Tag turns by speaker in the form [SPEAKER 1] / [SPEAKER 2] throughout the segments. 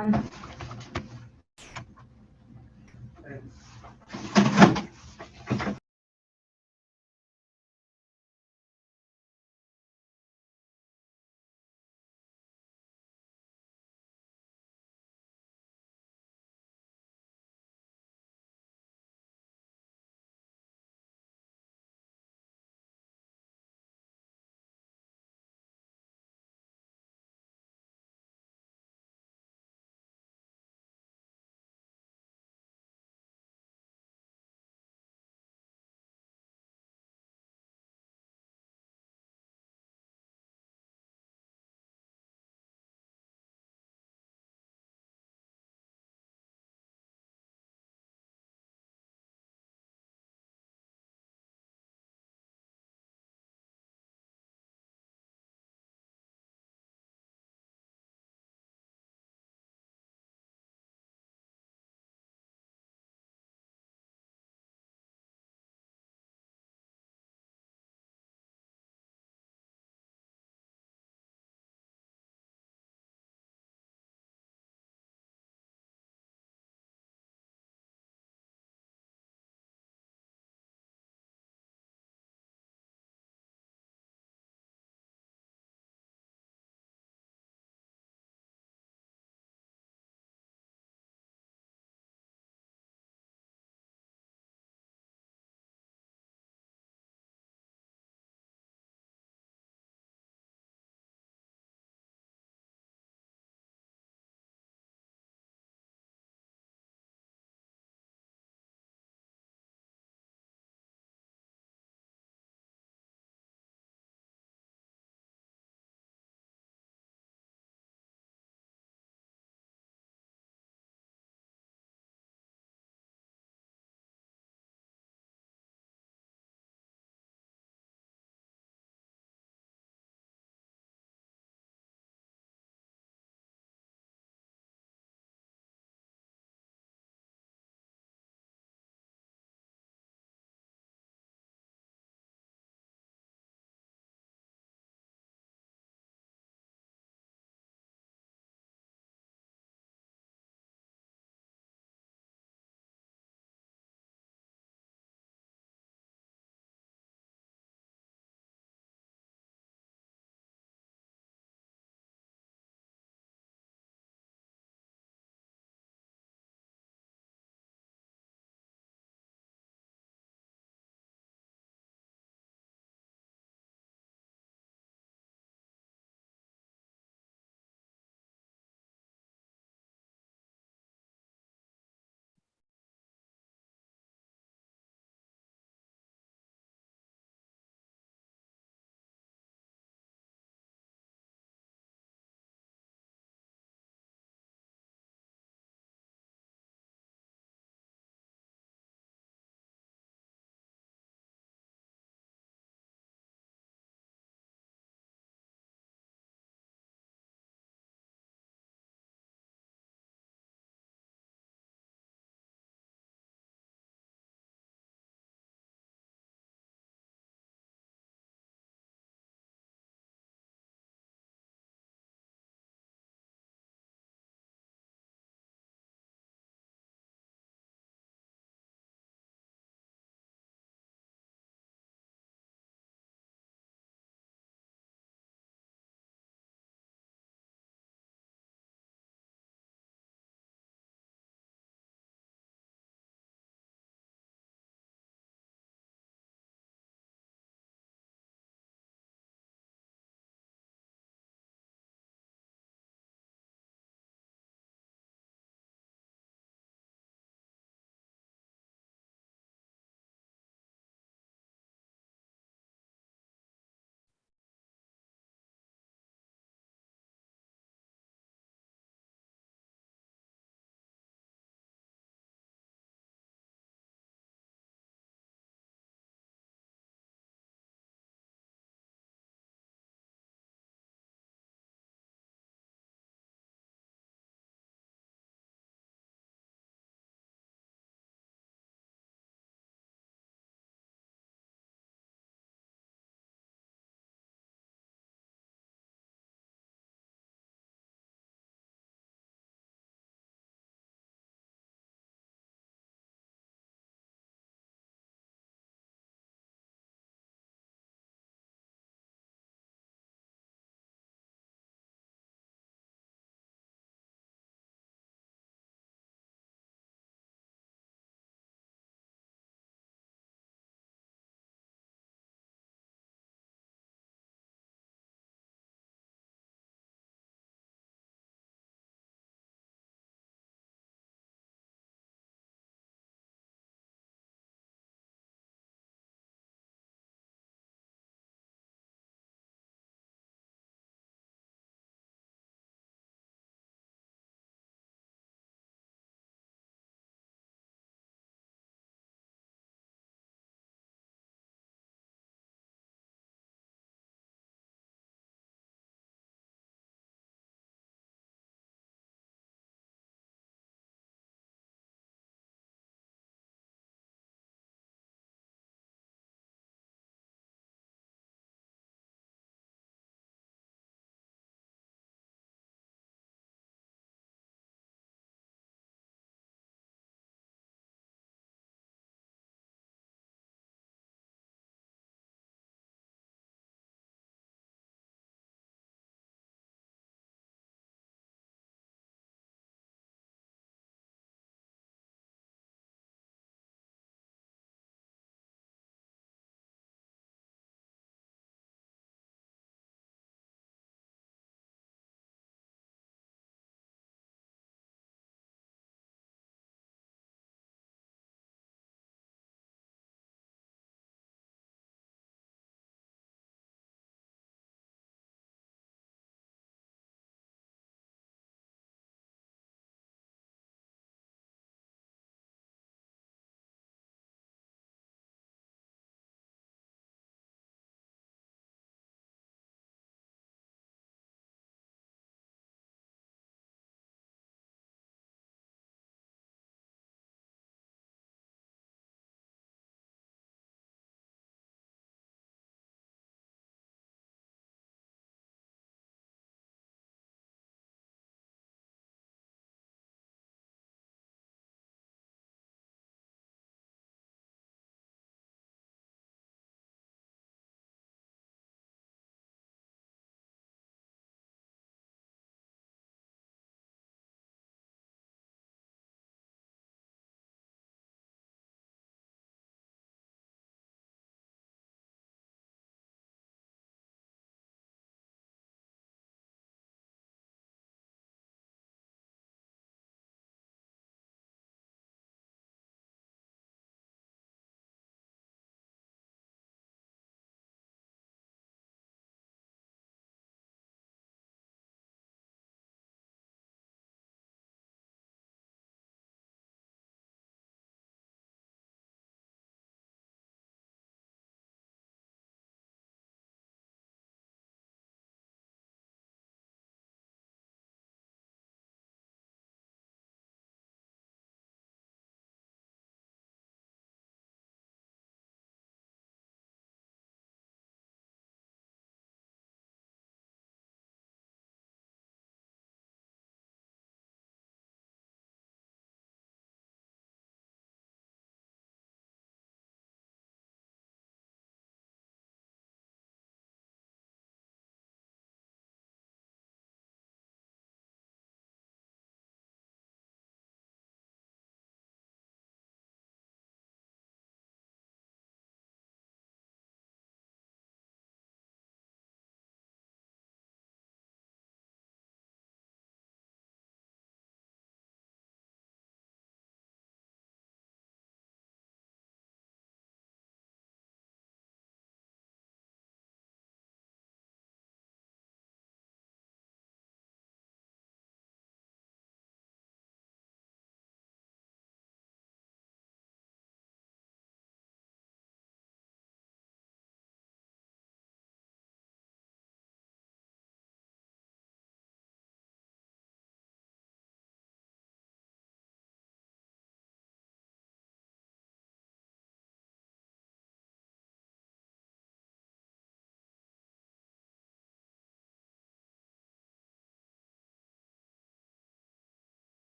[SPEAKER 1] One.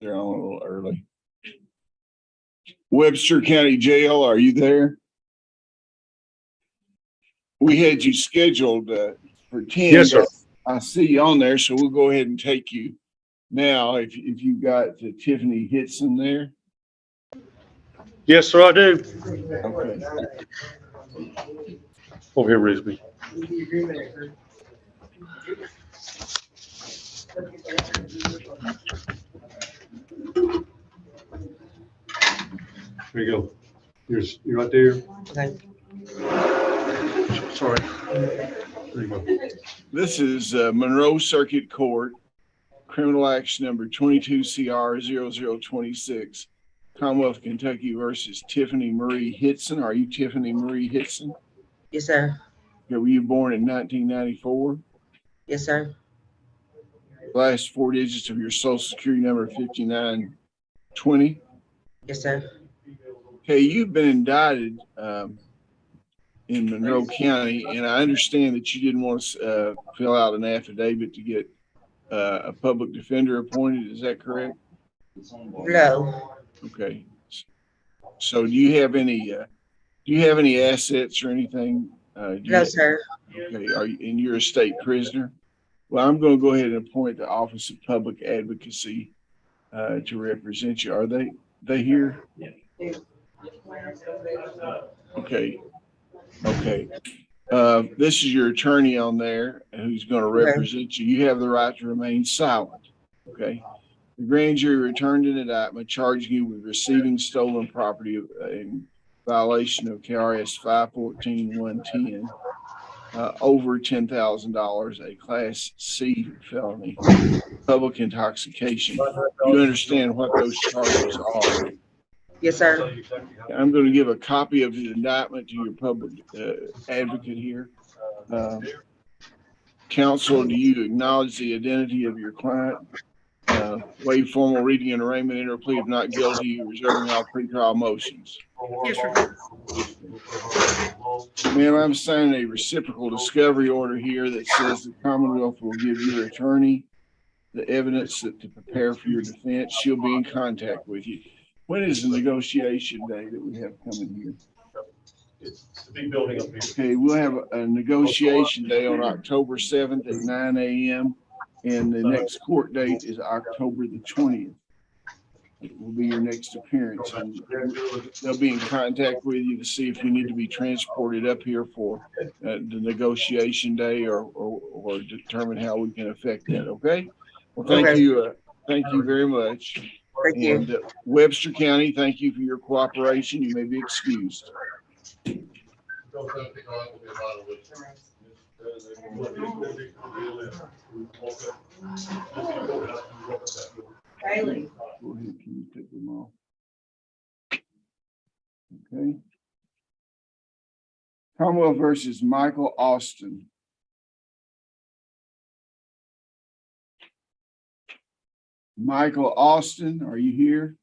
[SPEAKER 1] They're on a little early. Webster County Jail, are you there? We had you scheduled for 10.
[SPEAKER 2] Yes, sir.
[SPEAKER 1] I see you on there, so we'll go ahead and take you now. If you got Tiffany Hitson there.
[SPEAKER 2] Yes, sir, I do.
[SPEAKER 1] Okay.
[SPEAKER 2] Over here, Risby. There you go. You're right there.
[SPEAKER 3] Okay.
[SPEAKER 2] Sorry. There you go.
[SPEAKER 1] This is Monroe Circuit Court, criminal action number 22CR0026, Commonwealth of Kentucky versus Tiffany Marie Hitson. Are you Tiffany Marie Hitson?
[SPEAKER 3] Yes, sir.
[SPEAKER 1] Were you born in 1994?
[SPEAKER 3] Yes, sir.
[SPEAKER 1] Last four digits of your social security number 5920.
[SPEAKER 3] Yes, sir.
[SPEAKER 1] Okay, you've been indicted in Monroe County, and I understand that you didn't want to fill out an affidavit to get a public defender appointed. Is that correct?
[SPEAKER 3] No.
[SPEAKER 1] Okay. So do you have any assets or anything?
[SPEAKER 3] No, sir.
[SPEAKER 1] Okay. And you're a state prisoner? Well, I'm going to go ahead and appoint the Office of Public Advocacy to represent you. Are they here? Okay. Okay. This is your attorney on there who's going to represent you. You have the right to remain silent. Okay. The grand jury returned an indictment charging you with receiving stolen property in violation of KRS 514-110, over $10,000, a Class C felony, public intoxication. You understand what those charges are?
[SPEAKER 3] Yes, sir.
[SPEAKER 1] I'm going to give a copy of the indictment to your public advocate here. Counsel, do you acknowledge the identity of your client? Waive formal reading and arraignment, enter plea of not guilty, reserving all pretrial motions.
[SPEAKER 4] Yes, sir.
[SPEAKER 1] Ma'am, I'm signing a reciprocal discovery order here that says the Commonwealth will give your attorney the evidence to prepare for your defense. She'll be in contact with you. When is the negotiation day that we have coming here?
[SPEAKER 2] It's the big building up here.
[SPEAKER 1] Okay, we'll have a negotiation day on October 7th at 9 a.m. and the next court date is October the 20th. It will be your next appearance, and they'll be in contact with you to see if you need to be transported up here for the negotiation day or determine how we can affect that. Okay. Well, thank you. Thank you very much.
[SPEAKER 3] Thank you.
[SPEAKER 1] And Webster County, thank you for your cooperation. You may be excused.
[SPEAKER 4] Bailey.
[SPEAKER 1] Go ahead, can you pick them off? Okay. Commonwealth versus Michael Austin. Michael Austin, are you here?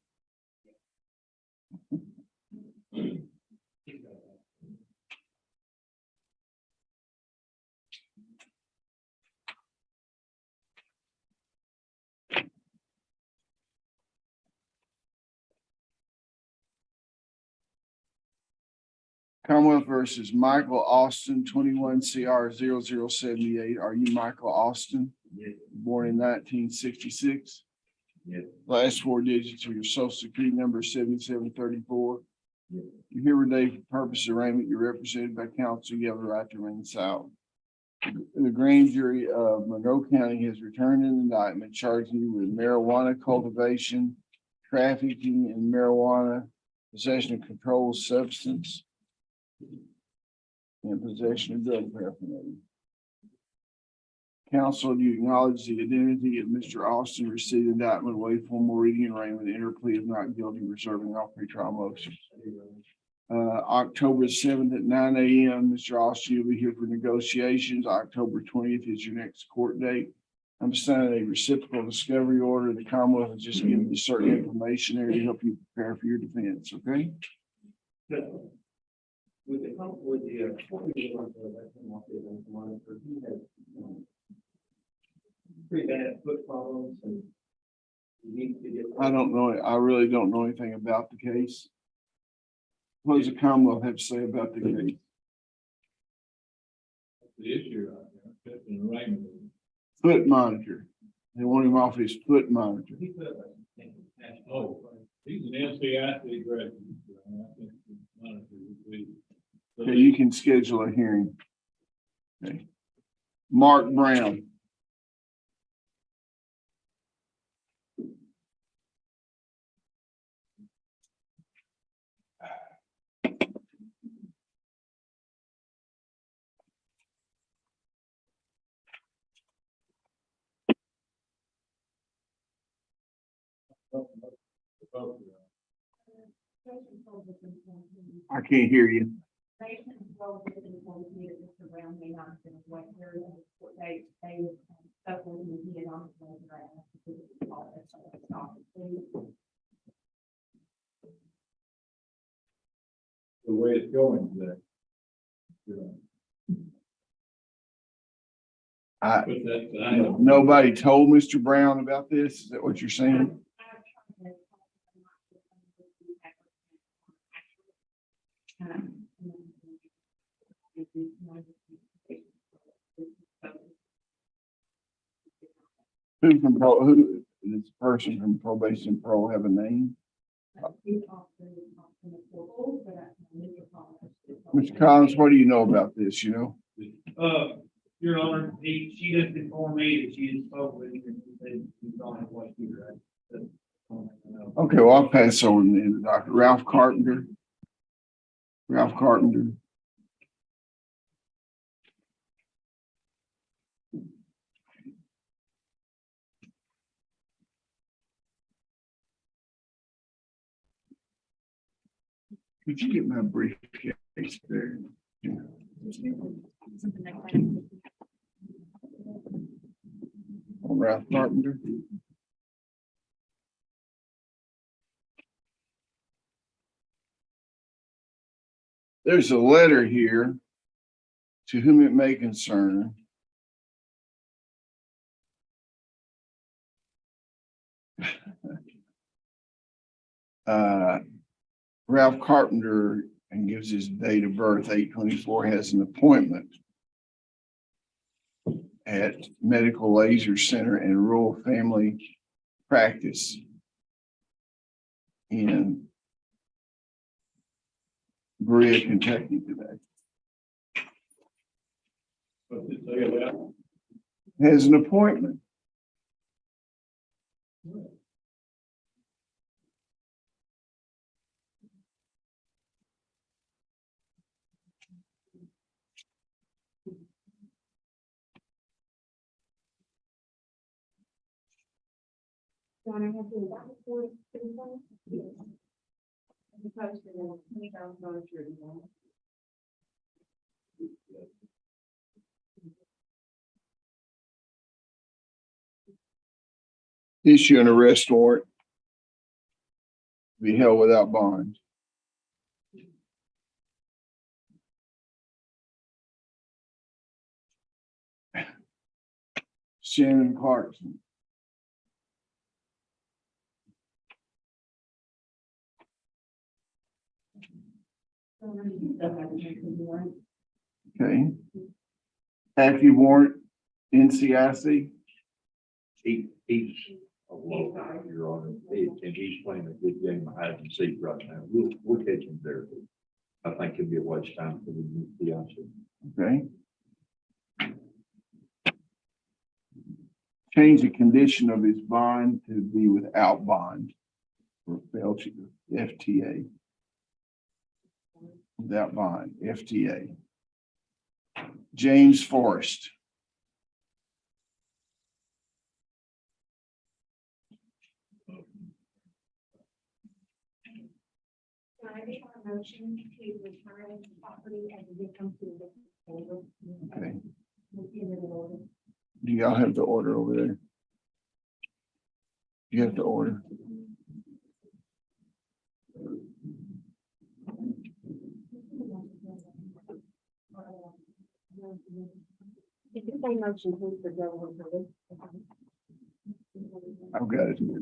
[SPEAKER 1] Commonwealth versus Michael Austin, 21CR0078. Are you Michael Austin?
[SPEAKER 5] Yes.
[SPEAKER 1] Born in 1966?
[SPEAKER 5] Yes.
[SPEAKER 1] Last four digits of your social security number 7734.
[SPEAKER 5] Yes.
[SPEAKER 1] You're here today for purpose of arraignment. You're represented by counsel. You have the right to remain silent. The grand jury of Monroe County has returned an indictment charging you with marijuana cultivation, trafficking in marijuana, possession of controlled substance, and possession of drug paraphernalia. Counsel, do you acknowledge the identity of Mr. Austin, received indictment, waive formal reading and arraignment, enter plea of not guilty, reserving all pretrial motions? October 7th at 9 a.m. Mr. Austin, you'll be here for negotiations. October 20th is your next court date. I'm signing a reciprocal discovery order. The Commonwealth is just giving you certain information there to help you prepare for your defense. Okay.
[SPEAKER 5] With the pretty bad foot problems and
[SPEAKER 1] I don't know. I really don't know anything about the case. What does the Commonwealth have to say about the case?
[SPEAKER 4] The issue, that's in writing.
[SPEAKER 1] Foot monitor. They want him off his foot monitor.
[SPEAKER 4] Oh, he's an NCIC graduate. I think the monitor would be-
[SPEAKER 1] Okay, you can schedule a hearing. Okay. Mark Brown. I can't hear you.
[SPEAKER 4] The way it's going today. But that's, I know.
[SPEAKER 1] Nobody told Mr. Brown about this? Is that what you're saying? Who, this person from probation parole have a name? Mr. Collins, what do you know about this, you know?
[SPEAKER 5] Your Honor, she just informed me that she had spoken with him and he said he's on his way here.
[SPEAKER 1] Okay, well, I'll pass on then to Dr. Ralph Carpenter. Ralph Carpenter. Could you get my briefcase there? Ralph Carpenter. There's a letter here to whom it may concern. Ralph Carpenter, and gives his date of birth, 8/24, has an appointment at Medical Laser Center and Rural Family Practice in Berea, Kentucky today.
[SPEAKER 4] What's it say about?
[SPEAKER 1] Has an appointment. Issue an arrest warrant. Be held without bond. Shannon Clarkson. Okay. Active warrant, NCIC.
[SPEAKER 6] He's a local, Your Honor, and he's playing a good game of hide and seek right now. We'll catch him there. I think it'd be a waste of time for the fiance.
[SPEAKER 1] Okay. Change the condition of his bond to be without bond for FTA. Without bond, FTA. James Forrest.
[SPEAKER 7] I make a motion to return the property as a victim to the.
[SPEAKER 1] Okay. Do y'all have the order over there? You have the order.
[SPEAKER 7] It's the same motion.
[SPEAKER 1] I've got it here.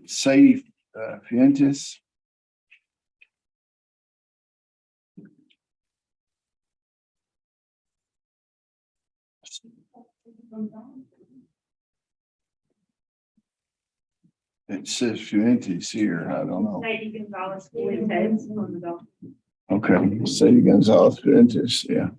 [SPEAKER 1] Sadie Fuentes. It says Fuentes here. I don't know.
[SPEAKER 7] Sadie Gonzalez Fuentes on the document.
[SPEAKER 1] Okay, Sadie Gonzalez Fuentes, yeah.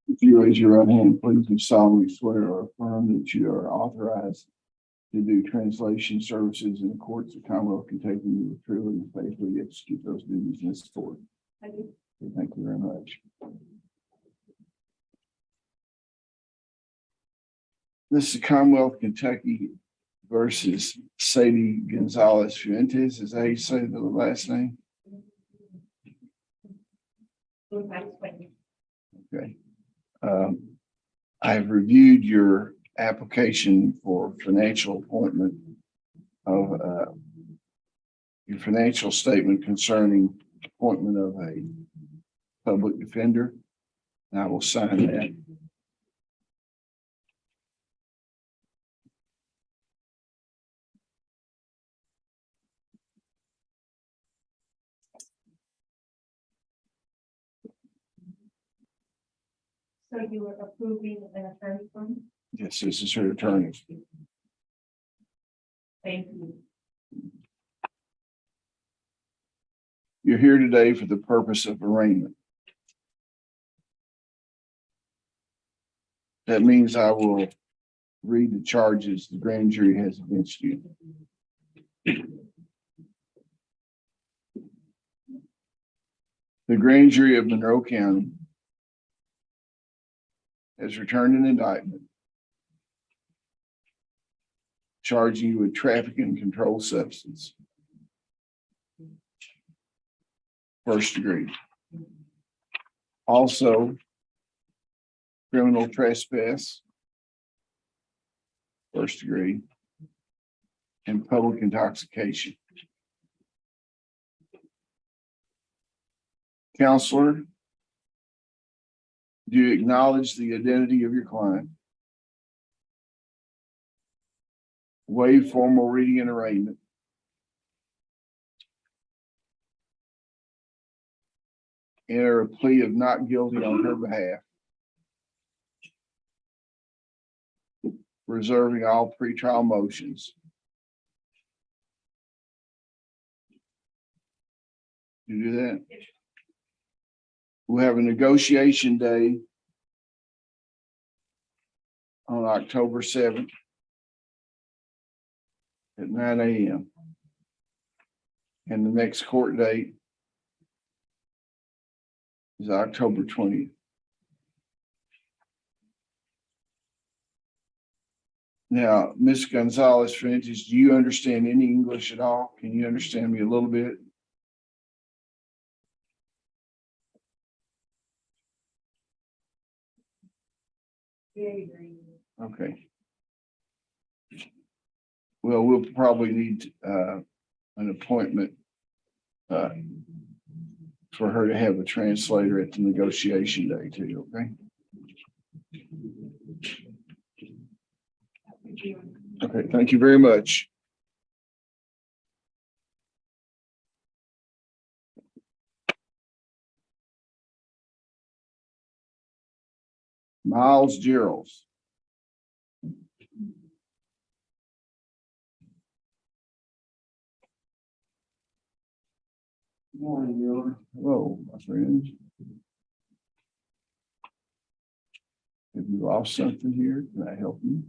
[SPEAKER 1] If you raise your right hand, please do solemnly swear or affirm that you are authorized to do translation services in the courts of Commonwealth Kentucky. You will truly and faithfully execute those duties henceforth.
[SPEAKER 7] Thank you.
[SPEAKER 1] Thank you very much. This is Commonwealth Kentucky versus Sadie Gonzalez Fuentes. Is that how you say the last name? Okay. I have reviewed your application for financial appointment of your financial statement concerning appointment of a public defender. And I will sign that.
[SPEAKER 7] So you were approving an attorney firm?
[SPEAKER 1] Yes, this is her attorney.
[SPEAKER 7] Thank you.
[SPEAKER 1] You're here today for the purpose of arraignment. That means I will read the charges the grand jury has against you. The grand jury of Monroe County has returned an indictment charging you with trafficking and controlled substance. First degree. Also, criminal trespass. First degree. And public intoxication. Counselor, do you acknowledge the identity of your client? Waive formal reading and arraignment. Enter a plea of not guilty on her behalf. Reserving all pretrial motions. You do that? We'll have a negotiation day on October 7th at 9 a.m. And the next court date is October 20th. Now, Ms. Gonzalez Fuentes, do you understand any English at all? Can you understand me a little bit? Okay. Well, we'll probably need an appointment for her to have a translator at the negotiation day too, okay? Okay, thank you very much. Miles Gerald's. Morning, Miller. Hello, my friends. Have you lost something here? Can I help you?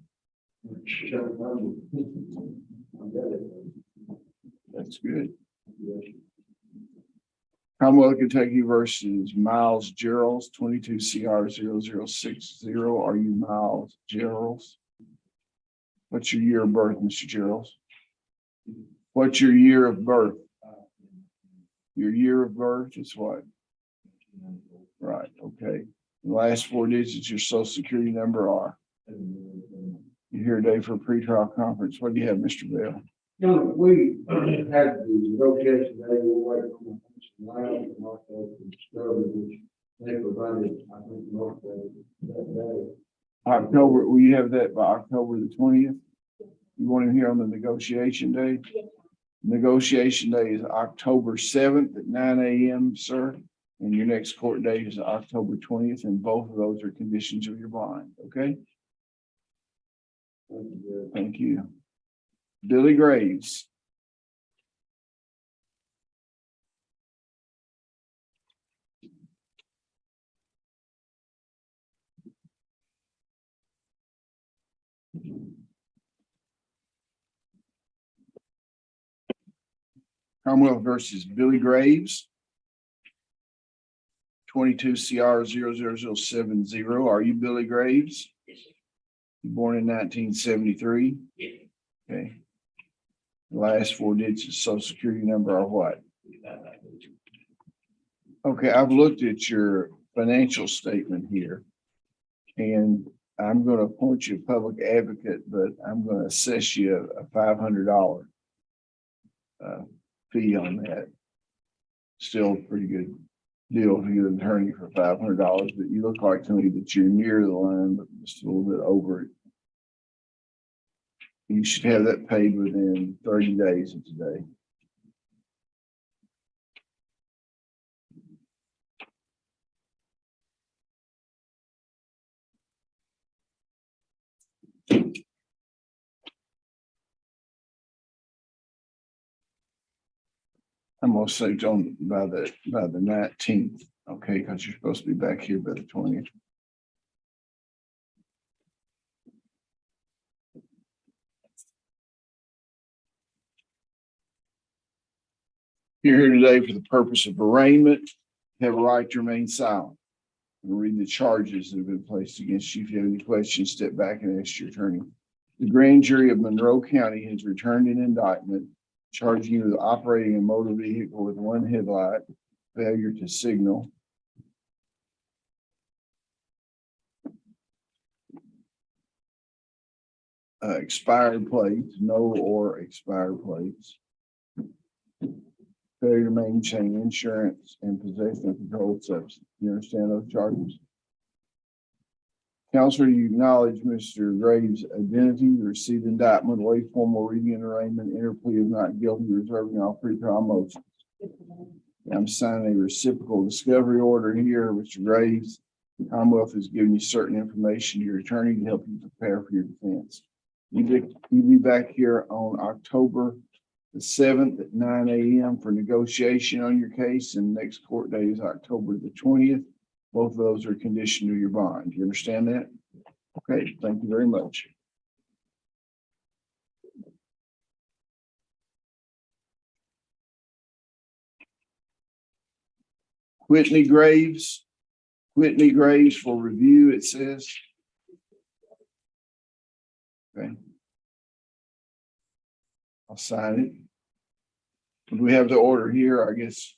[SPEAKER 1] That's good. Commonwealth of Kentucky versus Miles Gerald's 22 CR 0060. Are you Miles Gerald's? What's your year of birth, Mr. Gerald's? What's your year of birth? Your year of birth is what? Right, okay. The last four digits of your social security number are? You're here today for a pretrial conference. What do you have, Mr. Bell?
[SPEAKER 8] No, we had the negotiation day, we'll wait on the Labs and also Discovery, which they provided, I think, most of that day.
[SPEAKER 1] October, will you have that by October the 20th? You want him here on the negotiation day?
[SPEAKER 7] Yes.
[SPEAKER 1] Negotiation day is October 7th at 9 a.m., sir. And your next court date is October 20th, and both of those are conditions of your bond, okay?
[SPEAKER 8] Thank you.
[SPEAKER 1] Thank you. Billy Graves. Commonwealth versus Billy Graves. 22 CR 00070. Are you Billy Graves? Born in 1973? Okay. The last four digits of social security number are what? Okay, I've looked at your financial statement here. And I'm going to appoint you a public advocate, but I'm going to assess you a $500 fee on that. Still a pretty good deal to get an attorney for $500, but you look like to me that you're near the line, but just a little bit over it. You should have that paid within 30 days of today. I'm gonna say on by the 19th, okay, because you're supposed to be back here by the 20th. You're here today for the purpose of arraignment. You have a right to remain silent. And read the charges that have been placed against you. If you have any questions, step back and ask your attorney. The grand jury of Monroe County has returned an indictment charging you with operating a motor vehicle with one headlight, failure to signal, expired plates, no or expired plates, failure to maintain insurance, and possession of controlled substance. You understand those charges? Counselor, you acknowledge Mr. Graves' identity, you received indictment, waive formal reading and arraignment, enter plea of not guilty, reserving all pre-trial motions. I'm signing a reciprocal discovery order here, Mr. Graves. The Commonwealth has given you certain information to your attorney to help you prepare for your defense. You'll be back here on October the 7th at 9 a.m. for negotiation on your case, and next court date is October the 20th. Both of those are conditioned to your bond. Do you understand that? Okay, thank you very much. Whitney Graves for review, it says. Okay. I'll sign it. We have the order here, I guess.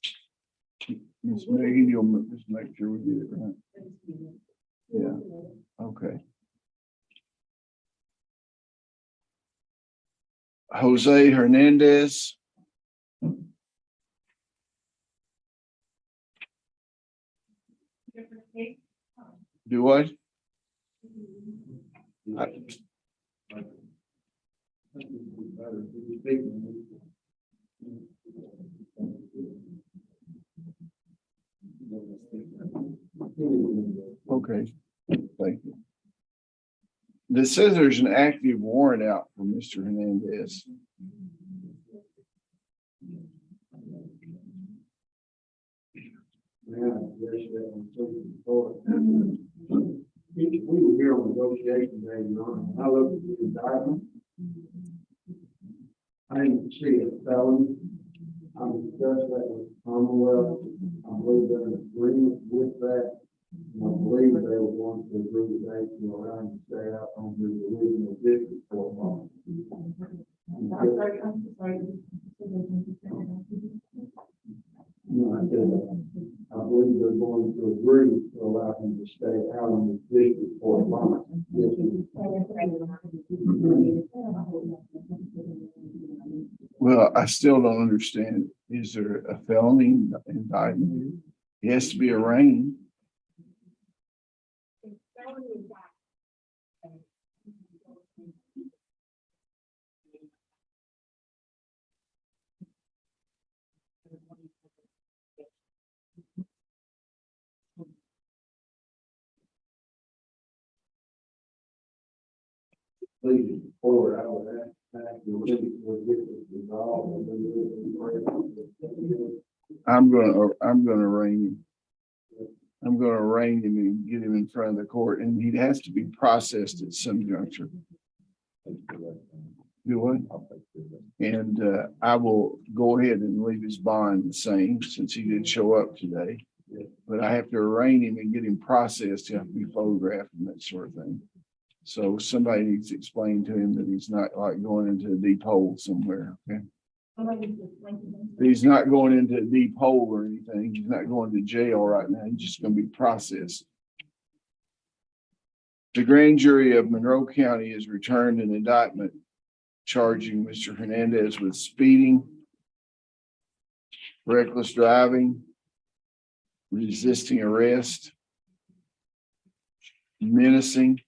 [SPEAKER 1] Ms. Megan, you'll just make sure we get it right. Yeah, okay. Jose Hernandez. Do what? Okay, thank you. This says there's an active warrant out for Mr. Hernandez.
[SPEAKER 8] We were here on negotiation day, Your Honor. I looked at the indictment. I didn't see a felony. I discussed that with Commonwealth. I believe they're in agreement with that. And I believe they were going to agree with that to allow him to stay out on the original district for a while. No, I said, I believe they're going to agree to allow him to stay out on the district for a while. Yes,
[SPEAKER 1] Well, I still don't understand. Is there a felony indictment? He has to be arraigned.
[SPEAKER 7] The felony is that.
[SPEAKER 8] Please, forward, I would ask you, would get this resolved.
[SPEAKER 1] I'm gonna arraign him. I'm gonna arraign him and get him in front of the court, and he has to be processed at some juncture. Do what? And I will go ahead and leave his bond the same since he did show up today. But I have to arraign him and get him processed. He have to be photographed and that sort of thing. So somebody needs to explain to him that he's not like going into a deep hole somewhere. Okay. He's not going into a deep hole or anything. He's not going to jail right now. He's just going to be processed. The grand jury of Monroe County has returned an indictment charging Mr. Hernandez with speeding, reckless driving, resisting arrest, menacing,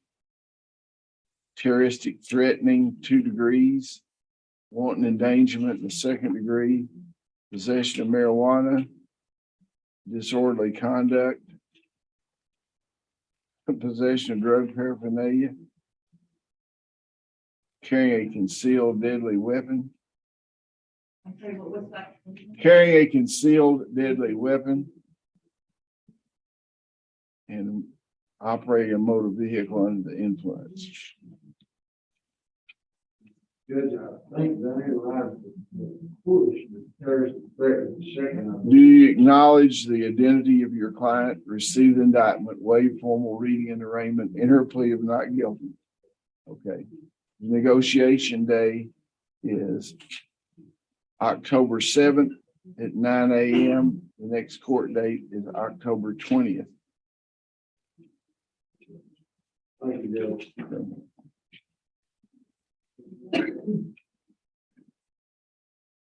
[SPEAKER 1] terroristic threatening 2 degrees, wanton endangerment in the 2nd degree, possession of marijuana, disorderly conduct, possession of drug paraphernalia, carrying a concealed deadly weapon. Carrying a concealed deadly weapon and operating a motor vehicle under the influence.
[SPEAKER 8] Judge, I think that analyzes the push, the terrorist threat, the second.
[SPEAKER 1] Do you acknowledge the identity of your client, receive the indictment, waive formal reading and arraignment, enter a plea of not guilty? Okay. Negotiation day is October 7th at 9 a.m. The next court date is October 20th.
[SPEAKER 8] Thank you, Judge.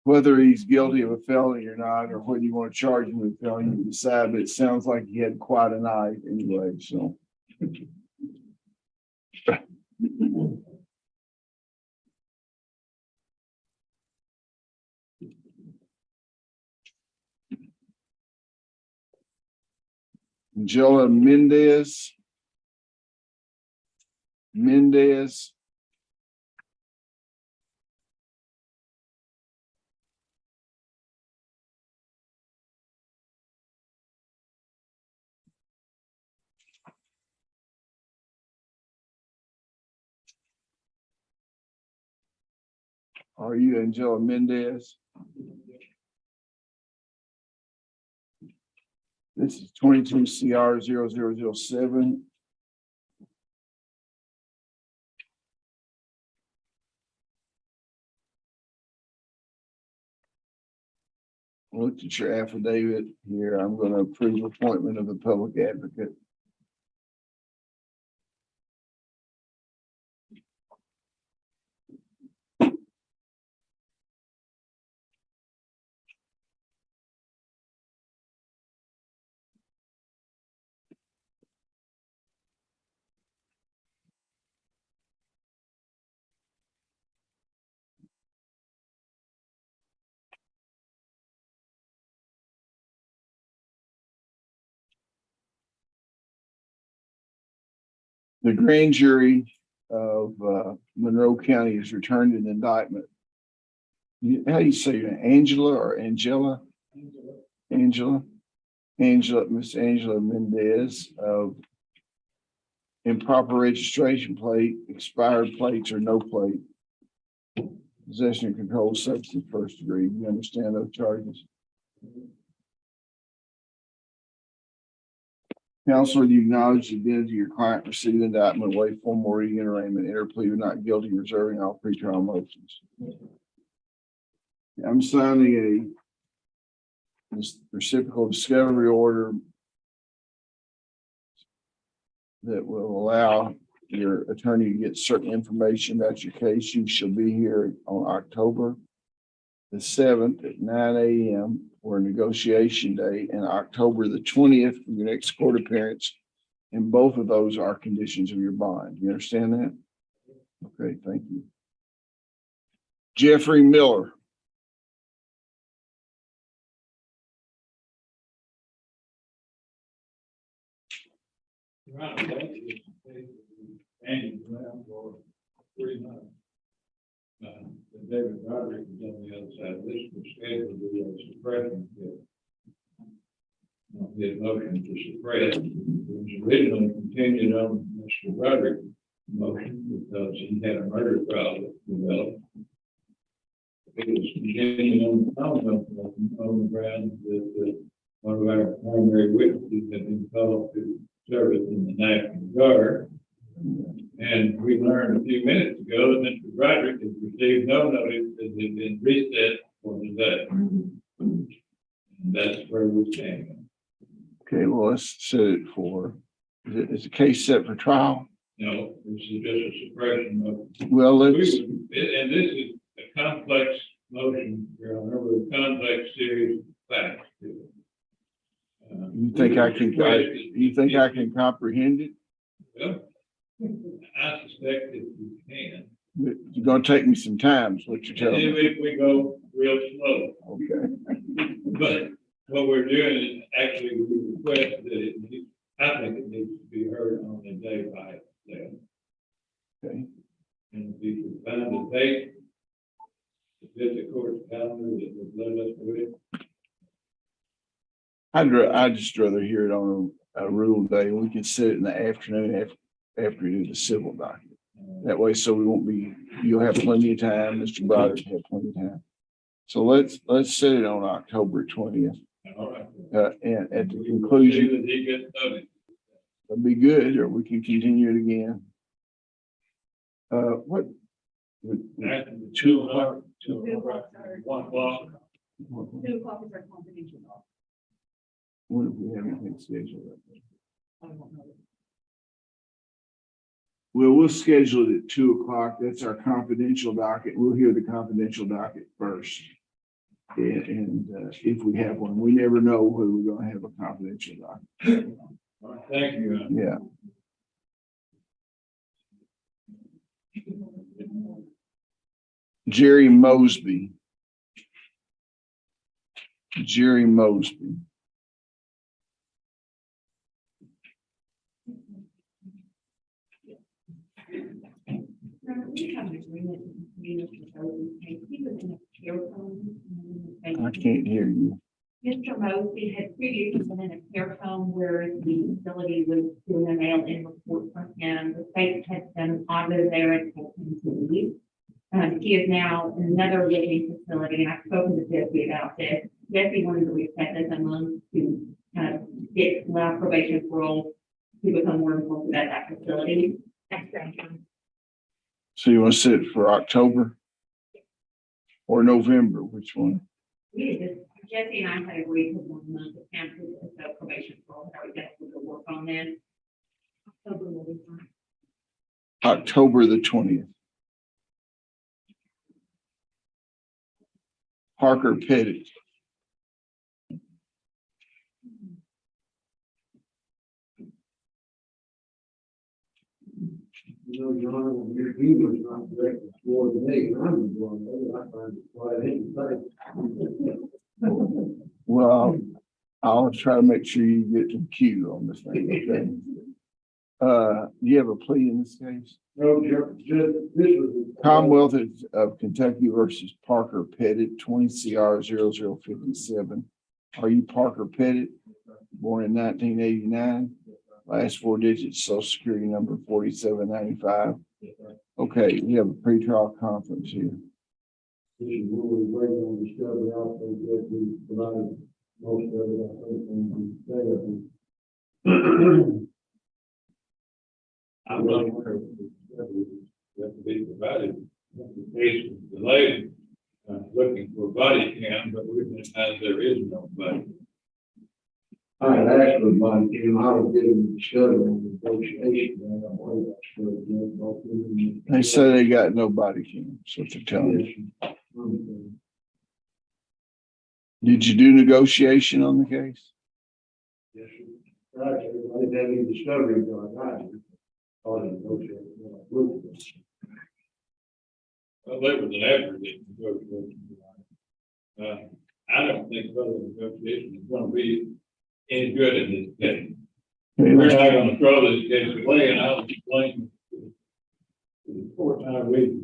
[SPEAKER 1] Whether he's guilty of a felony or not, or whether you want to charge him with a felony, you decide, but it sounds like he had quite a night anyway, so. Angela Mendez. Are you Angela Mendez? This is 22 CR 0007. Looked at your affidavit here. I'm going to approve appointment of the public advocate. The grand jury of Monroe County has returned an indictment. How do you say it? Angela or Angela? Angela. Miss Angela Mendez of improper registration plate, expired plates or no plate. Possession of controlled substance 1st degree. You understand those charges? Counselor, do you acknowledge the identity of your client, received indictment, waive formal reading and arraignment, enter plea of not guilty, reserving all pretrial motions? I'm signing a reciprocal discovery order that will allow your attorney to get certain information about your case. You shall be here on October the 7th at 9 a.m. for a negotiation day, and October the 20th for your next court appearance. And both of those are conditions of your bond. You understand that? Okay, thank you. Jeffrey Miller.
[SPEAKER 4] Right, that is hanging around for 3 months. David Roderick is on the other side. This was scheduled to be a suppression. His motion to suppress was originally continued on Mr. Roderick's motion because he had a murder trial that developed. It was continuing on the Commonwealth motion on the grounds that one of our primary witnesses had been called to service in the National Guard. And we learned a few minutes ago that Mr. Roderick has received no notice that had been reset for the day. And that's where we stand.
[SPEAKER 1] Okay, well, let's set it for, is the case set for trial?
[SPEAKER 4] No, this is just a suppression motion.
[SPEAKER 1] Well, let's,
[SPEAKER 4] And this is a complex motion, Your Honor, with a complex series of facts to it.
[SPEAKER 1] you think I can comprehend it?
[SPEAKER 4] Well, I suspect that you can.
[SPEAKER 1] It's gonna take me some time, is what you're
[SPEAKER 4] And
[SPEAKER 1] telling me.
[SPEAKER 4] if we go real slow,
[SPEAKER 1] Okay,
[SPEAKER 4] but what we're doing is actually we request that it needs, I think it needs to be heard on a day by itself.
[SPEAKER 1] okay.
[SPEAKER 4] And if we could find a date, to visit court's calendar that would let us do it.
[SPEAKER 1] I'd just rather hear it on a rule day. We can set it in the afternoon after you do the civil document. That way, so we won't be, you'll have plenty of time, Mr. Broderick will have plenty of time. So let's set it on October 20th.
[SPEAKER 4] All right.
[SPEAKER 1] And at the
[SPEAKER 4] We will see
[SPEAKER 1] conclusion,
[SPEAKER 4] that he gets notice.
[SPEAKER 1] it'll be good, or we can continue it again. What?
[SPEAKER 4] After the 2 o'clock, 1 o'clock.
[SPEAKER 7] 2 o'clock is our confidential.
[SPEAKER 1] What if we have anything scheduled?
[SPEAKER 7] I don't know.
[SPEAKER 1] Well, we'll schedule it at 2 o'clock. That's our confidential docket. We'll hear the confidential docket first. And if we have one, we never know whether we're going to have a confidential docket.
[SPEAKER 4] All right, thank you.
[SPEAKER 1] Yeah. Jerry Mosby. Jerry Mosby.
[SPEAKER 7] We have an agreement between Mr. Mosby, he was in a care home.
[SPEAKER 1] I can't hear you.
[SPEAKER 7] Mr. Mosby had previously been in a care home where the facility was doing a mail-in report from him. The state had done auto there and told him to leave. He is now in another living facility, and I've spoken to Jesse about this. Jesse wanted to reset this a month to kind of allow probation parole to become more involved at that facility.
[SPEAKER 1] So you want to set it for October or November? Which one?
[SPEAKER 7] Jesse and I had agreed to 1 month of cancel the probation parole. How we guess we could work on that. October will be fine.
[SPEAKER 1] October the 20th. Parker Pettit.
[SPEAKER 8] You know, Your Honor, when your humor's not directed toward me, and I'm the one, I find it quite interesting.
[SPEAKER 1] Well, I'll try to make sure you get some cue on this thing, okay? Do you have a plea in this case?
[SPEAKER 8] No, Judge, this was.
[SPEAKER 1] Commonwealth of Kentucky versus Parker Pettit, 20 CR 0057. Are you Parker Pettit, born in 1989? Last 4 digits, social security number 4795. Okay, we have a pretrial conference here.
[SPEAKER 8] This is where we wait on discovery, also that we provided most of it, I think, on the day.
[SPEAKER 4] I'm not aware of the discovery that have to be provided. The case was delayed, looking for a body cam, but we realize there is no body.
[SPEAKER 8] I had asked for my team, I was getting discovery on negotiation, and I don't know.
[SPEAKER 1] They say they got no body cam, so they're telling you. Did you do negotiation on the case?
[SPEAKER 8] Yes, sir. Right, I didn't have any discovery until I got here. All the negotiations.
[SPEAKER 4] Well, there was an effort that negotiation. I don't think further negotiation is gonna be any good in this case. We're not gonna throw this case away, and I'll explain to the court how we.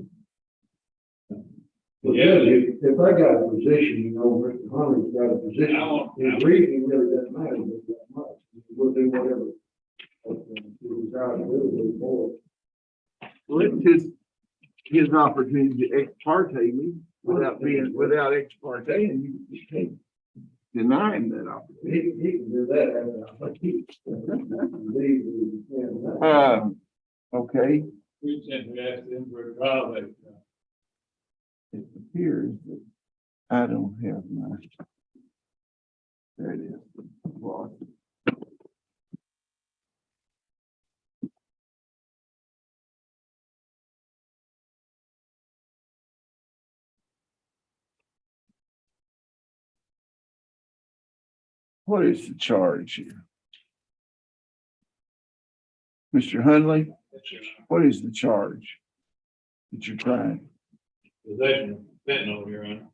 [SPEAKER 8] But yeah, if I got a position, you know, Mr. Hunter's got a position, it really doesn't matter that much. We'll do whatever. We desire to do, move forward.
[SPEAKER 1] Well, it's his opportunity to ex parte me without ex parte, and you can't deny him that opportunity.
[SPEAKER 8] He can do that, and I think he. Yeah.
[SPEAKER 1] Okay,
[SPEAKER 4] We simply asked them for a trial date.
[SPEAKER 1] it appears that I don't have my, there it is. Well, what is the charge here? Mr. Hunley, what is the charge that you're trying?
[SPEAKER 4] Possession of fentanyl, Your Honor.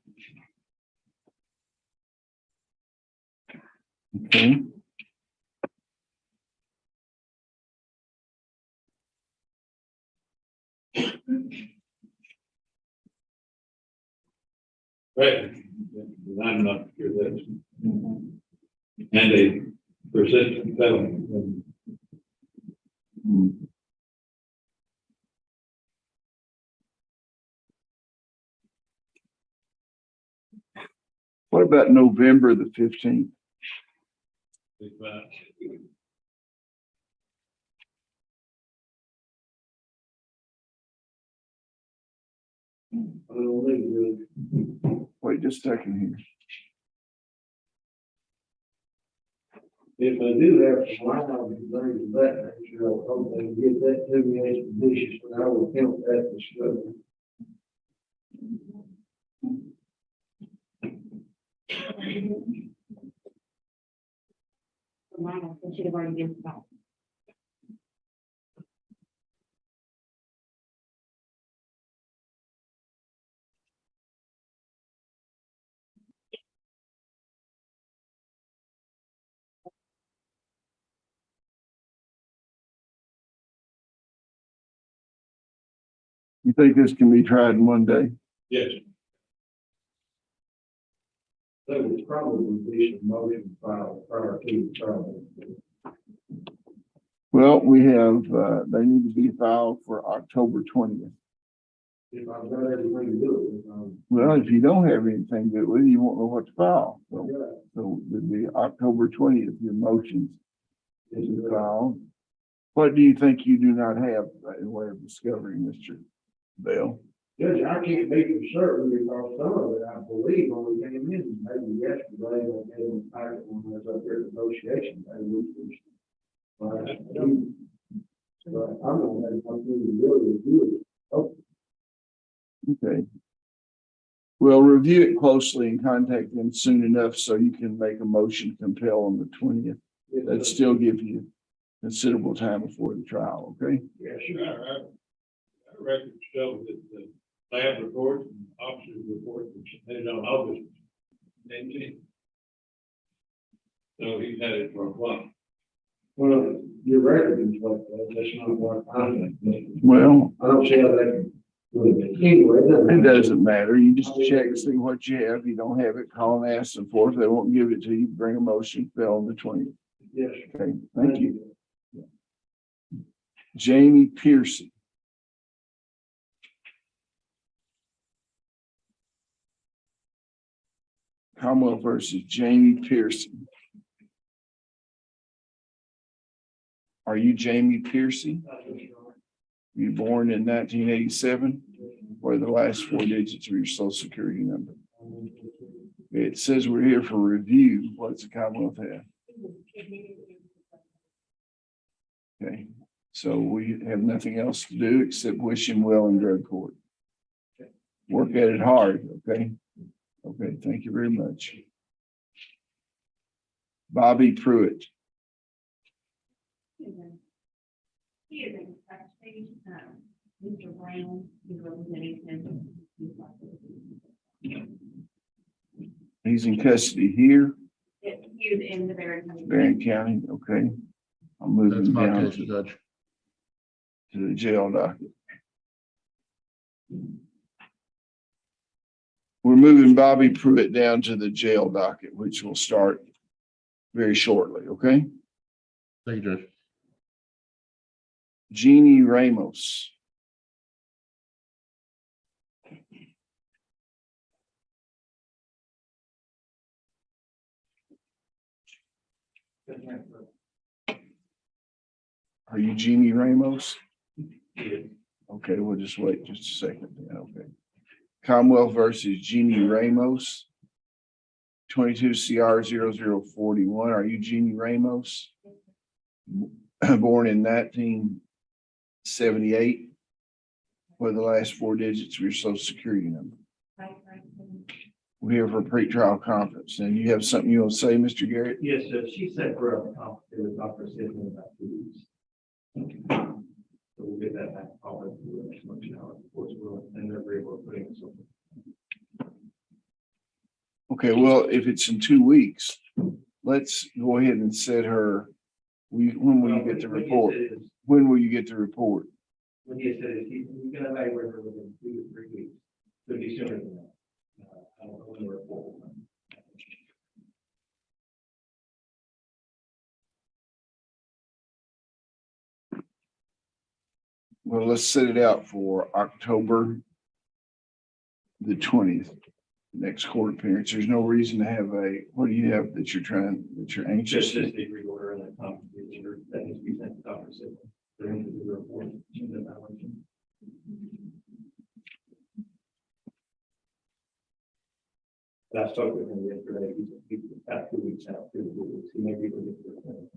[SPEAKER 1] Okay.
[SPEAKER 4] Right. I'm not sure that's. And a persistent felony.
[SPEAKER 1] What about November the 15th?
[SPEAKER 8] I don't think really.
[SPEAKER 1] Wait just a second here.
[SPEAKER 8] If I do have some line items, things of that nature, I hope they can get that to me expeditious, but I will count that discovery.
[SPEAKER 7] It should have already been stopped.
[SPEAKER 1] You think this can be tried in one day?
[SPEAKER 4] Yes.
[SPEAKER 8] There would probably be some motion filed prior to the trial.
[SPEAKER 1] Well, we have, they need to be filed for October 20th.
[SPEAKER 8] If I've got everything to do it,
[SPEAKER 1] Well, if you don't have anything to do with it, you won't know what to file. So,
[SPEAKER 8] yeah.
[SPEAKER 1] so it'd be October 20th, your motions is filed. What do you think you do not have in way of discovery, Mr. Bell?
[SPEAKER 8] Judge, I can't be for certain because some of it, I believe, only came in maybe yesterday, or maybe in the packet when I was up there at negotiation, but I'm gonna have something to really review it. Oh,
[SPEAKER 1] Okay. Well, review it closely and contact them soon enough so you can make a motion to compel on the 20th. That'd still give you considerable time before the trial, okay?
[SPEAKER 8] yeah, sure.
[SPEAKER 4] Our records show that the lab reports and officers' reports were submitted on August 18th. So he's had it for a while.
[SPEAKER 8] Well, your record is like that, that's not what I think.
[SPEAKER 1] Well,
[SPEAKER 8] I don't see how that can, anyway.
[SPEAKER 1] it doesn't matter. You just check, see what you have. If you don't have it, call and ask them for it. If they won't give it to you, bring a motion, compel on the 20th.
[SPEAKER 8] Yes.
[SPEAKER 1] Okay, thank you. Jamie Pearson. Commonwealth versus Jamie Pearson. Are you Jamie Pearson? Were you born in 1987? What are the last four digits of your social security number? It says we're here for review. What's the Commonwealth have? Okay, so we have nothing else to do except wish him well in drug court. Work at it hard, okay? Okay, thank you very much. Bobby Pruitt.
[SPEAKER 7] He is in custody. Mr. Brown is representing him.
[SPEAKER 1] He's in custody here,
[SPEAKER 7] He is in the Barron.
[SPEAKER 1] Barron County. Okay. I'll move
[SPEAKER 2] That's
[SPEAKER 1] him
[SPEAKER 2] my
[SPEAKER 1] down
[SPEAKER 2] case, Judge.
[SPEAKER 1] to the jail docket. We're moving Bobby Pruitt down to the jail docket, which will start very shortly, okay?
[SPEAKER 2] Thank you, Judge.
[SPEAKER 1] Jeannie Ramos. Are you Jeannie Ramos? Okay, we'll just wait just a second. Okay. Commonwealth versus Jeannie Ramos. 22 CR 0041. Are you Jeannie Ramos? Born in 1978. What are the last four digits of your social security number? We're here for a pre-trial conference. And you have something you want to say, Mr. Garrett?
[SPEAKER 5] Yes, she said for a conference with Dr. Sidney in about 2 weeks. So we'll get that back probably for the next month, of course, and they're able to put in something.
[SPEAKER 1] Okay, well, if it's in 2 weeks, let's go ahead and set her. When will you get the report? When will you get the report?
[SPEAKER 5] When he said it, he's gonna evaluate her within 2 to 3 weeks. Could be sooner than that. I don't know when the report will come.
[SPEAKER 1] Well, let's set it out for October the 20th, next court appearance. There's no reason to have what do you have that you're anxious?
[SPEAKER 5] Just the reorder and the conference that needs to be sent to Dr. Sidney. They're into the report. And the evaluation. But I spoke with him yesterday. He's about 2 weeks out. 2 weeks. He may be able to get to the point.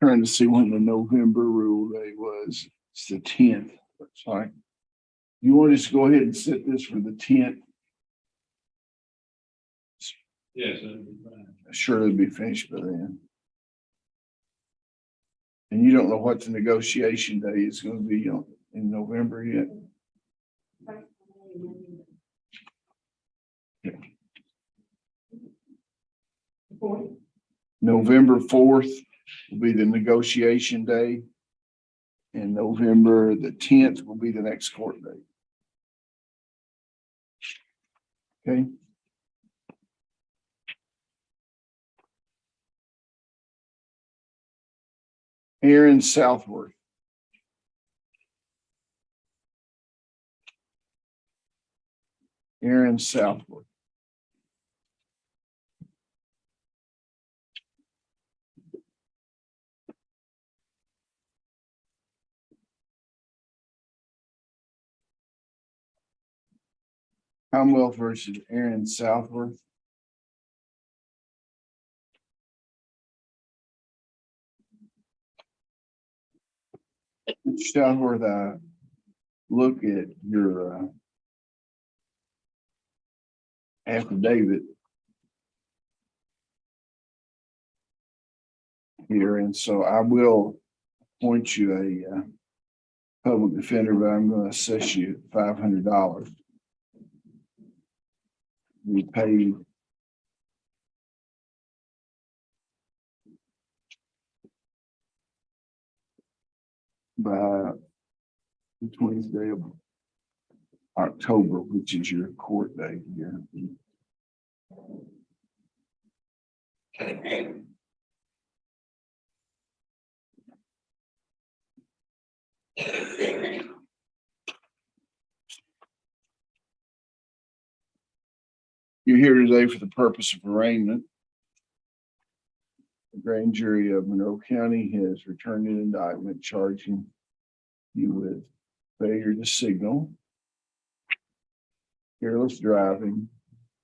[SPEAKER 1] Trying to see when the November rule day was. It's the 10th. Looks like. You want us to go ahead and set this for the 10th?
[SPEAKER 4] Yes, that'd be fine.
[SPEAKER 1] Sure, it'll be finished by then. And you don't know what the negotiation day is going to be in November yet? November 4th will be the negotiation day. And November the 10th will be the next court date. Okay. Aaron Southworth. Aaron Southworth. Commonwealth versus Aaron Southworth. Mr. Southworth, look at your affidavit here, and so I will appoint you a public defender, but I'm going to assess you $500. You paid by the 20th day of October, which is your court date here. You're here today for the purpose of arraignment. The grand jury of Monroe County has returned an indictment charging you with failure to signal, careless driving,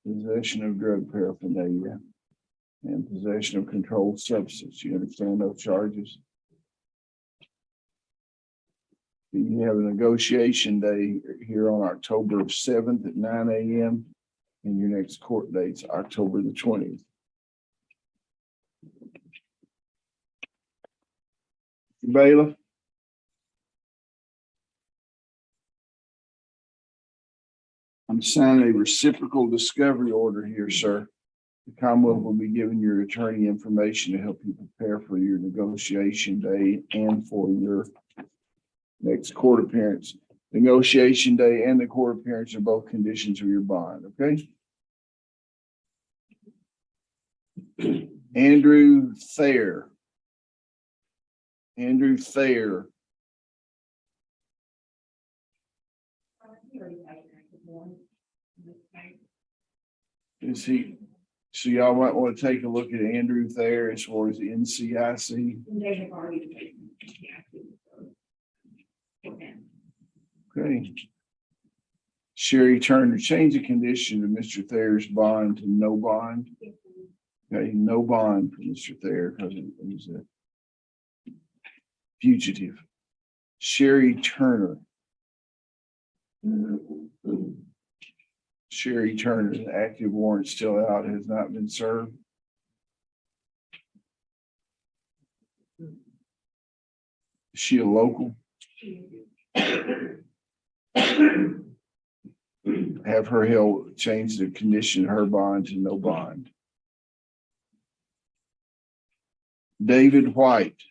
[SPEAKER 1] possession of drug paraphernalia, and possession of controlled substance. You understand those charges? You have a negotiation day here on October 7th at 9 a.m. and your next court date's October the 20th. Bailiff? I'm signing a reciprocal discovery order here, sir. The Commonwealth will be giving your attorney information to help you prepare for your negotiation day and for your next court appearance. Negotiation day and the court appearance are both conditions of your bond, okay? Andrew Thayer. Andrew Thayer. Is he, so y'all might want to take a look at Andrew Thayer as far as the NCIC.
[SPEAKER 7] They have already taken.
[SPEAKER 1] Okay. Sherry Turner, change the condition of Mr. Thayer's bond to no bond. Okay, no bond for Mr. Thayer because he's a fugitive. Sherry Turner. Sherry Turner, the active warrant still out, has not been served. Is she a local? Have her help change the condition of her bond to no bond. David White.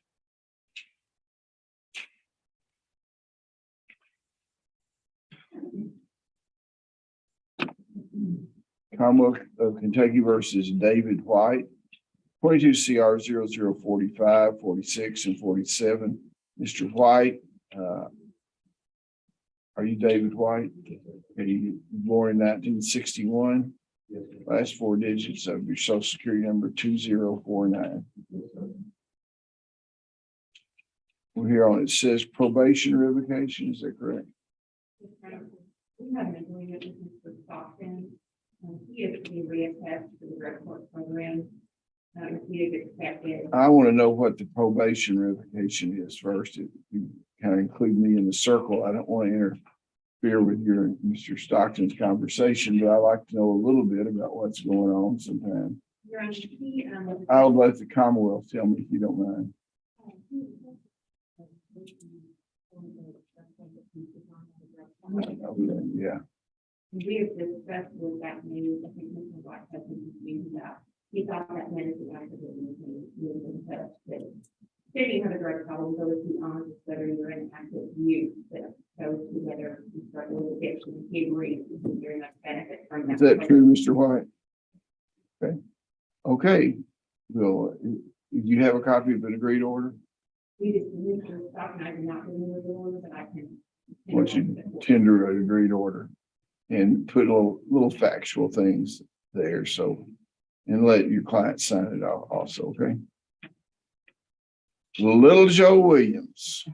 [SPEAKER 1] Commonwealth of Kentucky versus David White, 22 CR 0045, 46, and 47. Mr. White, are you David White? Are you born in 1961? Last four digits of your social security number 2049. We're here on, it says probation revocation, is that correct?
[SPEAKER 7] We have an agreement with Mr. Stockton. He is to be reassessed to the drug court program. He is expected.
[SPEAKER 1] I want to know what the probation revocation is first. If you kind of include me in the circle, I don't want to interfere with your and Mr. Stockton's conversation, but I like to know a little bit about what's going on sometime.
[SPEAKER 7] Your Honor, he,
[SPEAKER 1] I would let the Commonwealth tell me if you don't mind. Yeah.
[SPEAKER 7] We have discussed with that news, I think Mr. White has been speaking about. He thought that medicine activity was in touch that stating have a drug problem goes beyond just whether you're in active use, that goes to whether you struggle with addiction, he agrees, is very much benefit from that.
[SPEAKER 1] Is that true, Mr. White? Okay. Okay. Well, do you have a copy of an agreed order?
[SPEAKER 7] We just, Mr. Stockton, I did not remember the order, but I can.
[SPEAKER 1] Why don't you tender an agreed order and put little factual things there, so, and let your client sign it out also, okay? Little Joe Williams.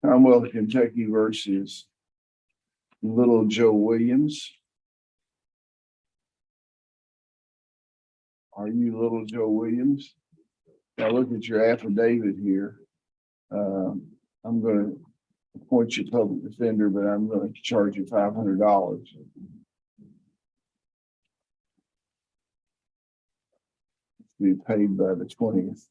[SPEAKER 1] Commonwealth of Kentucky versus Little Joe Williams. Are you Little Joe Williams? Now look at your affidavit here. I'm going to appoint you public defender, but I'm going to charge you $500. To be paid by the 20th.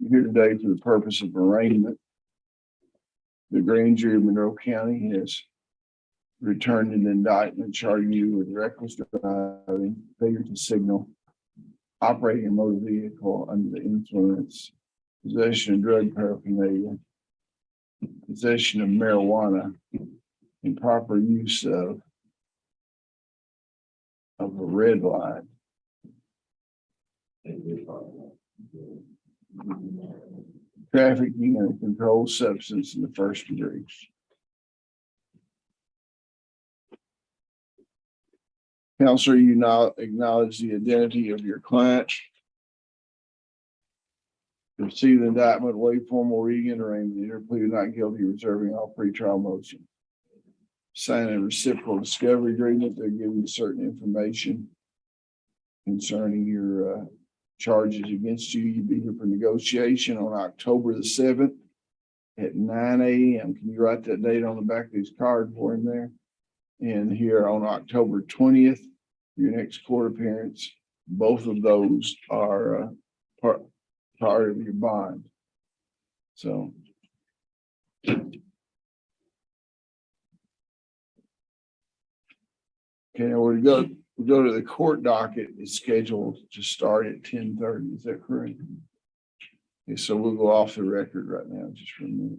[SPEAKER 1] You're here today for the purpose of arraignment. The grand jury of Monroe County has returned an indictment charging you with reckless driving, failure to signal, operating a motor vehicle under the influence, possession of drug paraphernalia, possession of marijuana, improper use of a red light. Trafficking in a controlled substance in the first degree. Counselor, you now acknowledge the identity of your client. Receive the indictment, waive formal reading and arraignment, enter plea not guilty, reserving all pretrial motion. Sign a reciprocal discovery agreement. They're giving you certain information concerning your charges against you. You'll be here for negotiation on October the 7th at 9 a.m. Can you write that date on the back of his card for him there? And here on October 20th, your next court appearance. Both of those are part of your bond. So. Okay, now we'll go to the court docket. It's scheduled to start at 10:30. Is that correct? Okay, so we'll go off the record right now just for a minute.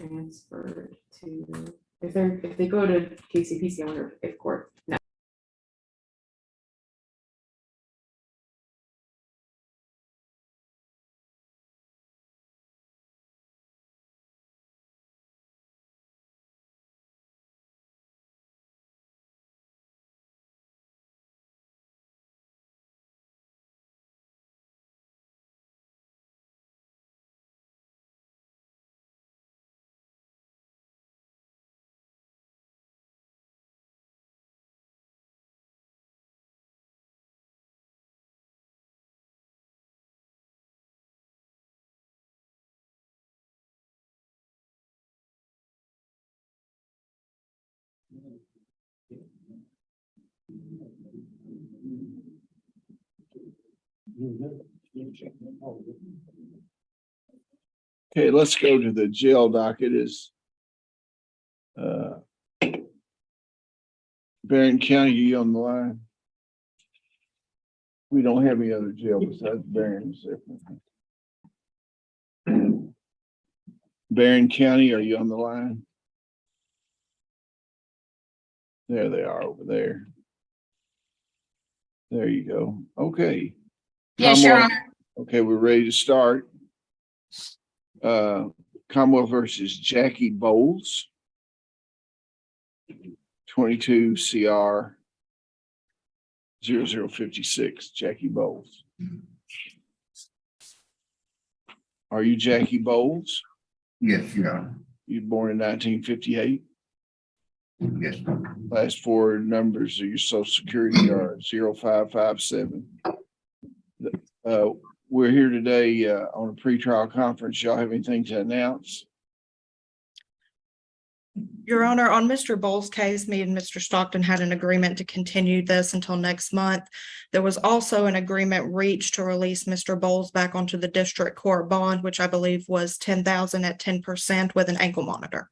[SPEAKER 9] transferred to, if they go to KCPC, I wonder if court, no.
[SPEAKER 1] Okay, let's go to the jail docket. Is Barron County, you on the line? We don't have any other jail besides Barron. Barron County, are you on the line? There they are over there. There you go. Okay.
[SPEAKER 10] Yes, Your
[SPEAKER 1] Commonwealth-
[SPEAKER 10] Honor.
[SPEAKER 1] Okay, we're ready to start. Commonwealth versus Jackie Bowles. 22 CR 0056, Jackie Bowles. Are you Jackie Bowles?
[SPEAKER 11] Yes, Your Honor.
[SPEAKER 1] You were born in 1958.
[SPEAKER 11] Yes.
[SPEAKER 1] Last four numbers of your social security are 0557. We're here today on a pretrial conference. Y'all have anything to announce?
[SPEAKER 12] Your Honor, on Mr. Bowles' case, me and Mr. Stockton had an agreement to continue this until next month. There was also an agreement reached to release Mr. Bowles back onto the district court bond, which I believe was $10,000 at 10% with an ankle monitor.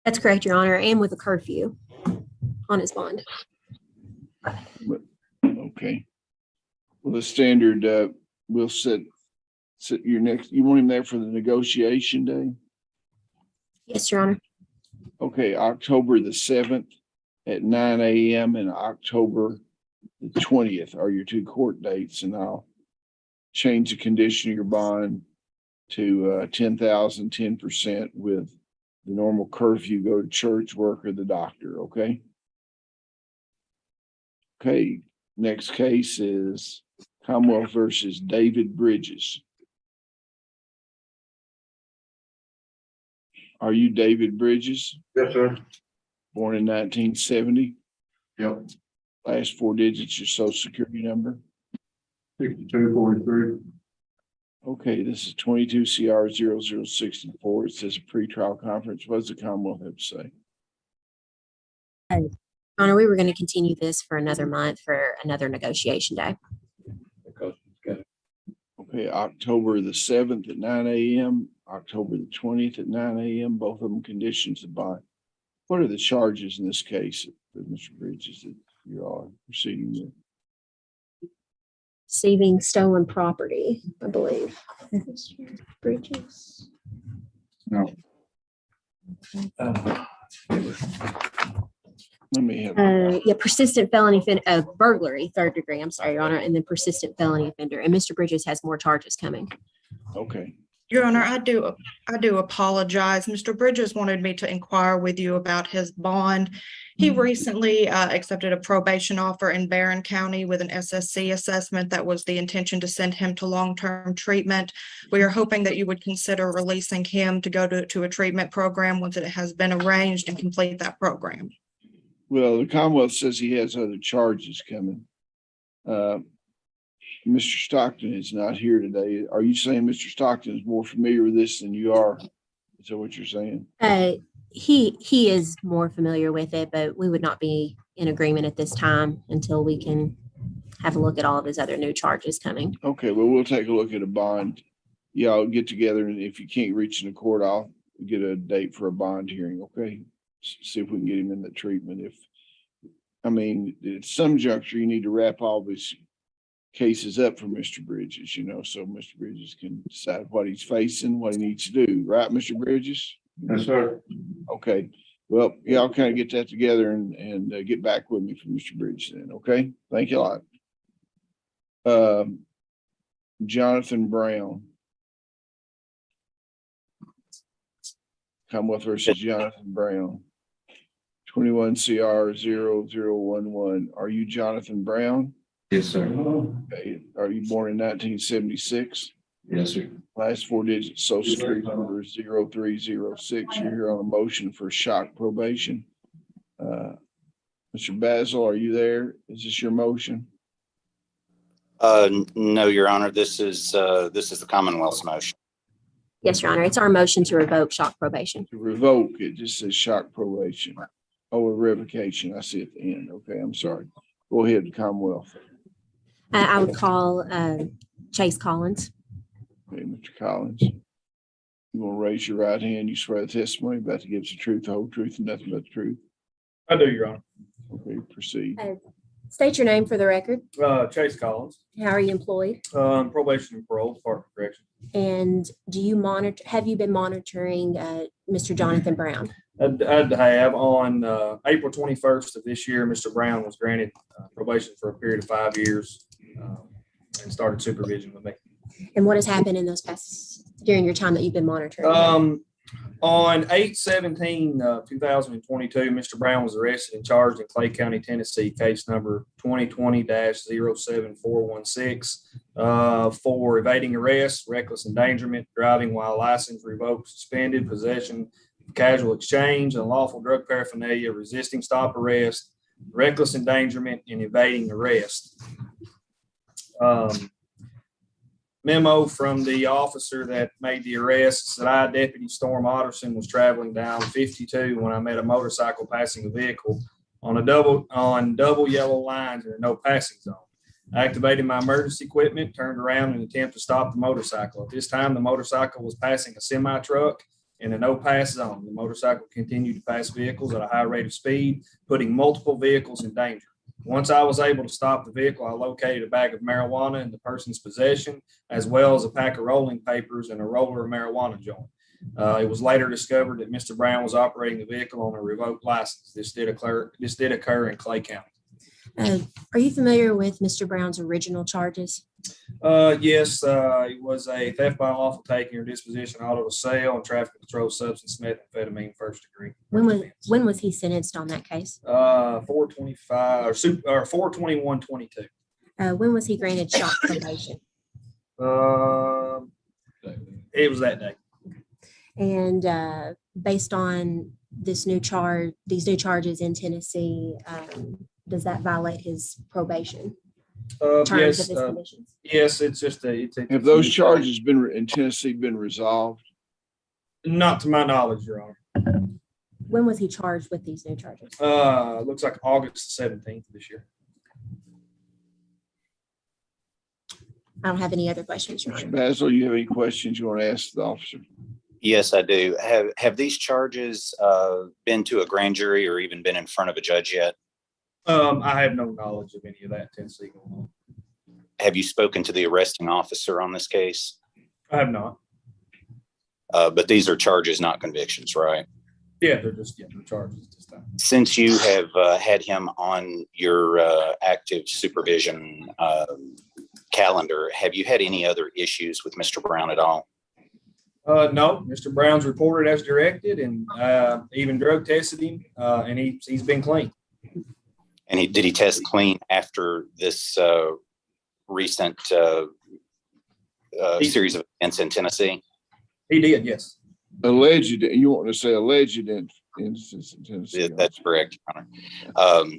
[SPEAKER 10] That's correct, Your Honor, and with a curfew on his bond.
[SPEAKER 1] Okay. Well, the standard, we'll set your next, you want him there for the negotiation day?
[SPEAKER 10] Yes, Your Honor.
[SPEAKER 1] Okay, October the 7th at 9 a.m. and October the 20th are your two court dates, and I'll change the condition of your bond to 10,000, 10% with the normal curfew, go to church, work, or the doctor, okay? Okay, next case is Commonwealth versus David Bridges. Are you David Bridges?
[SPEAKER 2] Yes, sir.
[SPEAKER 1] Born in 1970.
[SPEAKER 2] Yep.
[SPEAKER 1] Last four digits, your social security number.
[SPEAKER 2] 6243.
[SPEAKER 1] Okay, this is 22 CR 0064. It says a pretrial conference. What does the Commonwealth have to say?
[SPEAKER 10] Your Honor, we were going to continue this for another month for another negotiation day.
[SPEAKER 1] Okay, October the 7th at 9 a.m., October the 20th at 9 a.m., both of them conditions of bond. What are the charges in this case with Mr. Bridges that you are proceeding with?
[SPEAKER 10] Receiving stolen property, I believe. Bridges.
[SPEAKER 11] No.
[SPEAKER 1] Let me have.
[SPEAKER 10] Yeah, persistent felony burglary, third degree. I'm sorry, Your Honor, and then persistent felony offender. And Mr. Bridges has more charges coming.
[SPEAKER 1] Okay.
[SPEAKER 12] Your Honor, I do apologize. Mr. Bridges wanted me to inquire with you about his bond. He recently accepted a probation offer in Barron County with an SSC assessment. That was the intention to send him to long-term treatment. We are hoping that you would consider releasing him to go to a treatment program once it has been arranged and complete that program.
[SPEAKER 1] Well, the Commonwealth says he has other charges coming. Mr. Stockton is not here today. Are you saying Mr. Stockton is more familiar with this than you are? Is that what you're saying?
[SPEAKER 10] He is more familiar with it, but we would not be in agreement at this time until we can have a look at all of his other new charges coming.
[SPEAKER 1] Okay, well, we'll take a look at a bond. Y'all get together, and if you can't reach in the court, I'll get a date for a bond hearing, okay? See if we can get him in the treatment. At some juncture, you need to wrap all this cases up for Mr. Bridges, you know, so Mr. Bridges can decide what he's facing, what he needs to do, right, Mr. Bridges?
[SPEAKER 2] Yes, sir.
[SPEAKER 1] Okay, well, y'all kind of get that together and get back with me for Mr. Bridges then, okay? Thank you a lot. Jonathan Brown. Commonwealth versus Jonathan Brown. 21 CR 0011. Are you Jonathan Brown?
[SPEAKER 11] Yes, sir.
[SPEAKER 1] Okay. Are you born in 1976?
[SPEAKER 11] Yes, sir.
[SPEAKER 1] Last four digits, social security number is 0306. You're here on a motion for shock probation. Mr. Basil, are you there? Is this your motion?
[SPEAKER 13] No, Your Honor, this is the Commonwealth's motion.
[SPEAKER 10] Yes, Your Honor. It's our motion to revoke shock probation.
[SPEAKER 1] To revoke, it just says shock probation. Oh, a revocation. I see at the end. Okay, I'm sorry. Go ahead, Commonwealth.
[SPEAKER 10] I would call Chase Collins.
[SPEAKER 1] Okay, Mr. Collins. You want to raise your right hand? You swear the testimony about to give us the truth, the whole truth, and nothing but the truth.
[SPEAKER 5] I do, Your Honor.
[SPEAKER 1] Okay, proceed.
[SPEAKER 10] State your name for the record.
[SPEAKER 5] Chase Collins,
[SPEAKER 10] How are you employed?
[SPEAKER 5] probation and parole, Department of Correction.
[SPEAKER 10] And have you been monitoring Mr. Jonathan Brown?
[SPEAKER 5] I have on April 21st of this year, Mr. Brown was granted probation for a period of 5 years and started supervision with me.
[SPEAKER 10] And what has happened in during your time that you've been monitoring?
[SPEAKER 5] On 8/17/2022, Mr. Brown was arrested and charged in Clay County, Tennessee, case number 2020-07416 for evading arrest, reckless endangerment, driving while license revoked, suspended, possession, casual exchange, unlawful drug paraphernalia, resisting stop arrest, reckless endangerment, and evading arrest. Memo from the officer that made the arrest said I, Deputy Storm Otterson, was traveling down 52 when I met a motorcycle passing a vehicle on double yellow lines in a no passing zone. I activated my emergency equipment, turned around in an attempt to stop the motorcycle. At this time, the motorcycle was passing a semi truck in a no pass zone. The motorcycle continued to pass vehicles at a high rate of speed, putting multiple vehicles in danger. Once I was able to stop the vehicle, I located a bag of marijuana in the person's possession, as well as a pack of rolling papers and a roller of marijuana joint. It was later discovered that Mr. Brown was operating the vehicle on a revoked license. This did occur in Clay County.
[SPEAKER 10] Are you familiar with Mr. Brown's original charges?
[SPEAKER 5] Yes, it was a theft by unlawful taking or disposition, auto to sale, and traffic control substance, methamphetamine, first degree.
[SPEAKER 10] When was he sentenced on that case?
[SPEAKER 5] 4/21/22.
[SPEAKER 10] When was he granted shock probation?
[SPEAKER 5] It was that day.
[SPEAKER 10] And based on these new charges in Tennessee, does that violate his probation? Terms
[SPEAKER 5] Yes,
[SPEAKER 10] of his conditions?
[SPEAKER 5] yes, it's just
[SPEAKER 1] Have those charges in Tennessee been resolved?
[SPEAKER 5] Not to my knowledge, Your Honor.
[SPEAKER 10] When was he charged with these new charges?
[SPEAKER 5] Looks like August 17th this year.
[SPEAKER 10] I don't have any other questions, Your
[SPEAKER 1] Mr.
[SPEAKER 10] Honor.
[SPEAKER 1] Basil, you have any questions you want to ask the officer?
[SPEAKER 13] Yes, I do. Have these charges been to a grand jury or even been in front of a judge yet?
[SPEAKER 5] I have no knowledge of any of that Tennessee going on.
[SPEAKER 13] Have you spoken to the arresting officer on this case?
[SPEAKER 5] I have not.
[SPEAKER 13] But these are charges, not convictions, right?
[SPEAKER 5] Yeah, they're charges this time.
[SPEAKER 13] Since you have had him on your active supervision calendar, have you had any other issues with Mr. Brown at all?
[SPEAKER 5] No, Mr. Brown's reported as directed and even drug tested him, and he's been clean.
[SPEAKER 13] And did he test clean after this recent series of events in Tennessee?
[SPEAKER 5] He did, yes.
[SPEAKER 1] Alleged, you want to say alleged instance in Tennessee?
[SPEAKER 13] Yeah, that's correct, Your Honor.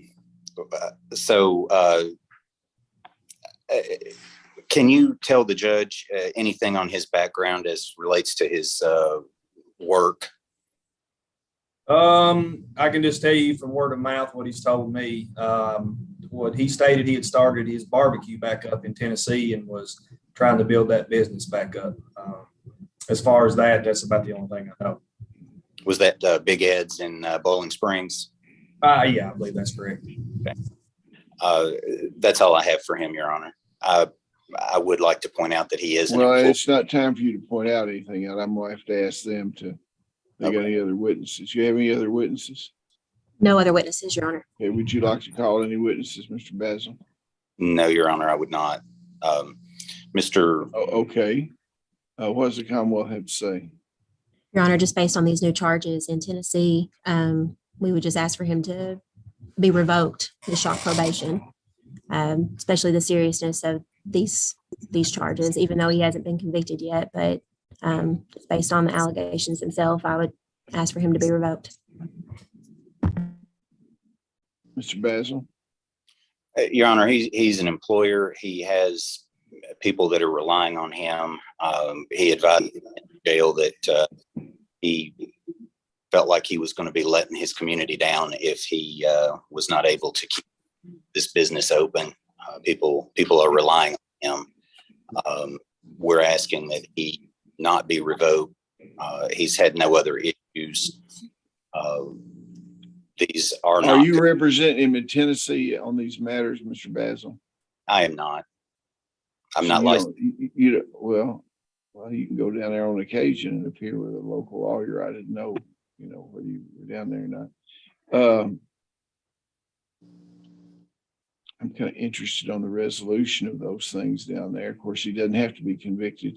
[SPEAKER 13] Can you tell the judge anything on his background as relates to his work?
[SPEAKER 5] I can just tell you from word of mouth what he's told me. What he stated, he had started his barbecue back up in Tennessee and was trying to build that business back up. As far as that's about the only thing I know.
[SPEAKER 13] Was that Big Ed's in Bowling Springs?
[SPEAKER 5] Yeah, I believe that's correct.
[SPEAKER 13] Okay. That's all I have for him, Your Honor. I would like to point out that he is an
[SPEAKER 1] Well,
[SPEAKER 13] employee.
[SPEAKER 1] it's not time for you to point out anything, and I'm gonna have to ask them to, they got any other witnesses? You have any other witnesses?
[SPEAKER 10] No other witnesses, Your Honor.
[SPEAKER 1] Okay, would you like to call any witnesses, Mr. Basil?
[SPEAKER 13] No, Your Honor, I would not. Mr.
[SPEAKER 1] Okay. What does the Commonwealth have to say?
[SPEAKER 10] Your Honor, just based on these new charges in Tennessee, we would just ask for him to be revoked, the shock probation, especially the seriousness of these charges, even though he hasn't been convicted yet. But based on the allegations themselves, I would ask for him to be revoked.
[SPEAKER 1] Mr. Basil?
[SPEAKER 13] Your Honor, he's an employer. He has people that are relying on him. He advised in jail that he felt like he was going to be letting his community down if he was not able to keep this business open. People are relying on him. We're asking that he not be revoked. He's had no other issues. These are not.
[SPEAKER 1] Are you representing him in Tennessee on these matters, Mr. Basil?
[SPEAKER 13] I am not. I'm
[SPEAKER 1] So
[SPEAKER 13] not
[SPEAKER 1] you
[SPEAKER 13] licensed.
[SPEAKER 1] well, you can go down there on occasion and appear with a local lawyer. I didn't know, whether you were down there or not. I'm kind of interested on the resolution of those things down there. Of course, he doesn't have to be convicted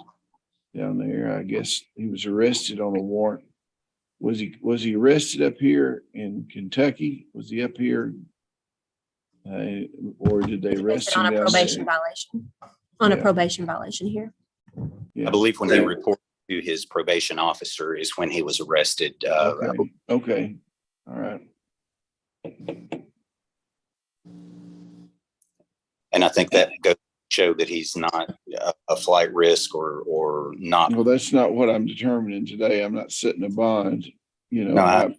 [SPEAKER 1] down there. I guess he was arrested on a warrant. Was he arrested up here in Kentucky? Was he up here? Or did they arrest him
[SPEAKER 10] On a
[SPEAKER 1] down
[SPEAKER 10] probation
[SPEAKER 1] there?
[SPEAKER 10] violation. On a
[SPEAKER 1] Yeah.
[SPEAKER 10] probation violation here.
[SPEAKER 1] Yeah.
[SPEAKER 13] I believe when he reported to his probation officer is when he was arrested.
[SPEAKER 1] Okay. All right.
[SPEAKER 13] And I think that goes to show that he's not a flight risk or not.
[SPEAKER 1] Well, that's not what I'm determining today. I'm not setting a bond,
[SPEAKER 13] No,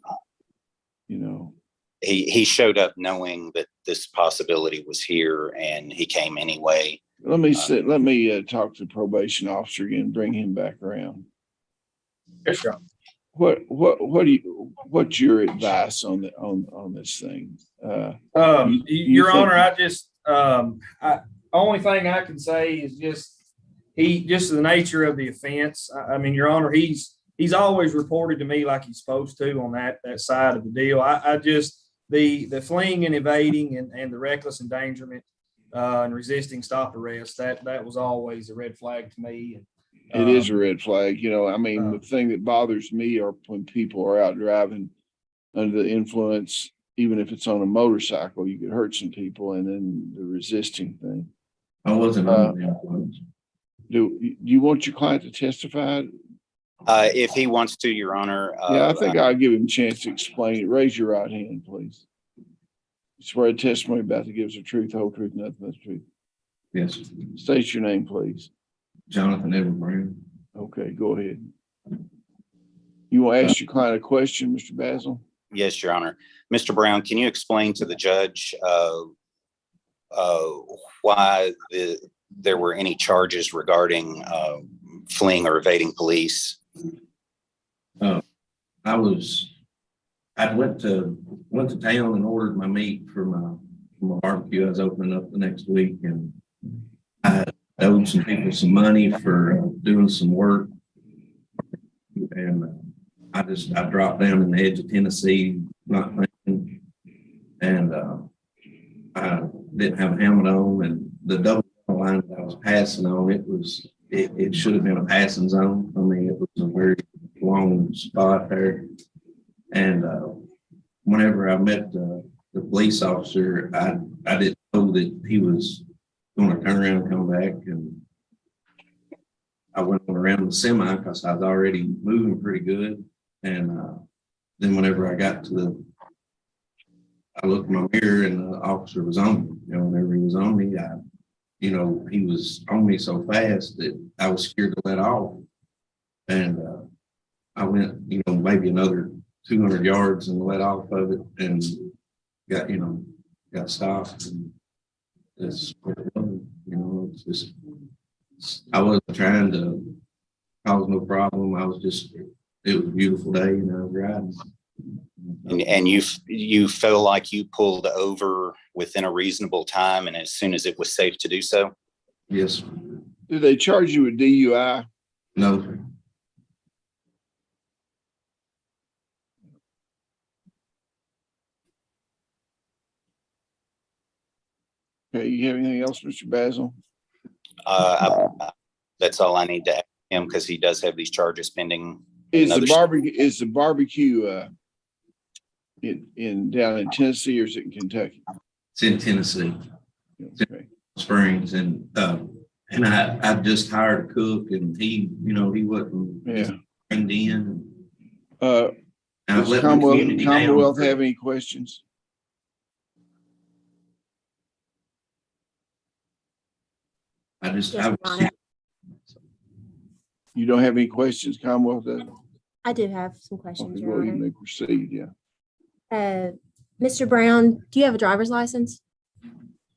[SPEAKER 13] he showed up knowing that this possibility was here and he came anyway.
[SPEAKER 1] Let me talk to the probation officer again and bring him back around.
[SPEAKER 5] Yes, Your Honor.
[SPEAKER 1] What's your advice on this thing? You
[SPEAKER 5] Your
[SPEAKER 1] think-
[SPEAKER 5] Honor, only thing I can say is just the nature of the offense. I mean, Your Honor, he's always reported to me like he's supposed to on that side of the deal. I just the fleeing and evading and the reckless endangerment and resisting stop arrest, that was always a red flag to me.
[SPEAKER 1] It is a red flag. The thing that bothers me are when people are out driving under the influence, even if it's on a motorcycle, you could hurt some people, and then the resisting thing.
[SPEAKER 8] I wasn't under the influence.
[SPEAKER 1] Do you want your client to testify?
[SPEAKER 13] If he wants to, Your Honor.
[SPEAKER 1] Yeah, I think I'll give him a chance to explain it. Raise your right hand, please. You swear a testimony about to give us the truth, whole truth, nothing but the truth.
[SPEAKER 8] Yes.
[SPEAKER 1] State your name, please.
[SPEAKER 8] Jonathan Edward Brown.
[SPEAKER 1] Okay, go ahead. You want to ask your client a question, Mr. Basil?
[SPEAKER 13] Yes, Your Honor. Mr. Brown, can you explain to the judge why there were any charges regarding fleeing or evading police?
[SPEAKER 8] I went to town and ordered my meat for my barbecue. I was opening up the next week, and I owed some people some money for doing some work, and I dropped down in the edge of Tennessee, not thinking, and I didn't have a helmet on, and the double line that I was passing on, it should have been a passing zone. I mean, it was a very long spot there. And whenever I met the police officer, I didn't know that he was going to turn around and come back. And I went around the semi because I was already moving pretty good. And then whenever I looked in my mirror and the officer was on me. Whenever he was on me, he was on me so fast that I was scared to let off. And I went, maybe another 200 yards and let off of it and got stopped. And it's it's just, I wasn't trying to cause no problem. It was a beautiful day and I was riding.
[SPEAKER 13] And you feel like you pulled over within a reasonable time and as soon as it was safe to do so?
[SPEAKER 8] Yes,
[SPEAKER 1] Do they charge you with DUI?
[SPEAKER 8] no, sir.
[SPEAKER 1] Okay, you have anything else, Mr. Basil?
[SPEAKER 13] That's all I need to ask him because he does have these charges pending.
[SPEAKER 1] Is the
[SPEAKER 13] Another-
[SPEAKER 1] barbecue in down in Tennessee or is it in Kentucky?
[SPEAKER 8] It's in Tennessee,
[SPEAKER 1] Okay.
[SPEAKER 8] Springs, and I just hired a cook, and he wasn't
[SPEAKER 1] Yeah.
[SPEAKER 8] trained in.
[SPEAKER 1] Uh,
[SPEAKER 8] And I've
[SPEAKER 1] does
[SPEAKER 8] let my community down.
[SPEAKER 1] Commonwealth have any questions?
[SPEAKER 10] Yes, Your Honor.
[SPEAKER 1] You don't have any questions, Commonwealth doesn't?
[SPEAKER 10] I do have some questions,
[SPEAKER 1] Okay,
[SPEAKER 10] Your
[SPEAKER 1] well, you
[SPEAKER 10] Honor.
[SPEAKER 1] may proceed, yeah.
[SPEAKER 10] Mr. Brown, do you have a driver's license?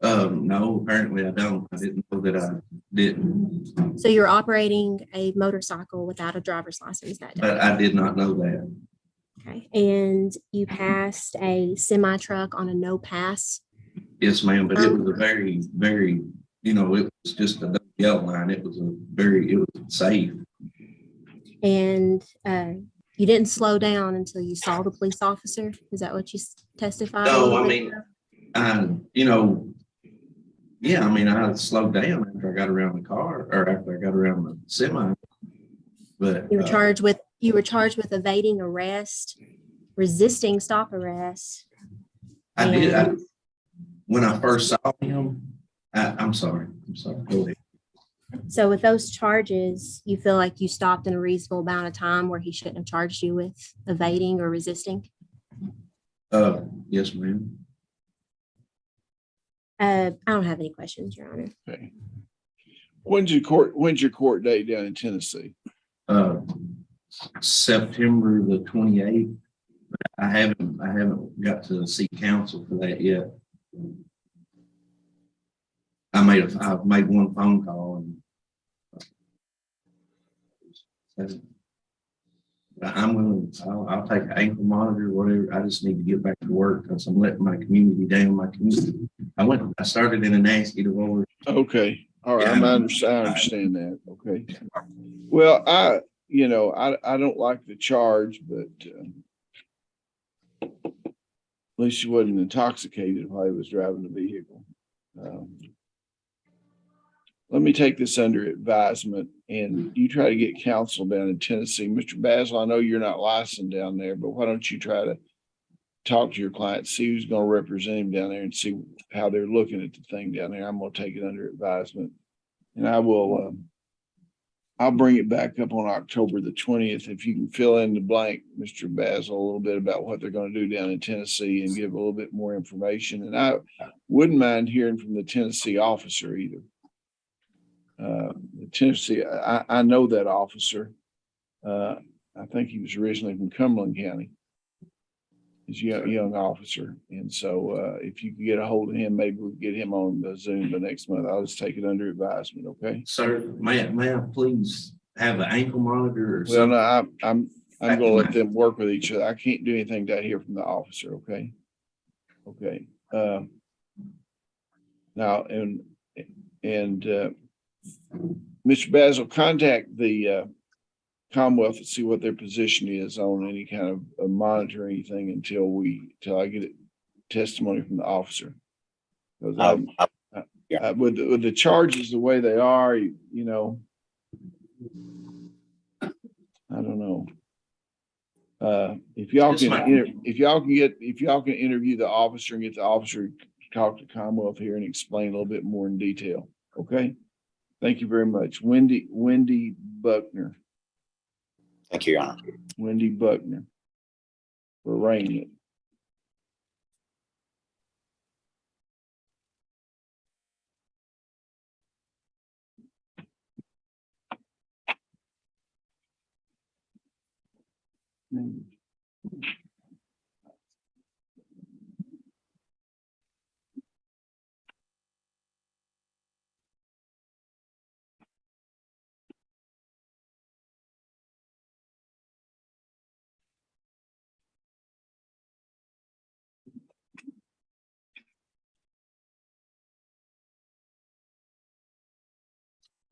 [SPEAKER 8] No, apparently I don't. I didn't know that I didn't,
[SPEAKER 10] So you're operating a motorcycle without a driver's license that day?
[SPEAKER 8] but I did not know that.
[SPEAKER 10] Okay, and you passed a semi truck on a no pass?
[SPEAKER 8] Yes, ma'am, but it was a very, very, it was just a yellow line. It was safe.
[SPEAKER 10] And you didn't slow down until you saw the police officer? Is that what you testified? a
[SPEAKER 8] No,
[SPEAKER 10] little
[SPEAKER 8] I
[SPEAKER 10] bit
[SPEAKER 8] mean,
[SPEAKER 10] ago?
[SPEAKER 8] yeah, I mean, I slowed down after I got around the car, or after I got around the semi. But
[SPEAKER 10] You were charged with evading arrest, resisting stop arrest.
[SPEAKER 8] I did.
[SPEAKER 10] and-
[SPEAKER 8] When I first saw him, I'm sorry. Go ahead.
[SPEAKER 10] So with those charges, you feel like you stopped in a reasonable amount of time where he shouldn't have charged you with evading or resisting?
[SPEAKER 8] Yes, ma'am.
[SPEAKER 10] I don't have any questions, Your Honor.
[SPEAKER 1] Okay. When's your court date down in Tennessee?
[SPEAKER 8] September the 28th. I haven't got to see counsel for that yet. I've made one phone call and I'll take an ankle monitor, whatever. I just need to get back to work because I'm letting my community down. I started in a nasty divorce.
[SPEAKER 1] Okay. All right.
[SPEAKER 8] Yeah,
[SPEAKER 1] I understand that. Okay. Well, I don't like the charge, but at least she wasn't intoxicated while he was driving the vehicle. Let me take this under advisement and you try to get counsel down in Tennessee. Mr. Basil, I know you're not licensed down there, but why don't you try to talk to your client, see who's going to represent him down there and see how they're looking at the thing down there. I'm going to take it under advisement and I'll bring it back up on October the 20th. If you can fill in the blank, Mr. Basil, a little bit about what they're going to do down in Tennessee and give a little bit more information. And I wouldn't mind hearing from the Tennessee officer either. The Tennessee, I know that officer. I think he was originally from Cumberland County. He's a young officer. And so if you could get a hold of him, maybe we'll get him on the Zoom the next month. I'll just take it under advisement, okay?
[SPEAKER 8] Sir, may I please have an ankle monitor or
[SPEAKER 1] Well,
[SPEAKER 8] something?
[SPEAKER 1] no, I'm going to let them work with each other. I can't do anything down here from the officer, okay? Okay. Now, and Mr. Basil, contact the Commonwealth and see what their position is on any kind of monitor or anything until I get testimony from the officer. Because with the charges the way they are, I don't know. If y'all can interview the officer and get the officer to talk to Commonwealth here and explain a little bit more in detail. Okay. Thank you very much. Wendy Buckner.
[SPEAKER 13] Thank you, Your Honor.
[SPEAKER 1] Wendy Buckner for arraignment.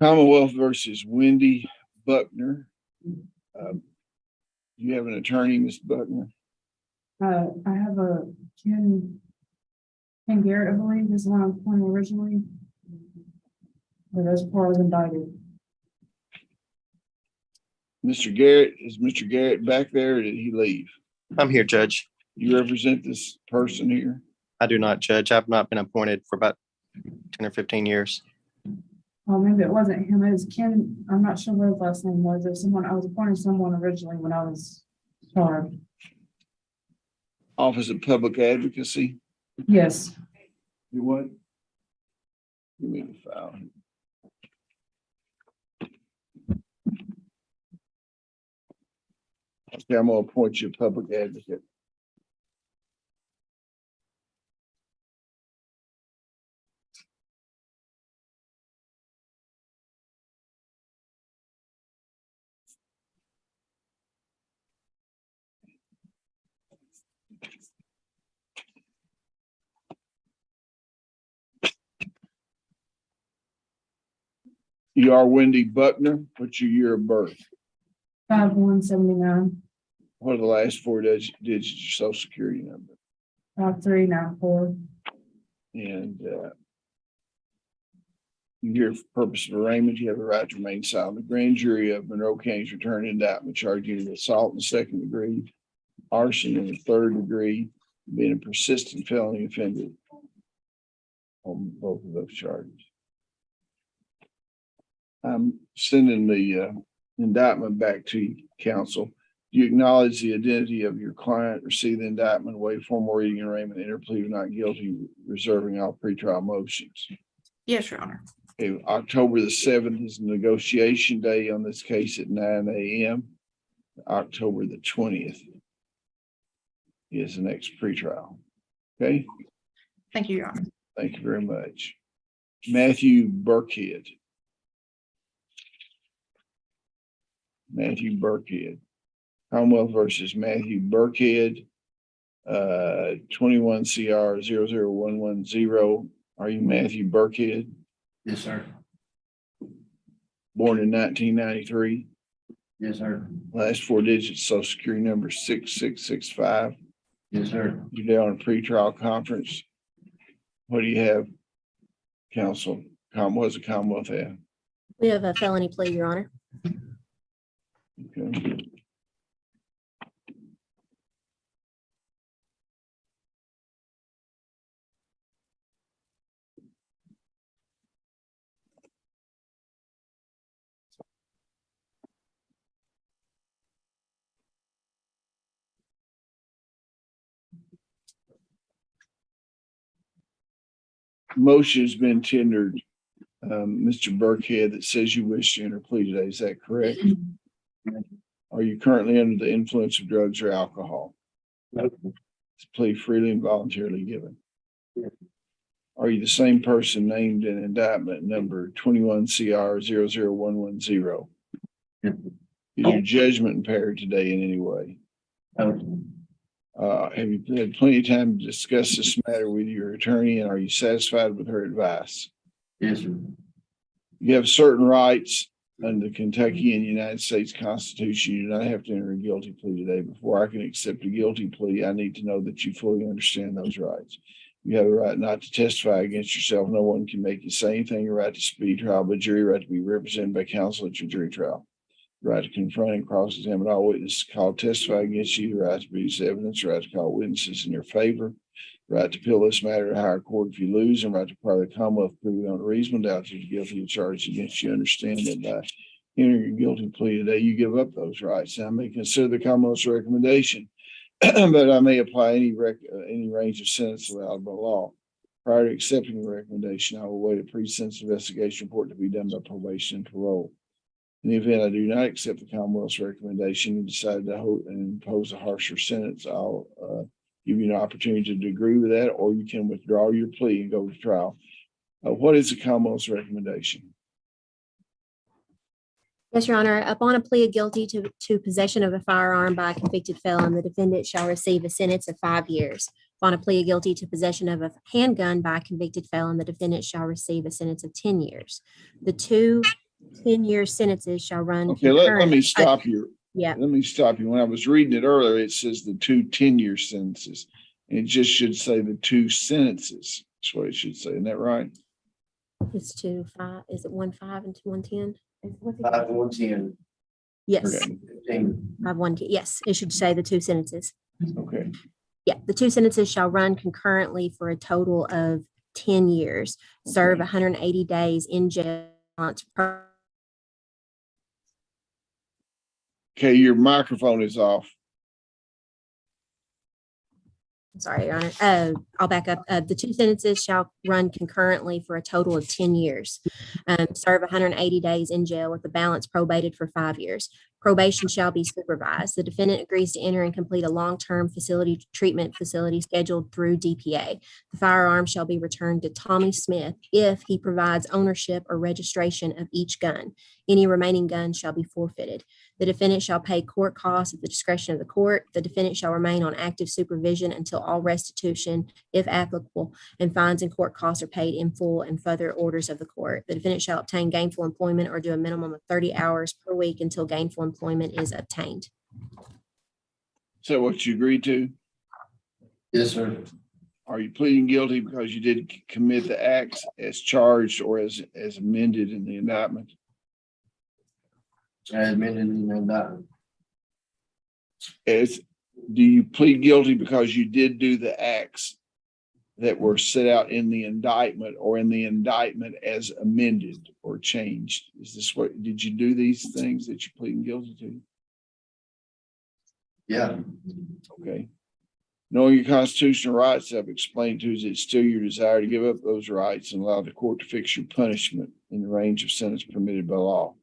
[SPEAKER 1] Commonwealth versus Wendy Buckner. You have an attorney, Ms. Buckner?
[SPEAKER 9] I have a Ken Garrett, I believe, is the one I was appointed originally. But that's before I was indicted.
[SPEAKER 1] Mr. Garrett, is Mr. Garrett back there or did he leave?
[SPEAKER 14] I'm here, Judge.
[SPEAKER 1] You represent this person here?
[SPEAKER 14] I do not, Judge. I've not been appointed for about 10 or 15 years.
[SPEAKER 9] Oh, maybe it wasn't him. It was Ken. I'm not sure what his last name was. There's someone, I was appointed someone originally when I was charged.
[SPEAKER 1] Office of Public Advocacy?
[SPEAKER 9] Yes.
[SPEAKER 1] You what? Give me the file. Okay, I'm gonna appoint you a public advocate. You are Wendy Buckner. What's your year of birth?
[SPEAKER 9] 5179
[SPEAKER 1] What are the last four digits of your social security number?
[SPEAKER 9] 5394.
[SPEAKER 1] And here for purpose of arraignment, you have the right to remain silent. The grand jury of Monroe County's returned indictment charging you with assault in the second degree, arson in the third degree, being a persistent felony offender on both of those charges. I'm sending the indictment back to you, counsel. Do you acknowledge the identity of your client, receive the indictment, waive formal reading and arraignment, enter plea of not guilty, reserving all pretrial motions?
[SPEAKER 12] Yes, Your Honor.
[SPEAKER 1] Okay, October the 7th is the negotiation day on this case at 9 a.m. October the 20th is the next pretrial. Okay,
[SPEAKER 12] Thank you, Your Honor.
[SPEAKER 1] thank you very much. Matthew Burkhead. Matthew Burkhead. Commonwealth versus Matthew Burkhead. 21 CR 00110. Are you Matthew Burkhead?
[SPEAKER 11] Yes, sir.
[SPEAKER 1] Born in 1993.
[SPEAKER 11] Yes, sir.
[SPEAKER 1] Last four digits, social security number 6665.
[SPEAKER 11] Yes, sir.
[SPEAKER 1] You're there on a pretrial conference. What do you have, counsel? What does the Commonwealth have?
[SPEAKER 10] We have a felony plea, Your Honor.
[SPEAKER 1] Okay. Motion has been tendered, Mr. Burkhead, that says you wish to enter plea today. Is that correct? Are you currently under the influence of drugs or alcohol?
[SPEAKER 2] No.
[SPEAKER 1] It's plea freely and voluntarily given. Are you the same person named in indictment number 21 CR 00110? Is your judgment impaired today in any way? Have you had plenty of time to discuss this matter with your attorney, and are you satisfied with her advice?
[SPEAKER 11] Yes, sir.
[SPEAKER 1] You have certain rights under the Kentucky and United States Constitution. You do not have to enter a guilty plea today. Before I can accept a guilty plea, I need to know that you fully understand those rights. You have a right not to testify against yourself. No one can make you say anything. Your right to speed trial by jury, right to be represented by counsel at your jury trial. Right to confront and cross-examine all witnesses called to testify against you, the right to produce evidence, right to call witnesses in your favor, right to appeal this matter to higher court if you lose, and right to require the Commonwealth prove on a reasonable doubt that you're guilty of charges against you. Understand that by entering a guilty plea today, you give up those rights. Now, I may consider the Commonwealth's recommendation, but I may apply any range of sentence allowed by law. Prior to accepting the recommendation, I will wait a pre-sentence investigation report to be done by probation and parole. In the event I do not accept the Commonwealth's recommendation and decide to impose a harsher sentence, I'll give you an opportunity to agree with that, or you can withdraw your plea and go to trial. What is the Commonwealth's recommendation?
[SPEAKER 10] Yes, Your Honor. Upon a plea of guilty to possession of a firearm by a convicted felon, the defendant shall receive a sentence of 5 years. Upon a plea of guilty to possession of a handgun by a convicted felon, the defendant shall receive a sentence of 10 years. The two 10-year sentences shall run.
[SPEAKER 1] Okay, let me
[SPEAKER 10] concurrent-
[SPEAKER 1] stop you.
[SPEAKER 10] Yeah,
[SPEAKER 1] Let me stop you. When I was reading it earlier, it says the 2 10-year sentences. It just should say the 2 sentences. That's what it should say. Isn't that right?
[SPEAKER 10] it's 2, 5. Is it 1, 5 and 2, 1, 10?
[SPEAKER 11] 5, 110,
[SPEAKER 10] Yes,
[SPEAKER 1] Okay.
[SPEAKER 11] 15.
[SPEAKER 10] 5, 1, 10. Yes, it should say the 2 sentences.
[SPEAKER 1] Okay.
[SPEAKER 10] Yeah, the 2 sentences shall run concurrently for a total of 10 years. Serve 180 days in jail.
[SPEAKER 1] Okay, your microphone is off.
[SPEAKER 10] Sorry, Your Honor. I'll back up. The 2 sentences shall run concurrently for a total of 10 years. Serve 180 days in jail with the balance probated for 5 years. Probation shall be supervised. The defendant agrees to enter and complete a long-term treatment facility scheduled through DPA. The firearm shall be returned to Tommy Smith if he provides ownership or registration of each gun. Any remaining guns shall be forfeited. The defendant shall pay court costs at the discretion of the court. The defendant shall remain on active supervision until all restitution, if applicable, and fines and court costs are paid in full and further orders of the court. The defendant shall obtain gainful employment or do a minimum of 30 hours per week until gainful employment is obtained.
[SPEAKER 1] So what you agreed to?
[SPEAKER 11] Yes, sir.
[SPEAKER 1] Are you pleading guilty because you did commit the acts as charged or as amended in the indictment?
[SPEAKER 11] As mentioned in the indictment.
[SPEAKER 1] Do you plead guilty because you did do the acts that were set out in the indictment or in the indictment as amended or changed? Is this what, did you do these things that you're pleading guilty to?
[SPEAKER 11] Yeah.
[SPEAKER 1] Okay. Knowing your constitutional rights, I've explained to you, is it still your desire to give up those rights and allow the court to fix your punishment in the range of sentence permitted by law?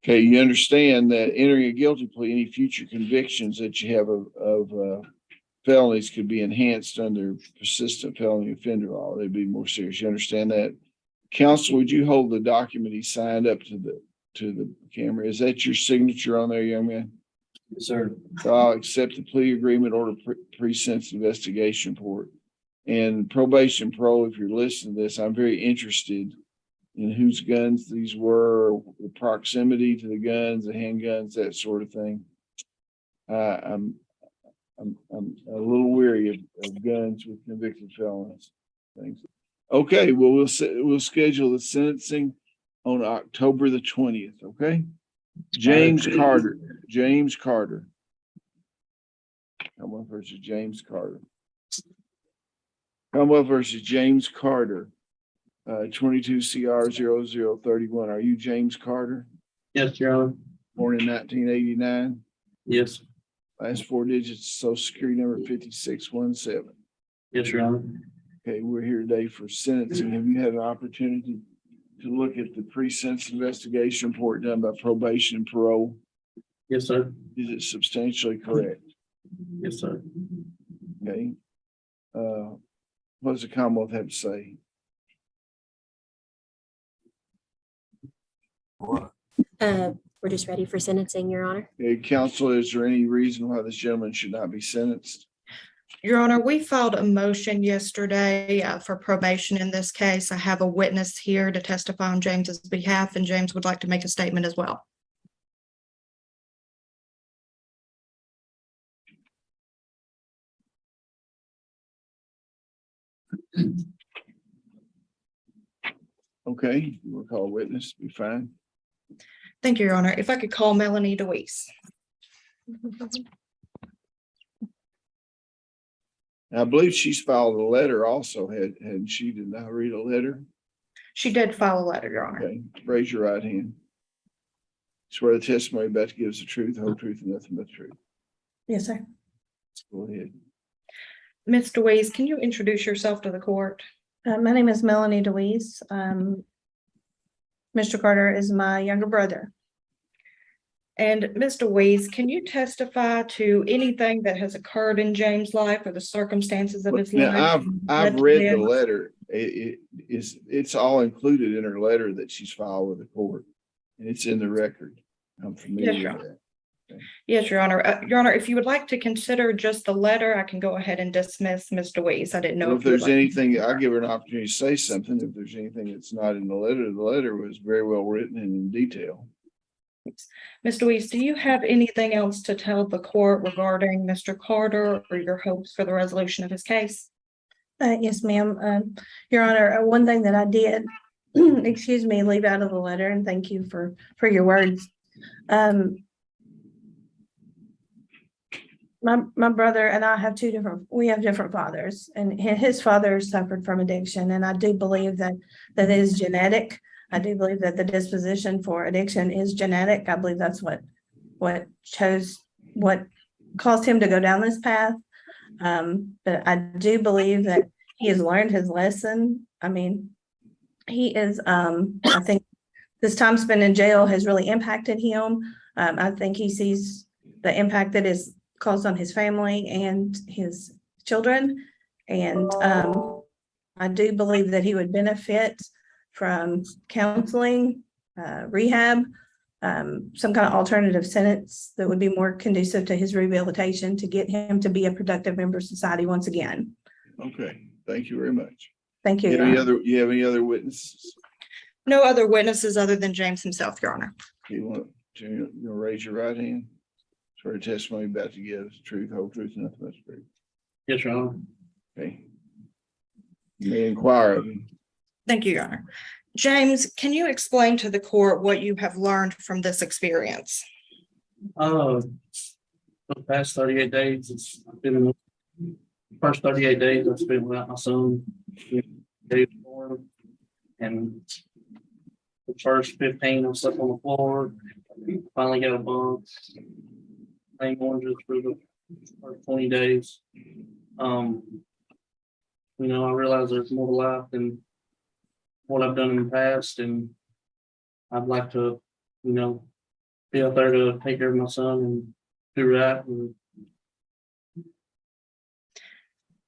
[SPEAKER 1] Okay, you understand that entering a guilty plea, any future convictions that you have of felonies could be enhanced under persistent felony offender law. They'd be more serious. You understand that? Counsel, would you hold the document he signed up to the camera? Is that your signature on there, young man?
[SPEAKER 11] Yes, sir.
[SPEAKER 1] So I'll accept the plea agreement or the pre-sentence investigation report. And probation parole, if you're listening to this, I'm very interested in whose guns these were, the proximity to the guns, the handguns, that sort of thing. I'm a little weary of guns with convicted felons. Thanks. Okay, well, we'll schedule the sentencing on October the 20th. Okay. James Carter. Commonwealth versus James Carter. Commonwealth versus James Carter. 22 CR 0031. Are you James Carter?
[SPEAKER 11] Yes, Your Honor.
[SPEAKER 1] Born in 1989.
[SPEAKER 11] Yes.
[SPEAKER 1] Last 4 digits, social security number 5617.
[SPEAKER 11] Yes, Your Honor.
[SPEAKER 1] Okay, we're here today for sentencing. Have you had an opportunity to look at the pre-sentence investigation report done by probation and parole?
[SPEAKER 11] Yes, sir.
[SPEAKER 1] Is it substantially correct?
[SPEAKER 11] Yes, sir.
[SPEAKER 1] Okay. What does the Commonwealth have to say?
[SPEAKER 10] We're just ready for sentencing, Your Honor.
[SPEAKER 1] Okay, counsel, is there any reason why this gentleman should not be sentenced?
[SPEAKER 12] Your Honor, we filed a motion yesterday for probation in this case. I have a witness here to testify on James's behalf, and James would like to make a statement as well.
[SPEAKER 1] Okay, we'll call a witness, be fine.
[SPEAKER 12] Thank you, Your Honor. If I could call Melanie DeWeese.
[SPEAKER 1] I believe she's filed a letter also, hadn't she? Did I read a letter?
[SPEAKER 12] She did file a letter, Your Honor.
[SPEAKER 1] Okay, raise your right hand. Swear the testimony about to give us the truth, the whole truth, and nothing but the truth.
[SPEAKER 12] Yes, sir.
[SPEAKER 1] Go ahead.
[SPEAKER 12] Ms. DeWeese, can you introduce yourself to the court?
[SPEAKER 9] My name is Melanie DeWeese. Mr. Carter is my younger brother.
[SPEAKER 12] And Ms. DeWeese, can you testify to anything that has occurred in James' life or the circumstances of his life?
[SPEAKER 1] Now, I've read the letter. It's all included in her letter that she's filed with the court. And it's in the record. I'm familiar with that.
[SPEAKER 12] Yes, Your Honor. Your Honor, if you would like to consider just the letter, I can go ahead and dismiss Ms. DeWeese. I didn't know.
[SPEAKER 1] Well, if
[SPEAKER 12] you would
[SPEAKER 1] there's
[SPEAKER 12] like-
[SPEAKER 1] anything, I'll give her an opportunity to say something. If there's anything that's not in the letter was very well written and in detail.
[SPEAKER 12] Ms. DeWeese, do you have anything else to tell the court regarding Mr. Carter or your hopes for the resolution of his case?
[SPEAKER 15] Yes, ma'am. Your Honor, one thing that I did, excuse me, leave out of the letter, and thank you for your words. My brother and I have we have different fathers, and his father suffered from addiction, and I do believe that it is genetic. I do believe that the disposition for addiction is genetic. I believe that's what caused him to go down this path. But I do believe that he has learned his lesson. I mean, he is, I think this time spent in jail has really impacted him. I think he sees the impact that is caused on his family and his children. And I do believe that he would benefit from counseling, rehab, some kind of alternative sentence that would be more conducive to his rehabilitation to get him to be a productive member of society once again.
[SPEAKER 1] Okay, thank you very much.
[SPEAKER 15] Thank you.
[SPEAKER 1] You
[SPEAKER 15] Your Honor.
[SPEAKER 1] have any other witnesses?
[SPEAKER 12] No other witnesses other than James himself, Your Honor.
[SPEAKER 1] You want to raise your right hand? Swear testimony about to give truth, whole truth, and nothing but the truth.
[SPEAKER 11] Yes, Your Honor.
[SPEAKER 1] Okay. You may inquire of him.
[SPEAKER 12] Thank you, Your Honor. James, can you explain to the court what you have learned from this experience?
[SPEAKER 11] For the past 38 days, it's been the first 38 days I've spent without my son. And the first 15, I slept on the floor. Finally got a bunk. Main oranges for the first 20 days. I realize there's more to life than what I've done in the past, and I'd like to, be out there to take care of my son and do right. And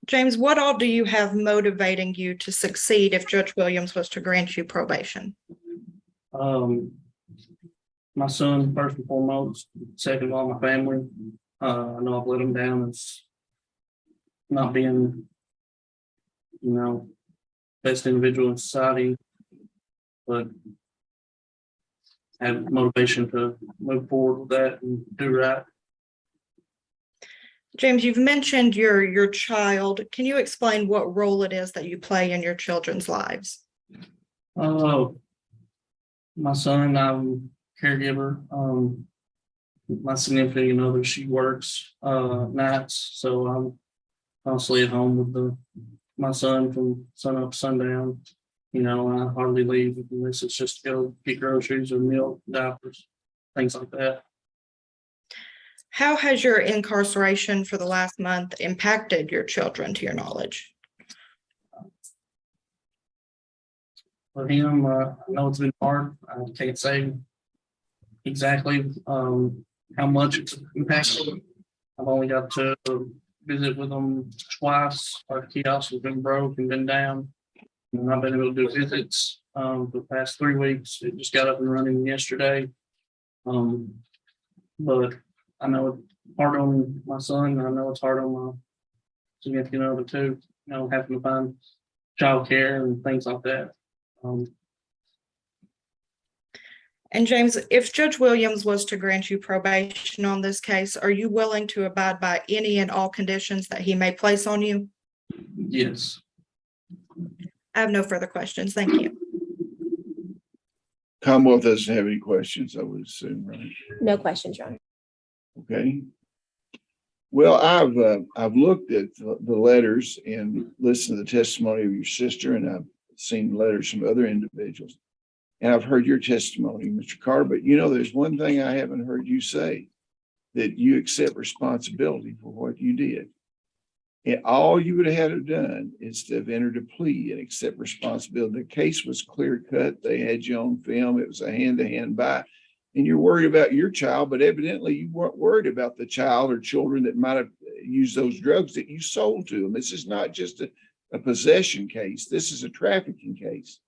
[SPEAKER 12] James, what all do you have motivating you to succeed if Judge Williams was to grant you probation?
[SPEAKER 11] my son, first and foremost, second of all, my family. I know I've let them down. It's not being, best individual in society, but have motivation to move forward with that and do right.
[SPEAKER 12] James, you've mentioned your child. Can you explain what role it is that you play in your children's lives?
[SPEAKER 11] My son, I'm caregiver. My significant other, she works nights, so I'm constantly at home with my son from sun up to sundown. I hardly leave unless it's just to go get groceries or milk, diapers, things like that.
[SPEAKER 12] How has your incarceration for the last month impacted your children, to your knowledge?
[SPEAKER 11] For him, I know it's been hard. I can't say exactly how much it's impacted. I've only got to visit with them twice. Our kiosk has been broke and been down, and I've been able to do visits for the past 3 weeks. It just got up and running yesterday. But I know it's hard on my son. I know it's hard on my significant other too, having to find childcare and things like that.
[SPEAKER 12] And James, if Judge Williams was to grant you probation on this case, are you willing to abide by any and all conditions that he may place on you?
[SPEAKER 11] Yes.
[SPEAKER 12] I have no further questions. Thank you.
[SPEAKER 1] Commonwealth doesn't have any questions, I would assume, right?
[SPEAKER 10] No questions, Your Honor.
[SPEAKER 1] Okay. Well, I've looked at the letters and listened to the testimony of your sister, and I've seen letters from other individuals. And I've heard your testimony, Mr. Carter, but there's one thing I haven't heard you say, that you accept responsibility for what you did. And all you would have had to have done is to have entered a plea and accept responsibility. The case was clear cut. They had you on film. It was a hand-to-hand buy. And you're worried about your child, but evidently you weren't worried about the child or children that might have used those drugs that you sold to them. This is not just a possession case. This is a trafficking case.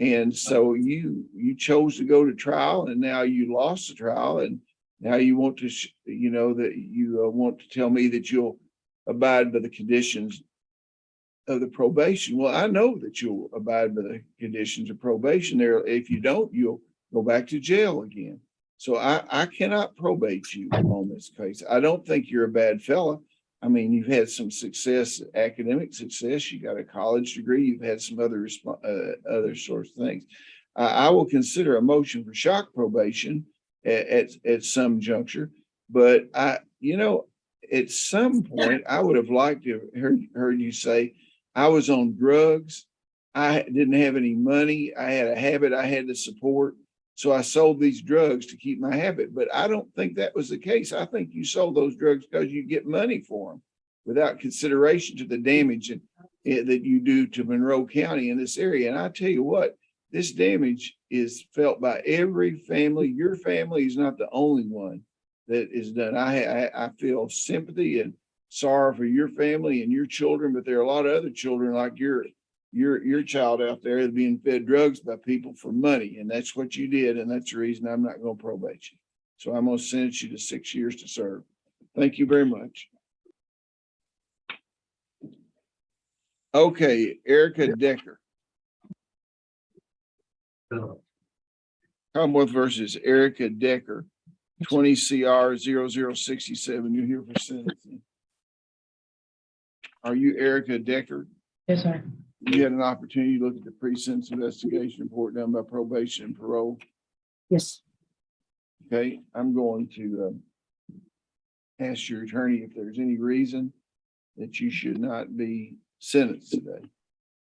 [SPEAKER 1] And so you chose to go to trial, and now you lost the trial, and Now you want to, that you want to tell me that you'll abide by the conditions of the probation. Well, I know that you'll abide by the conditions of probation there. If you don't, you'll go back to jail again. So I cannot probate you on this case. I don't think you're a bad fella. I mean, you've had some success, academic success. You got a college degree. You've had some other sorts of things. I will consider a motion for shock probation at some juncture, but at some point, I would have liked to have heard you say, I was on drugs. I didn't have any money. I had a habit I had to support. So I sold these drugs to keep my habit, but I don't think that was the case. I think you sold those drugs because you get money for them without consideration to the damage that you do to Monroe County in this area. And I tell you what, this damage is felt by every family. Your family is not the only one that is done. I feel sympathy and sorrow for your family and your children, but there are a lot of other children like your child out there is being fed drugs by people for money, and that's what you did, and that's the reason I'm not going to probate you. So I'm going to sentence you to 6 years to serve. Thank you very much. Okay, Erica Decker. Commonwealth versus Erica Decker, 20 CR 0067. You're here for sentencing. Are you Erica Decker?
[SPEAKER 3] Yes, sir.
[SPEAKER 1] You had an opportunity to look at the pre-sentence investigation report done by probation and parole.
[SPEAKER 3] Yes.
[SPEAKER 1] Okay, I'm going to ask your attorney if there's any reason that you should not be sentenced today.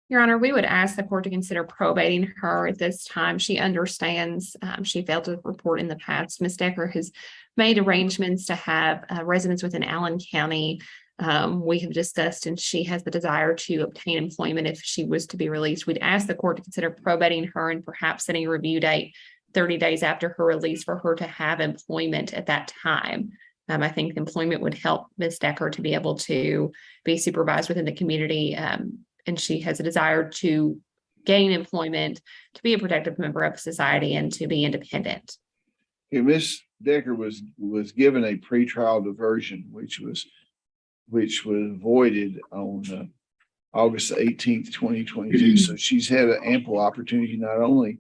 [SPEAKER 16] Your Honor, we would ask the court to consider probating her at this time. She understands she failed to report in the past. Ms. Decker has made arrangements to have residents within Allen County. We have discussed, and she has the desire to obtain employment if she was to be released. We'd ask the court to consider probating her and perhaps setting a review date 30 days after her release for her to have employment at that time. I think employment would help Ms. Decker to be able to be supervised within the community. And she has a desire to gain employment, to be a productive member of society, and to be independent.
[SPEAKER 1] Okay, Ms. Decker was given a pretrial diversion, which was voided on August 18th, 2022. So she's had an ample opportunity not only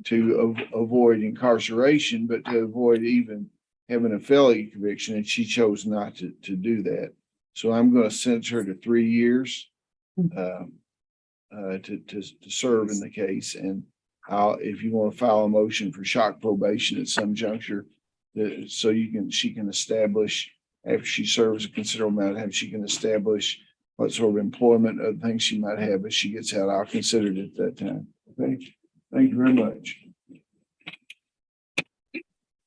[SPEAKER 1] to avoid incarceration, but to avoid even having a felony conviction, and she chose not to do that. So I'm going to sentence her to 3 years to serve in the case. And if you want to file a motion for shock probation at some juncture, so she can establish, after she serves a considerable amount of time, she can establish what sort of employment, other things she might have as she gets out. I'll consider it at that time. Okay. Thank you very much.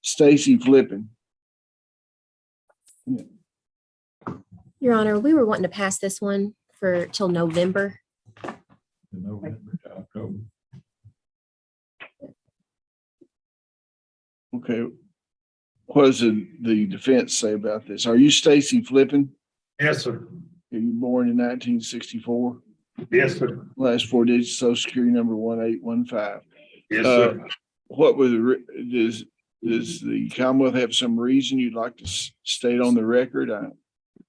[SPEAKER 1] Stacy Flippin. Yeah.
[SPEAKER 10] Your Honor, we were wanting to pass this one till November.
[SPEAKER 4] November to October.
[SPEAKER 1] Okay. What does the defense say about this? Are you Stacy Flippin?
[SPEAKER 2] Yes, sir.
[SPEAKER 1] Are you born in 1964?
[SPEAKER 2] Yes, sir.
[SPEAKER 1] Last 4 digits, Social Security number 1815.
[SPEAKER 2] Yes, sir.
[SPEAKER 1] What was does the Commonwealth have some reason you'd like to state on the record?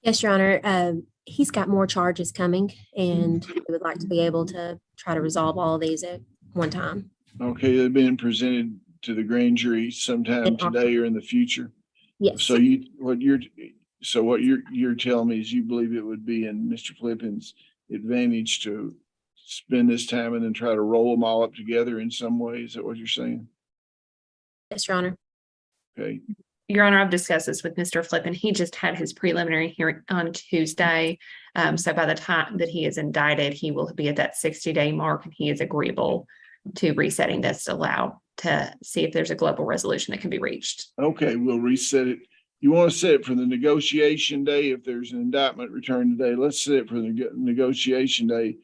[SPEAKER 10] Yes, Your Honor. He's got more charges coming, and we would like to be able to try to resolve all of these at one time.
[SPEAKER 1] Okay, they've been presented to the grand jury sometime today or in the future.
[SPEAKER 10] Yes.
[SPEAKER 1] So what you're telling me is you believe it would be in Mr. Flippin's advantage to spend this time and then try to roll them all up together in some way. Is that what you're saying?
[SPEAKER 10] Yes, Your Honor.
[SPEAKER 1] Okay.
[SPEAKER 16] Your Honor, I've discussed this with Mr. Flippin. He just had his preliminary hearing on Tuesday. So by the time that he is indicted, he will be at that 60-day mark, and he is agreeable to resetting this to allow to see if there's a global resolution that can be reached.
[SPEAKER 1] Okay, we'll reset it. You want to set it for the negotiation day? If there's an indictment returned today, let's set it for the negotiation day,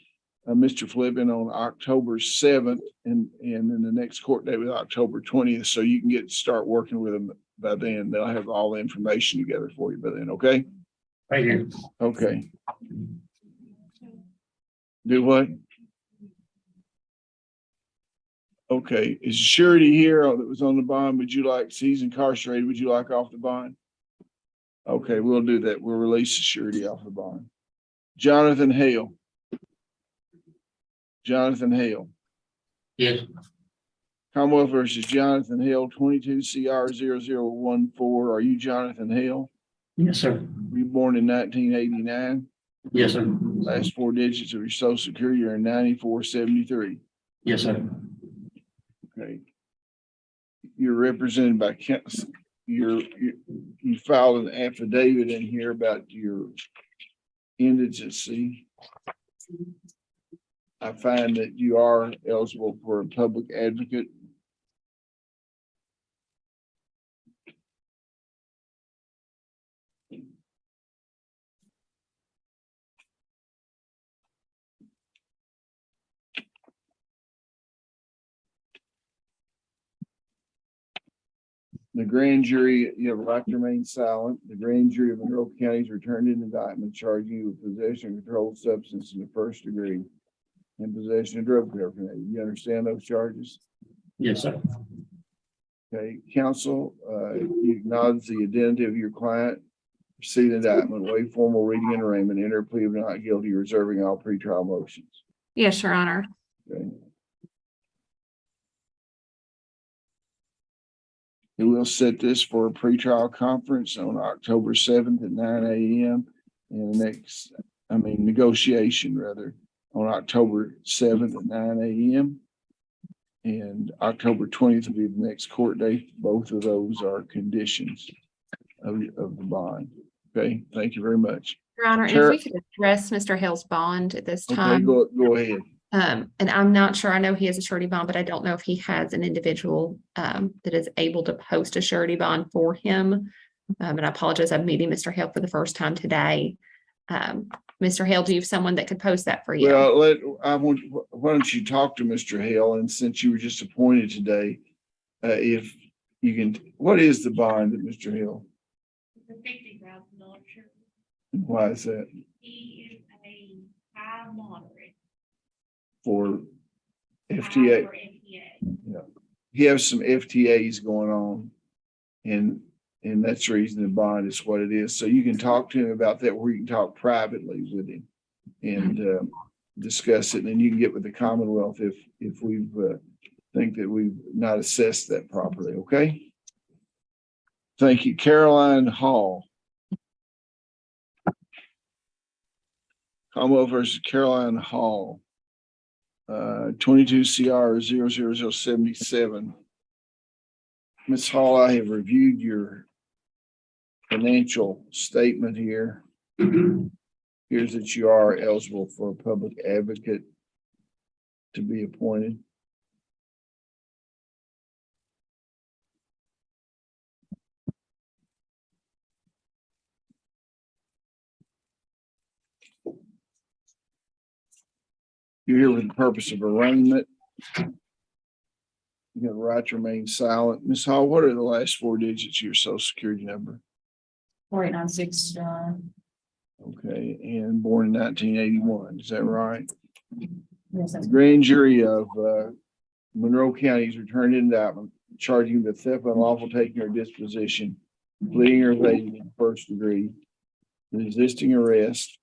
[SPEAKER 1] Mr. Flippin, on October 7th, and then the next court date was October 20th. So you can start working with them by then. They'll have all the information together for you by then. Okay.
[SPEAKER 2] Thank you.
[SPEAKER 1] Okay. Do what? Okay, is surety here that was on the bond? Would you like, he's incarcerated, would you like off the bond? Okay, we'll do that. We'll release the surety off the bond. Jonathan Hale. Jonathan Hale.
[SPEAKER 11] Yes.
[SPEAKER 1] Commonwealth versus Jonathan Hale, 22 CR 0014. Are you Jonathan Hale?
[SPEAKER 11] Yes, sir.
[SPEAKER 1] Were you born in 1989?
[SPEAKER 11] Yes, sir.
[SPEAKER 1] Last four digits of your social security are 9473.
[SPEAKER 11] Yes, sir.
[SPEAKER 1] Okay. You're represented by counsel. You filed an affidavit in here about your indigency. I find that you are eligible for a public advocate. The grand jury, you have a right to remain silent. The grand jury of Monroe County has returned an indictment charging you with possession of controlled substance in the first degree and possession of drug paraphernalia. You understand those charges?
[SPEAKER 11] Yes, sir.
[SPEAKER 1] Okay, counsel, you acknowledge the identity of your client, receive the indictment, waive formal reading and arraignment, enter a plea of not guilty, reserving all pretrial motions.
[SPEAKER 16] Yes, Your Honor.
[SPEAKER 1] Okay. We will set this for a pretrial conference on October 7th at 9 a.m. and negotiation rather, on October 7th at 9 a.m. And October 20th will be the next court date. Both of those are conditions of the bond. Okay, thank you very much.
[SPEAKER 16] Your Honor, and if we could address Mr. Hale's bond at this time.
[SPEAKER 1] Okay, go ahead.
[SPEAKER 16] And I'm not sure, I know he has a surety bond, but I don't know if he has an individual that is able to post a surety bond for him. And I apologize, I'm meeting Mr. Hale for the first time today. Mr. Hale, do you have someone that could post that for you?
[SPEAKER 1] Well, why don't you talk to Mr. Hale, and since you were just appointed today, if you can, what is the bond at Mr. Hale?
[SPEAKER 7] It's a $50,000 surety.
[SPEAKER 1] Why is that?
[SPEAKER 7] He is a high moderate.
[SPEAKER 1] For FTA.
[SPEAKER 7] For FTA.
[SPEAKER 1] Yeah. He has some FTAs going on, and that's the reason the bond is what it is. So you can talk to him about that, or you can talk privately with him and discuss it. And then you can get with the Commonwealth if we think that we've not assessed that properly. Okay. Thank you. Caroline Hall. Commonwealth versus Caroline Hall. 22 CR 00077. Ms. Hall, I have reviewed your financial statement here. Here's that you are eligible for a public advocate to be appointed. You're here with the purpose of arraignment. You have a right to remain silent. Ms. Hall, what are the last four digits of your social security number?
[SPEAKER 9] 4896,
[SPEAKER 1] Okay, and born in 1981, is that right?
[SPEAKER 9] yes,
[SPEAKER 1] The grand jury of Monroe County has returned an indictment charging you with theft, unlawful taking or disposition, fleeing or evading in the first degree, resisting arrest,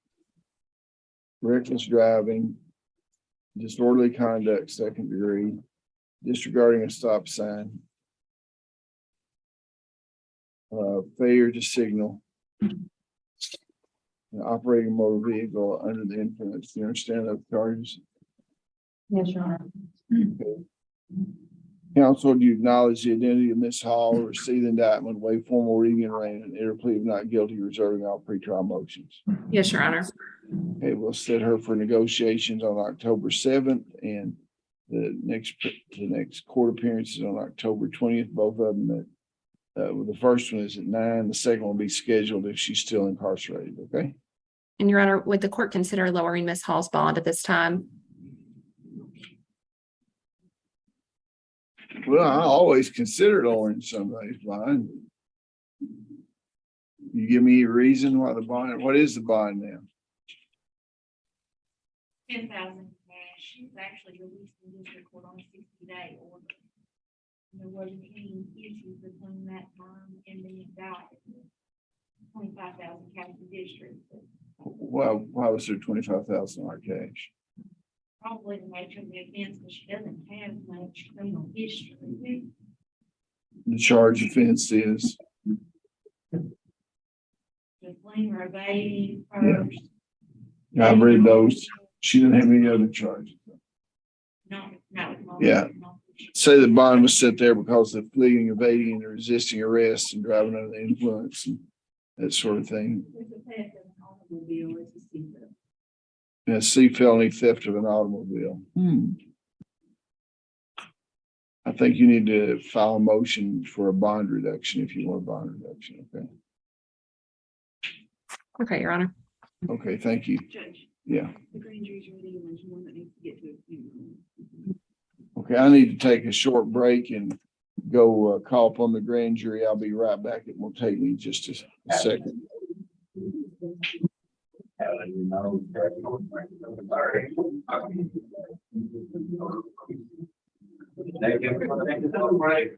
[SPEAKER 1] reckless driving, disorderly conduct, second degree, disregarding a stop sign, failure to signal, and operating a motor vehicle under the influence. Do you understand those charges?
[SPEAKER 9] yes, Your Honor.
[SPEAKER 1] Okay. Counsel, do you acknowledge the identity of Ms. Hall, receive the indictment, waive formal reading and arraignment, and enter a plea of not guilty, reserving all pretrial motions?
[SPEAKER 16] Yes, Your Honor.
[SPEAKER 1] Okay, we'll set her for negotiations on October 7th, and the next court appearance is on October 20th. Both of them the first one is at 9. The second one will be scheduled if she's still incarcerated. Okay.
[SPEAKER 16] And Your Honor, would the court consider lowering Ms. Hall's bond at this time?
[SPEAKER 1] Well, I always consider lowering somebody's bond. You give me a reason why the bond, what is the bond now?
[SPEAKER 7] 10,000. she was actually released from district court on a 60-day order. There wasn't any issues between that time and being indicted. 25,000 cash to district.
[SPEAKER 1] Well, why was there $25,000 cash?
[SPEAKER 7] Probably the nature of the offense, because she doesn't have much criminal history.
[SPEAKER 1] The charge offense is,
[SPEAKER 7] Just fleeing or evading
[SPEAKER 1] Yeah.
[SPEAKER 7] first.
[SPEAKER 1] I've read those. She didn't have any other charges.
[SPEAKER 7] No.
[SPEAKER 1] Yeah. Say the bond was set there because of fleeing, evading, and resisting arrest and driving under the influence and that sort of thing.
[SPEAKER 7] There's a theft of an automobile, it's a secret.
[SPEAKER 1] Yeah, C, felony theft of an automobile. I think you need to file a motion for a bond reduction if you want a bond reduction, okay?
[SPEAKER 16] Okay, Your Honor.
[SPEAKER 1] Okay, thank you.
[SPEAKER 7] Judge,
[SPEAKER 1] Yeah,
[SPEAKER 7] the grand jury's ready, and there's one that needs to get to.
[SPEAKER 1] okay, I need to take a short break and go call upon the grand jury. I'll be right back. It won't take me just a second.
[SPEAKER 6] Thank you.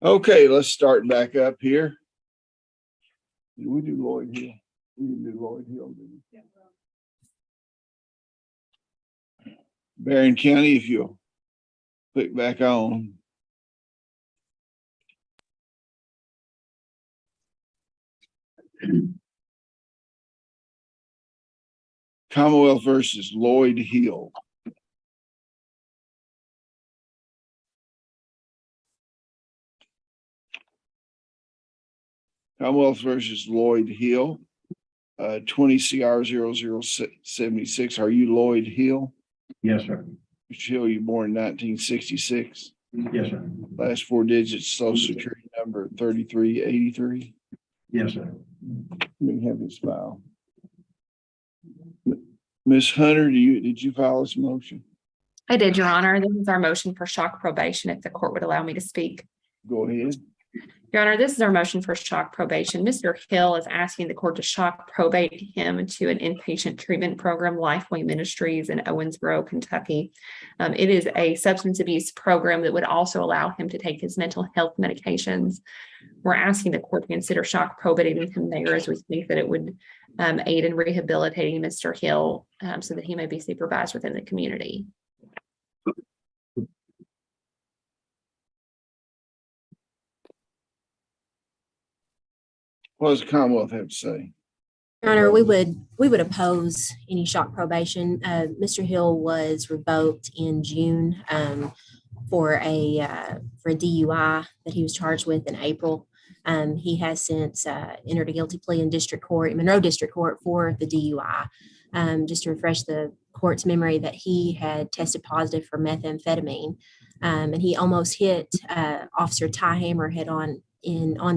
[SPEAKER 1] Okay, let's start back up here. Did we do Lloyd Hill? We didn't do Lloyd Hill, did we? Barron County, if you'll click back on. Commonwealth versus Lloyd Hill. Commonwealth versus Lloyd Hill, 20 CR 0076. Are you Lloyd Hill?
[SPEAKER 6] Yes, sir.
[SPEAKER 1] Mr. Hill, you born in 1966.
[SPEAKER 6] Yes, sir.
[SPEAKER 1] Last four digits, social security number 3383.
[SPEAKER 6] Yes, sir.
[SPEAKER 1] Let me have his file. Ms. Hunter, did you file this motion?
[SPEAKER 16] I did, Your Honor. This is our motion for shock probation, if the court would allow me to speak.
[SPEAKER 1] Go ahead.
[SPEAKER 16] Your Honor, this is our motion for shock probation. Mr. Hill is asking the court to shock probate him to an inpatient treatment program, Lifeway Ministries in Owensboro, Kentucky. It is a substance abuse program that would also allow him to take his mental health medications. We're asking the court to consider shock probating him there, as we think that it would aid in rehabilitating Mr. Hill so that he may be supervised within the community.
[SPEAKER 1] What does the Commonwealth have to say?
[SPEAKER 10] Your Honor, we would oppose any shock probation. Mr. Hill was revoked in June for a DUI that he was charged with in April. He has since entered a guilty plea in Monroe District Court for the DUI. Just to refresh the court's memory, that he had tested positive for methamphetamine, and he almost hit Officer Ty Hammerhead on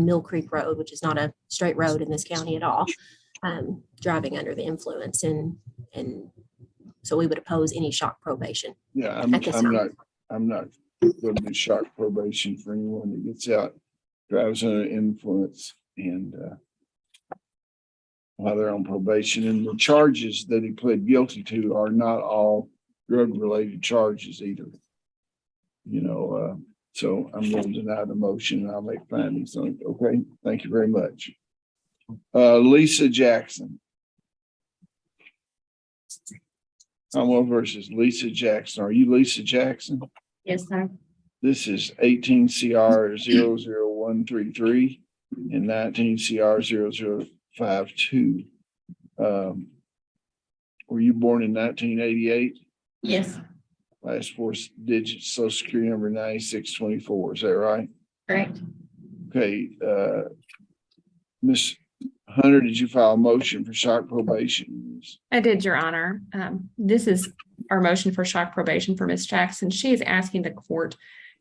[SPEAKER 10] Mill Creek Road, which is not a straight road in this county at all, driving under the influence. And so we would oppose any shock probation.
[SPEAKER 1] Yeah, I'm not going to do shock probation for anyone that gets out, drives under influence, and while they're on probation. And the charges that he pled guilty to are not all drug-related charges either. So I'm going to deny the motion, and I'll make findings on it. Okay, thank you very much. Lisa Jackson. Commonwealth versus Lisa Jackson. Are you Lisa Jackson?
[SPEAKER 16] Yes, sir.
[SPEAKER 1] This is 18 CR 00133 and 19 CR 0052. Were you born in 1988?
[SPEAKER 16] Yes,
[SPEAKER 1] Last four digits, social security number 9624. Is that right?
[SPEAKER 16] correct.
[SPEAKER 1] Okay. Ms. Hunter, did you file a motion for shock probation?
[SPEAKER 16] I did, Your Honor. This is our motion for shock probation for Ms. Jackson. She is asking the court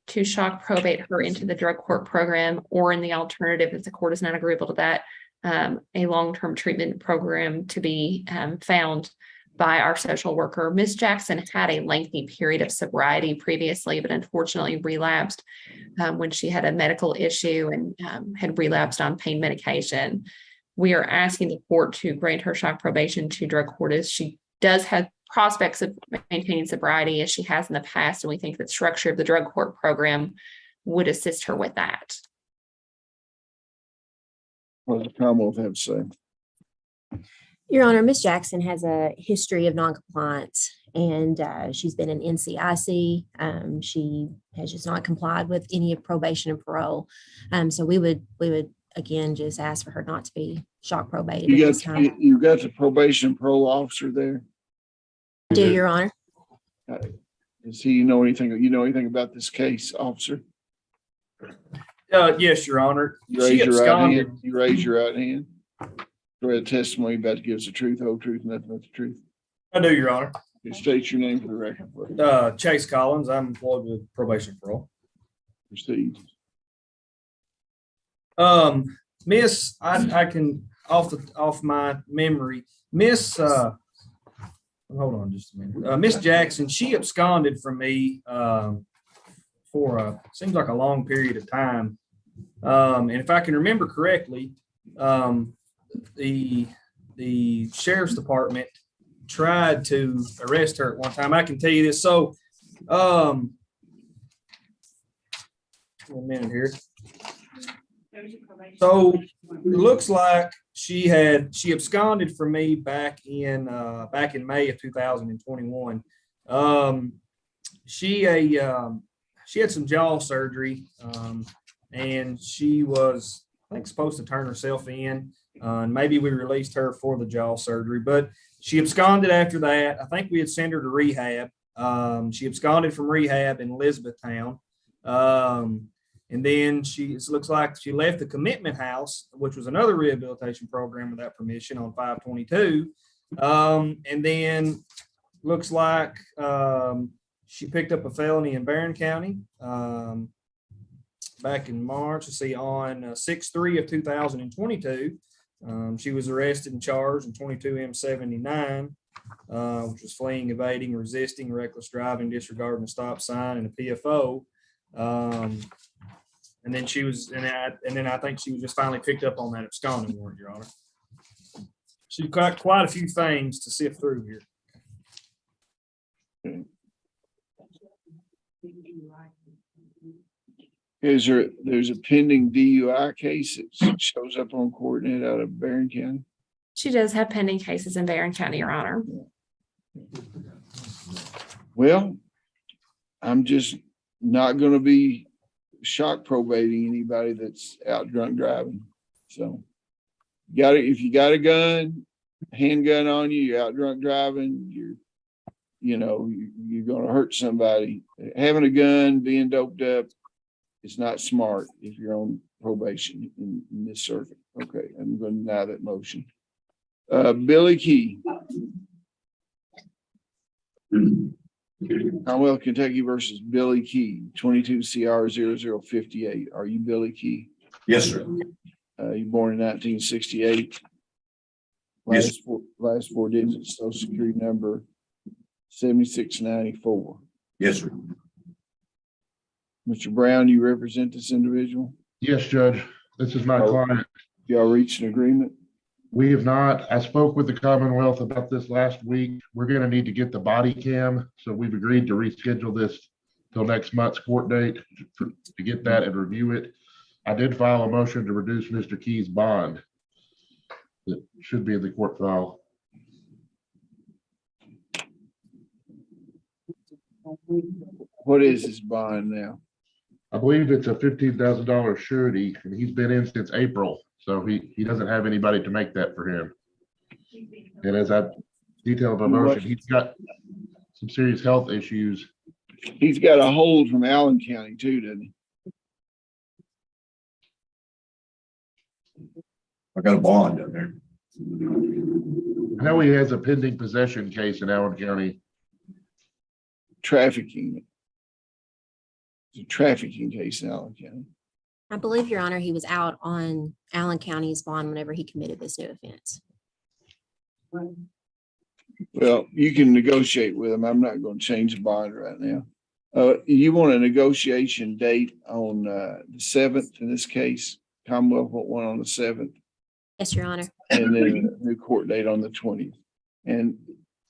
[SPEAKER 16] to shock probate her into the drug court program, or in the alternative, if the court is not agreeable to that, a long-term treatment program to be found by our social worker. Ms. Jackson had a lengthy period of sobriety previously, but unfortunately relapsed when she had a medical issue and had relapsed on pain medication. We are asking the court to grant her shock probation to drug court, as she does have prospects of maintaining sobriety as she has in the past, and we think that the structure of the drug court program would assist her with that.
[SPEAKER 1] What does the Commonwealth have to say?
[SPEAKER 10] Your Honor, Ms. Jackson has a history of noncompliance, and she's been in NCIC. She has just not complied with any of probation and parole. So we would again just ask for her not to be shock probated at this time.
[SPEAKER 1] You got the probation and parole officer there?
[SPEAKER 10] I do, Your Honor.
[SPEAKER 1] Does he know anything about this case, officer?
[SPEAKER 5] Yes, Your Honor.
[SPEAKER 1] You raise your right hand. You raise your right hand. Go ahead, testimony about to give us the truth, whole truth, nothing but the truth.
[SPEAKER 5] I do, Your Honor.
[SPEAKER 1] You state your name for the record, please.
[SPEAKER 5] Chase Collins. I'm employed with probation and parole.
[SPEAKER 1] Proceed.
[SPEAKER 5] Miss, I can off my memory, Miss, hold on just a minute. Miss Jackson, she absconded from me for seems like a long period of time. And if I can remember correctly, the sheriff's department tried to arrest her at one time. I can tell you this. So a minute here. So it looks like she absconded from me back in May of 2021. She had some jaw surgery, and she was, I think, supposed to turn herself in. And maybe we released her for the jaw surgery, but she absconded after that. I think we had sent her to rehab. She absconded from rehab in Elizabethtown. And then it looks like she left the commitment house, which was another rehabilitation program without permission on 5/22. And then looks like she picked up a felony in Barron County back in March. Let's see, on 6/3 of 2022. She was arrested and charged in 22 M79, which was fleeing, evading, resisting, reckless driving, disregarding a stop sign, and a PFO. And then I think she was just finally picked up on that absconding warrant, Your Honor. She's got quite a few things to sift through here.
[SPEAKER 1] There's a pending DUI case that shows up on CourtNet out of Barron County?
[SPEAKER 16] She does have pending cases in Barron County, Your Honor.
[SPEAKER 1] Well, I'm just not going to be shock probating anybody that's out drunk driving. So if you got a gun, handgun on you, you're out drunk driving, you're going to hurt somebody. Having a gun, being doped up, it's not smart if you're on probation in this circuit. Okay, I'm going to deny that motion. Billy Key. Commonwealth Kentucky versus Billy Key, 22 CR 0058. Are you Billy Key?
[SPEAKER 6] Yes, sir.
[SPEAKER 1] You born in 1968. Last four digits, Social Security number 7694.
[SPEAKER 6] Yes, sir.
[SPEAKER 1] Mr. Brown, you represent this individual?
[SPEAKER 17] Yes, Judge. This is my client.
[SPEAKER 1] Y'all reached an agreement?
[SPEAKER 17] We have not. I spoke with the Commonwealth about this last week. We're going to need to get the body cam. So we've agreed to reschedule this till next month's court date to get that and review it. I did file a motion to reduce Mr. Key's bond. That should be in the court file.
[SPEAKER 1] What is his bond now?
[SPEAKER 17] I believe it's a $15,000 surety, and he's been in since April. So he doesn't have anybody to make that for him. And as I detailed my motion, he's got some serious health issues.
[SPEAKER 1] He's got a hold from Allen County too, doesn't he?
[SPEAKER 6] I got a bond down there.
[SPEAKER 17] I know he has a pending possession case in Allen County.
[SPEAKER 1] Trafficking. It's a trafficking case in Allen County.
[SPEAKER 10] I believe, Your Honor, he was out on Allen County's bond whenever he committed this new offense.
[SPEAKER 1] Well, you can negotiate with him. I'm not going to change the bond right now. You want a negotiation date on the 7th in this case? Commonwealth want one on the 7th.
[SPEAKER 10] Yes, Your Honor.
[SPEAKER 1] And then a new court date on the 20th. And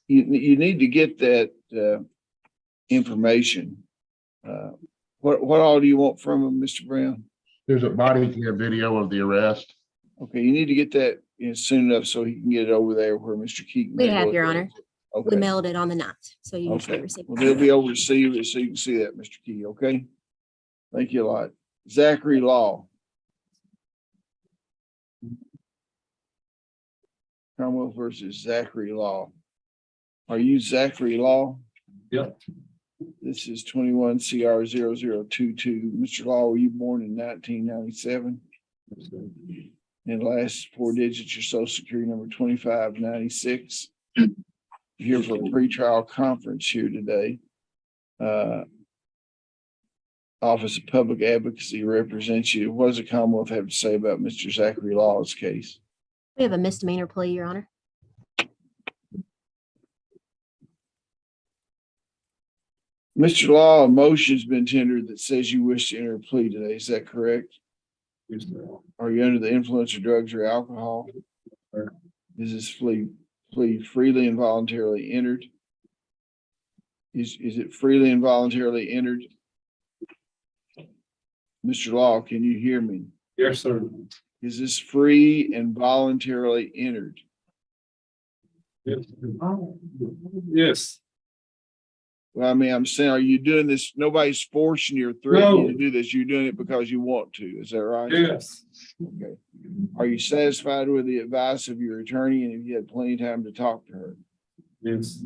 [SPEAKER 1] you need to get that information. What all do you want from him, Mr. Brown?
[SPEAKER 17] There's a body cam video of the arrest.
[SPEAKER 1] Okay, you need to get that soon enough so he can get it over there where Mr. Keaton.
[SPEAKER 10] We have, Your Honor.
[SPEAKER 1] Okay.
[SPEAKER 10] We mailed it on the 9th, so you usually
[SPEAKER 1] Okay.
[SPEAKER 10] receive.
[SPEAKER 1] Well, they'll be able to see it so you can see that, Mr. Key, okay? Thank you a lot. Zachary Law. Commonwealth versus Zachary Law. Are you Zachary Law?
[SPEAKER 6] Yep.
[SPEAKER 1] This is 21 CR 0022. Mr. Law, were you born in 1997? And last four digits, your social security number 2596. Here for a pretrial conference here today. Office of Public Advocacy represents you. What does the Commonwealth have to say about Mr. Zachary Law's case?
[SPEAKER 10] We have a misdemeanor plea, Your Honor.
[SPEAKER 1] Mr. Law, a motion's been tendered that says you wish to enter a plea today. Is that correct?
[SPEAKER 6] Yes, sir.
[SPEAKER 1] Are you under the influence of drugs or alcohol? Is this plea freely and voluntarily entered? Is it freely and voluntarily entered? Mr. Law, can you hear me?
[SPEAKER 2] Yes, sir.
[SPEAKER 1] Is this free and voluntarily entered?
[SPEAKER 2] Yes. Yes.
[SPEAKER 1] Well, I mean, I'm saying, are you doing this? Nobody's forcing you or threatening you to do this. You're doing it because you want to. Is that right?
[SPEAKER 2] Yes.
[SPEAKER 1] Okay. Are you satisfied with the advice of your attorney and have you had plenty of time to talk to her?
[SPEAKER 2] Yes.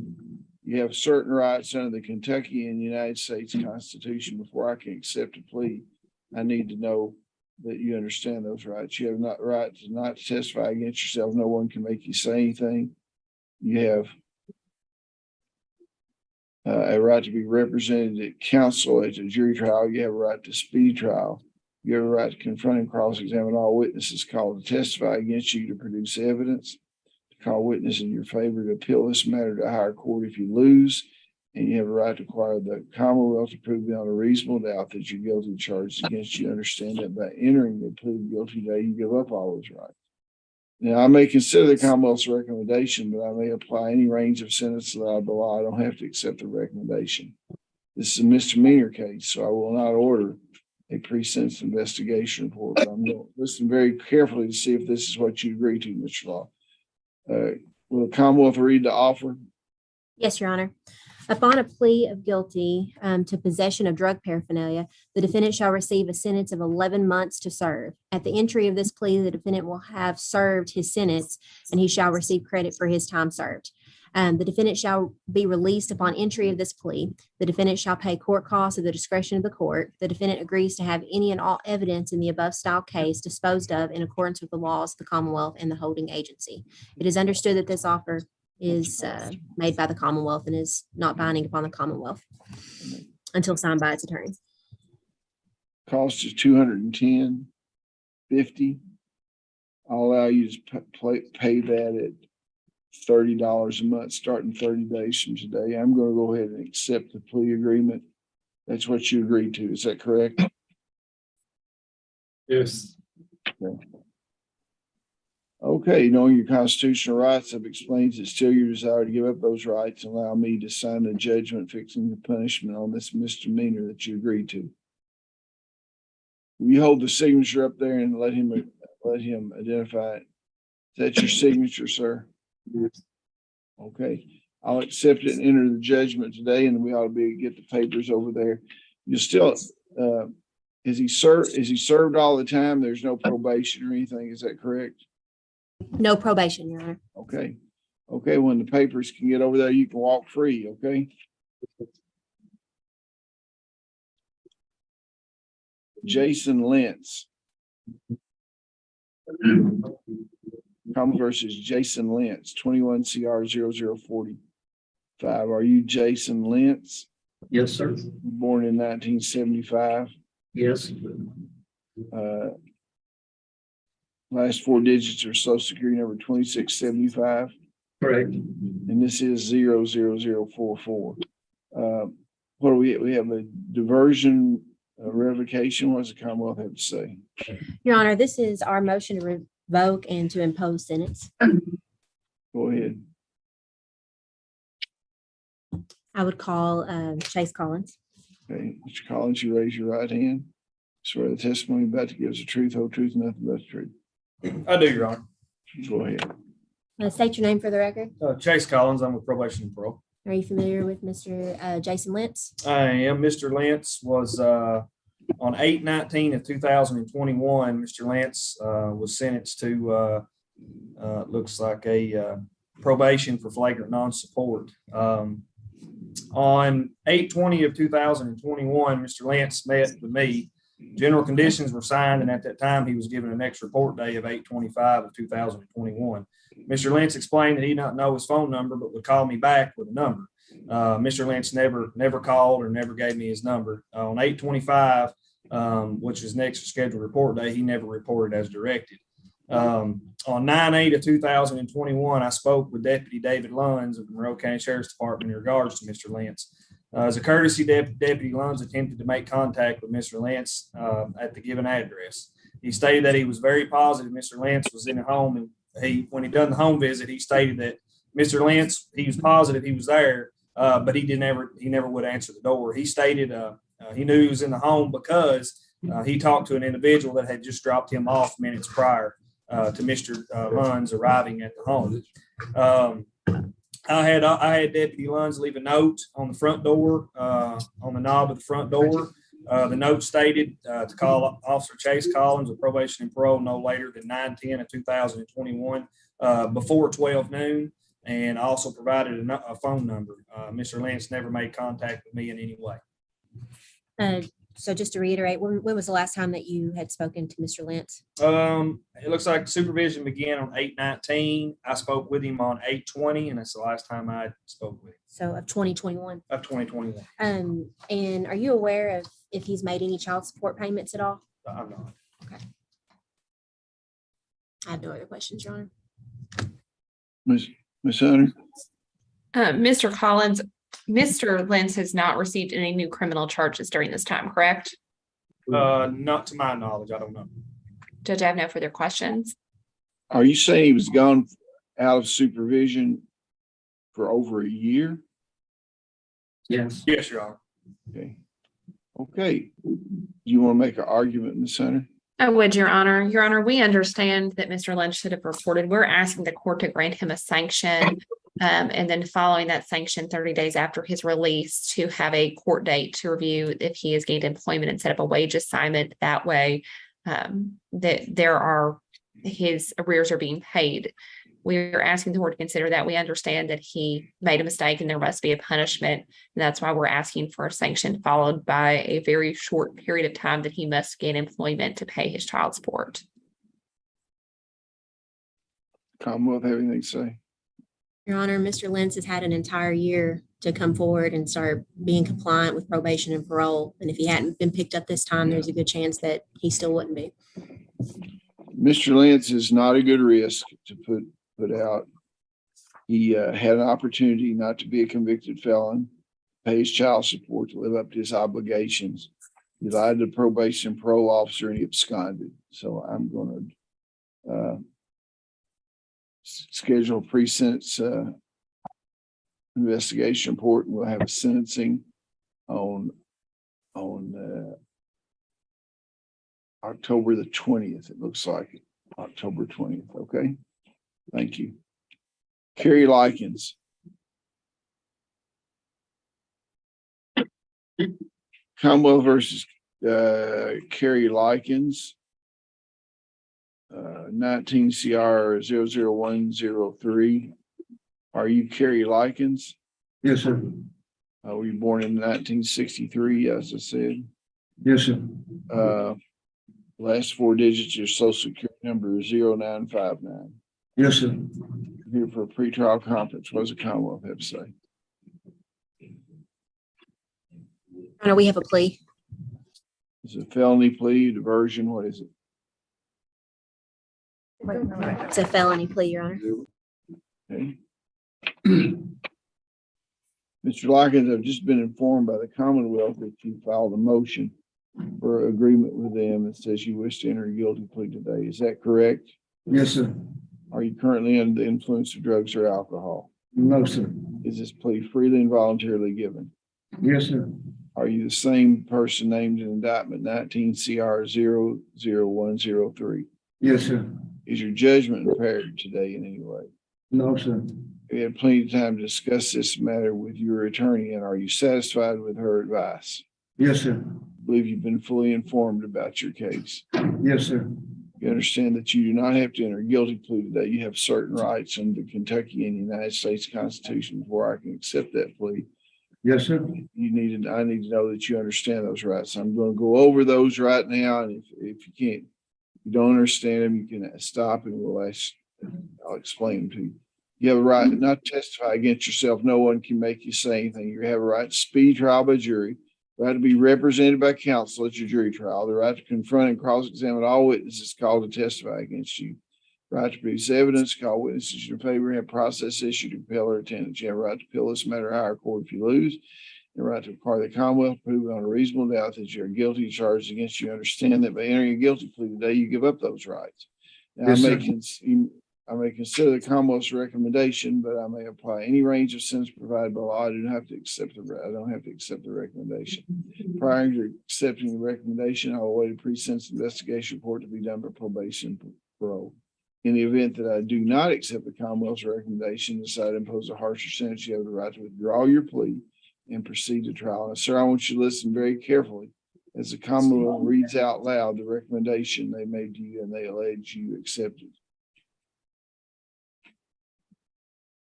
[SPEAKER 1] You have certain rights under the Kentucky and United States Constitution. Before I can accept a plea, I need to know that you understand those rights. You have not right to not testify against yourself. No one can make you say anything. You have a right to be represented at counsel at a jury trial. You have a right to speedy trial. You have a right to confront and cross-examine all witnesses called to testify against you, to produce evidence, to call witness in your favor, to appeal this matter to a higher court if you lose. And you have a right to require the Commonwealth to prove beyond a reasonable doubt that you're guilty of charges against you. Understand that by entering the plea of guilty today, you give up all those rights. Now, I may consider the Commonwealth's recommendation, but I may apply any range of sentences that I below. I don't have to accept the recommendation. This is a misdemeanor case, so I will not order a pre-sentence investigation report. But I'm going to listen very carefully to see if this is what you agree to, Mr. Law. Will the Commonwealth read the offer?
[SPEAKER 10] Yes, Your Honor. Upon a plea of guilty to possession of drug paraphernalia, the defendant shall receive a sentence of 11 months to serve. At the entry of this plea, the defendant will have served his sentence and he shall receive credit for his time served. The defendant shall be released upon entry of this plea. The defendant shall pay court costs at the discretion of the court. The defendant agrees to have any and all evidence in the above style case disposed of in accordance with the laws of the Commonwealth and the holding agency. It is understood that this offer is made by the Commonwealth and is not binding upon the Commonwealth until signed by its attorney.
[SPEAKER 1] Cost is $210.50. I'll allow you to pay that at $30 a month, starting 30 days from today. I'm going to go ahead and accept the plea agreement. That's what you agreed to. Is that correct?
[SPEAKER 2] Yes.
[SPEAKER 1] Okay, knowing your constitutional rights, I've explained it's still your desire to give up those rights and allow me to sign the judgment fixing the punishment on this misdemeanor that you agreed to. Will you hold the signature up there and let him identify it? Is that your signature, sir?
[SPEAKER 2] Yes.
[SPEAKER 1] Okay, I'll accept it and enter the judgment today, and we ought to get the papers over there. You still, is he served all the time? There's no probation or anything, is that correct?
[SPEAKER 10] No probation, Your Honor.
[SPEAKER 1] Okay. Okay, when the papers can get over there, you can walk free, okay? Jason Lentz. Common versus Jason Lentz, 21 CR 0045. Are you Jason Lentz?
[SPEAKER 11] Yes, sir.
[SPEAKER 1] Born in 1975.
[SPEAKER 11] Yes.
[SPEAKER 1] Last four digits are Social Security number 2675.
[SPEAKER 11] Correct.
[SPEAKER 1] And this is 00044. What do we have a diversion revocation? What does the Commonwealth have to say?
[SPEAKER 10] Your Honor, this is our motion to revoke and to impose sentence.
[SPEAKER 1] Go ahead.
[SPEAKER 10] I would call Chase Collins.
[SPEAKER 1] Okay, Mr. Collins, you raise your right hand. Swear the testimony about to give us the truth, whole truth, and nothing but the truth.
[SPEAKER 5] I do, Your Honor.
[SPEAKER 1] Go ahead.
[SPEAKER 10] State your name for the record.
[SPEAKER 5] Chase Collins, I'm with probation and parole.
[SPEAKER 10] Are you familiar with Mr. Jason Lentz?
[SPEAKER 5] I am. Mr. Lentz was on 8/19 of 2021. Mr. Lentz was sentenced to looks like a probation for flagrant non-support. On 8/20 of 2021, Mr. Lentz met with me. General conditions were signed, and at that time, he was given an next report day of 8/25 of 2021. Mr. Lentz explained that he did not know his phone number, but would call me back with a number. Mr. Lentz never called or never gave me his number. On 8/25, which is next scheduled report day, he never reported as directed. On 9/8 of 2021, I spoke with Deputy David Lunds of the Monroe County Sheriff's Department in regards to Mr. Lentz. As a courtesy, Deputy Lunds attempted to make contact with Mr. Lentz at the given address. He stated that he was very positive Mr. Lentz was in the home, and when he done the home visit, he stated that Mr. Lentz, he was positive he was there, but he never would answer the door. He stated he knew he was in the home because he talked to an individual that had just dropped him off minutes prior to Mr. Lunn's arriving at the home. I had Deputy Luns leave a note on the front door, on the knob of the front door. The note stated to call Officer Chase Collins of probation and parole no later than 9/10 of 2021 before 12 noon, and also provided a phone number. Mr. Lance never made contact with me in any way.
[SPEAKER 10] So just to reiterate, when was the last time that you had spoken to Mr. Lentz?
[SPEAKER 5] It looks like supervision began on 8/19. I spoke with him on 8/20, and that's the last time I spoke with him.
[SPEAKER 10] So of 2021.
[SPEAKER 5] Of 2021.
[SPEAKER 10] And are you aware of if he's made any child support payments at all?
[SPEAKER 5] I'm not.
[SPEAKER 10] Okay. I have no other questions, Your Honor.
[SPEAKER 1] Ms. Hunter?
[SPEAKER 16] Mr. Collins, Mr. Lentz has not received any new criminal charges during this time, correct?
[SPEAKER 5] Not to my knowledge. I don't know.
[SPEAKER 16] Judge, I have no further questions.
[SPEAKER 1] Are you saying he was gone out of supervision for over a year?
[SPEAKER 11] Yes.
[SPEAKER 5] Yes, Your Honor.
[SPEAKER 1] Okay. Okay. Do you want to make an argument, Ms. Hunter?
[SPEAKER 16] I would, Your Honor. Your Honor, we understand that Mr. Lentz should have reported. We're asking the court to grant him a sanction. And then following that sanction, 30 days after his release, to have a court date to review if he has gained employment instead of a wage assignment. That way, that his arrears are being paid. We're asking the court to consider that. We understand that he made a mistake and there must be a punishment. And that's why we're asking for a sanction followed by a very short period of time that he must gain employment to pay his child support.
[SPEAKER 1] Commonwealth, have anything to say?
[SPEAKER 10] Your Honor, Mr. Lentz has had an entire year to come forward and start being compliant with probation and parole. And if he hadn't been picked up this time, there's a good chance that he still wouldn't be.
[SPEAKER 1] Mr. Lentz is not a good risk to put out. He had an opportunity not to be a convicted felon, pay his child support, to live up to his obligations. He lied to the probation and parole officer and he absconded. So I'm going to schedule a pre-sentence investigation report, and we'll have a sentencing on October the 20th. It looks like it. October 20th. Okay. Thank you. Carrie Likens. Commonwealth versus Carrie Likens. 19 CR 00103. Are you Carrie Likens?
[SPEAKER 8] Yes, sir.
[SPEAKER 1] Were you born in 1963, as I said?
[SPEAKER 8] Yes, sir.
[SPEAKER 1] Last four digits of your social security number is 0959.
[SPEAKER 8] Yes, sir.
[SPEAKER 1] Here for a pretrial conference. What does the Commonwealth have to say?
[SPEAKER 10] I know we have a plea.
[SPEAKER 1] Is it a felony plea, diversion? What is it?
[SPEAKER 10] It's a felony plea, Your Honor.
[SPEAKER 1] Okay. Mr. Likens, I've just been informed by the Commonwealth that you filed a motion for agreement with them that says you wish to enter a guilty plea today. Is that correct?
[SPEAKER 8] Yes, sir.
[SPEAKER 1] Are you currently under the influence of drugs or alcohol?
[SPEAKER 8] No, sir.
[SPEAKER 1] Is this plea freely and voluntarily given?
[SPEAKER 8] Yes, sir.
[SPEAKER 1] Are you the same person named in indictment 19 CR 00103?
[SPEAKER 8] Yes, sir.
[SPEAKER 1] Is your judgment impaired today in any way?
[SPEAKER 8] No, sir.
[SPEAKER 1] We had plenty of time to discuss this matter with your attorney, and are you satisfied with her advice?
[SPEAKER 8] Yes, sir.
[SPEAKER 1] I believe you've been fully informed about your case.
[SPEAKER 8] Yes, sir.
[SPEAKER 1] You understand that you do not have to enter a guilty plea today. You have certain rights under the Kentucky and United States Constitution before I can accept that plea.
[SPEAKER 8] Yes, sir.
[SPEAKER 1] I need to know that you understand those rights. I'm going to go over those right now, and if you don't understand them, you can stop and I'll explain them to you. You have a right not to testify against yourself. No one can make you say anything. You have a right to speedy trial by jury, the right to be represented by counsel at your jury trial, the right to confront and cross-examine all witnesses called to testify against you, right to produce evidence, call witnesses in your favor, have process issued to compel their attendance. You have a right to appeal this matter to higher court if you lose. The right to require the Commonwealth to prove on a reasonable doubt that you're guilty of charges against you. Understand that by entering a guilty plea today, you give up those rights. Now,
[SPEAKER 8] Yes,
[SPEAKER 1] I'm I may consider the Commonwealth's recommendation, but I may apply any range of sentence provided by law. I don't have to accept the recommendation. Prior to accepting the recommendation, I will await a pre-sentence investigation report to be done by probation and parole. In the event that I do not accept the Commonwealth's recommendation, decide to impose a harsher sentence, you have the right to withdraw your plea and proceed to trial. Now, sir, I want you to listen very carefully as the Commonwealth reads out loud the recommendation they made to you and they allege you accepted.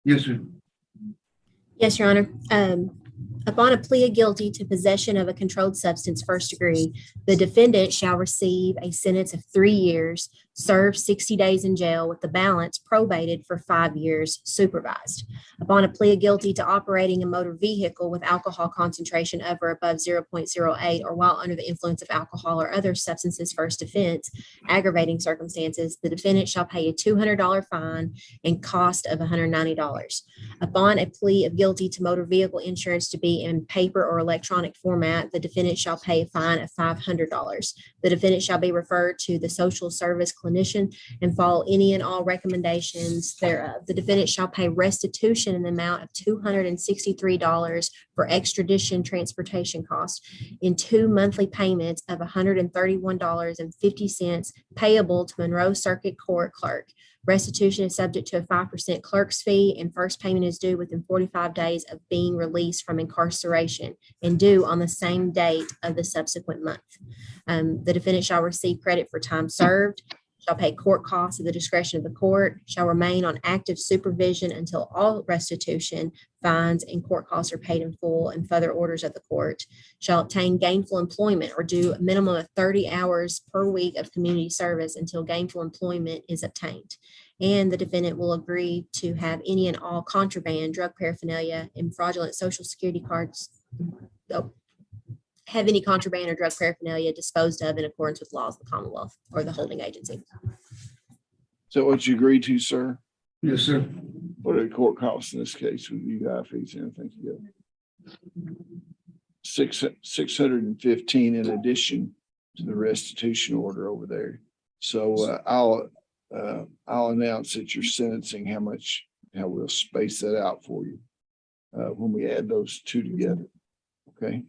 [SPEAKER 8] Yes, sir.
[SPEAKER 10] Yes, Your Honor. Upon a plea of guilty to possession of a controlled substance first degree, the defendant shall receive a sentence of 3 years, serve 60 days in jail with the balance probated for 5 years supervised. Upon a plea of guilty to operating a motor vehicle with alcohol concentration of or above 0.08 or while under the influence of alcohol or other substances first offense, aggravating circumstances, the defendant shall pay a $200 fine and cost of $190. Upon a plea of guilty to motor vehicle insurance to be in paper or electronic format, the defendant shall pay a fine of $500. The defendant shall be referred to the social service clinician and follow any and all recommendations thereof. The defendant shall pay restitution in the amount of $263 for extradition transportation costs in 2 monthly payments of $131.50 payable to Monroe Circuit Court Clerk. Restitution is subject to a 5% clerk's fee, and first payment is due within 45 days of being released from incarceration and due on the same date of the subsequent month. The defendant shall receive credit for time served, shall pay court costs at the discretion of the court, shall remain on active supervision until all restitution, fines, and court costs are paid in full and further orders of the court, shall obtain gainful employment or do a minimum of 30 hours per week of community service until gainful employment is obtained. And the defendant will agree to have any and all contraband, drug paraphernalia, and fraudulent social security cards, have any contraband or drug paraphernalia disposed of in accordance with laws of the Commonwealth or the holding agency.
[SPEAKER 1] So what you agreed to, sir?
[SPEAKER 8] Yes, sir.
[SPEAKER 1] What are the court costs in this case with you guys fees and everything together? 615 in addition to the restitution order over there. So I'll announce at your sentencing how we'll space that out for you when we add those two together. Okay.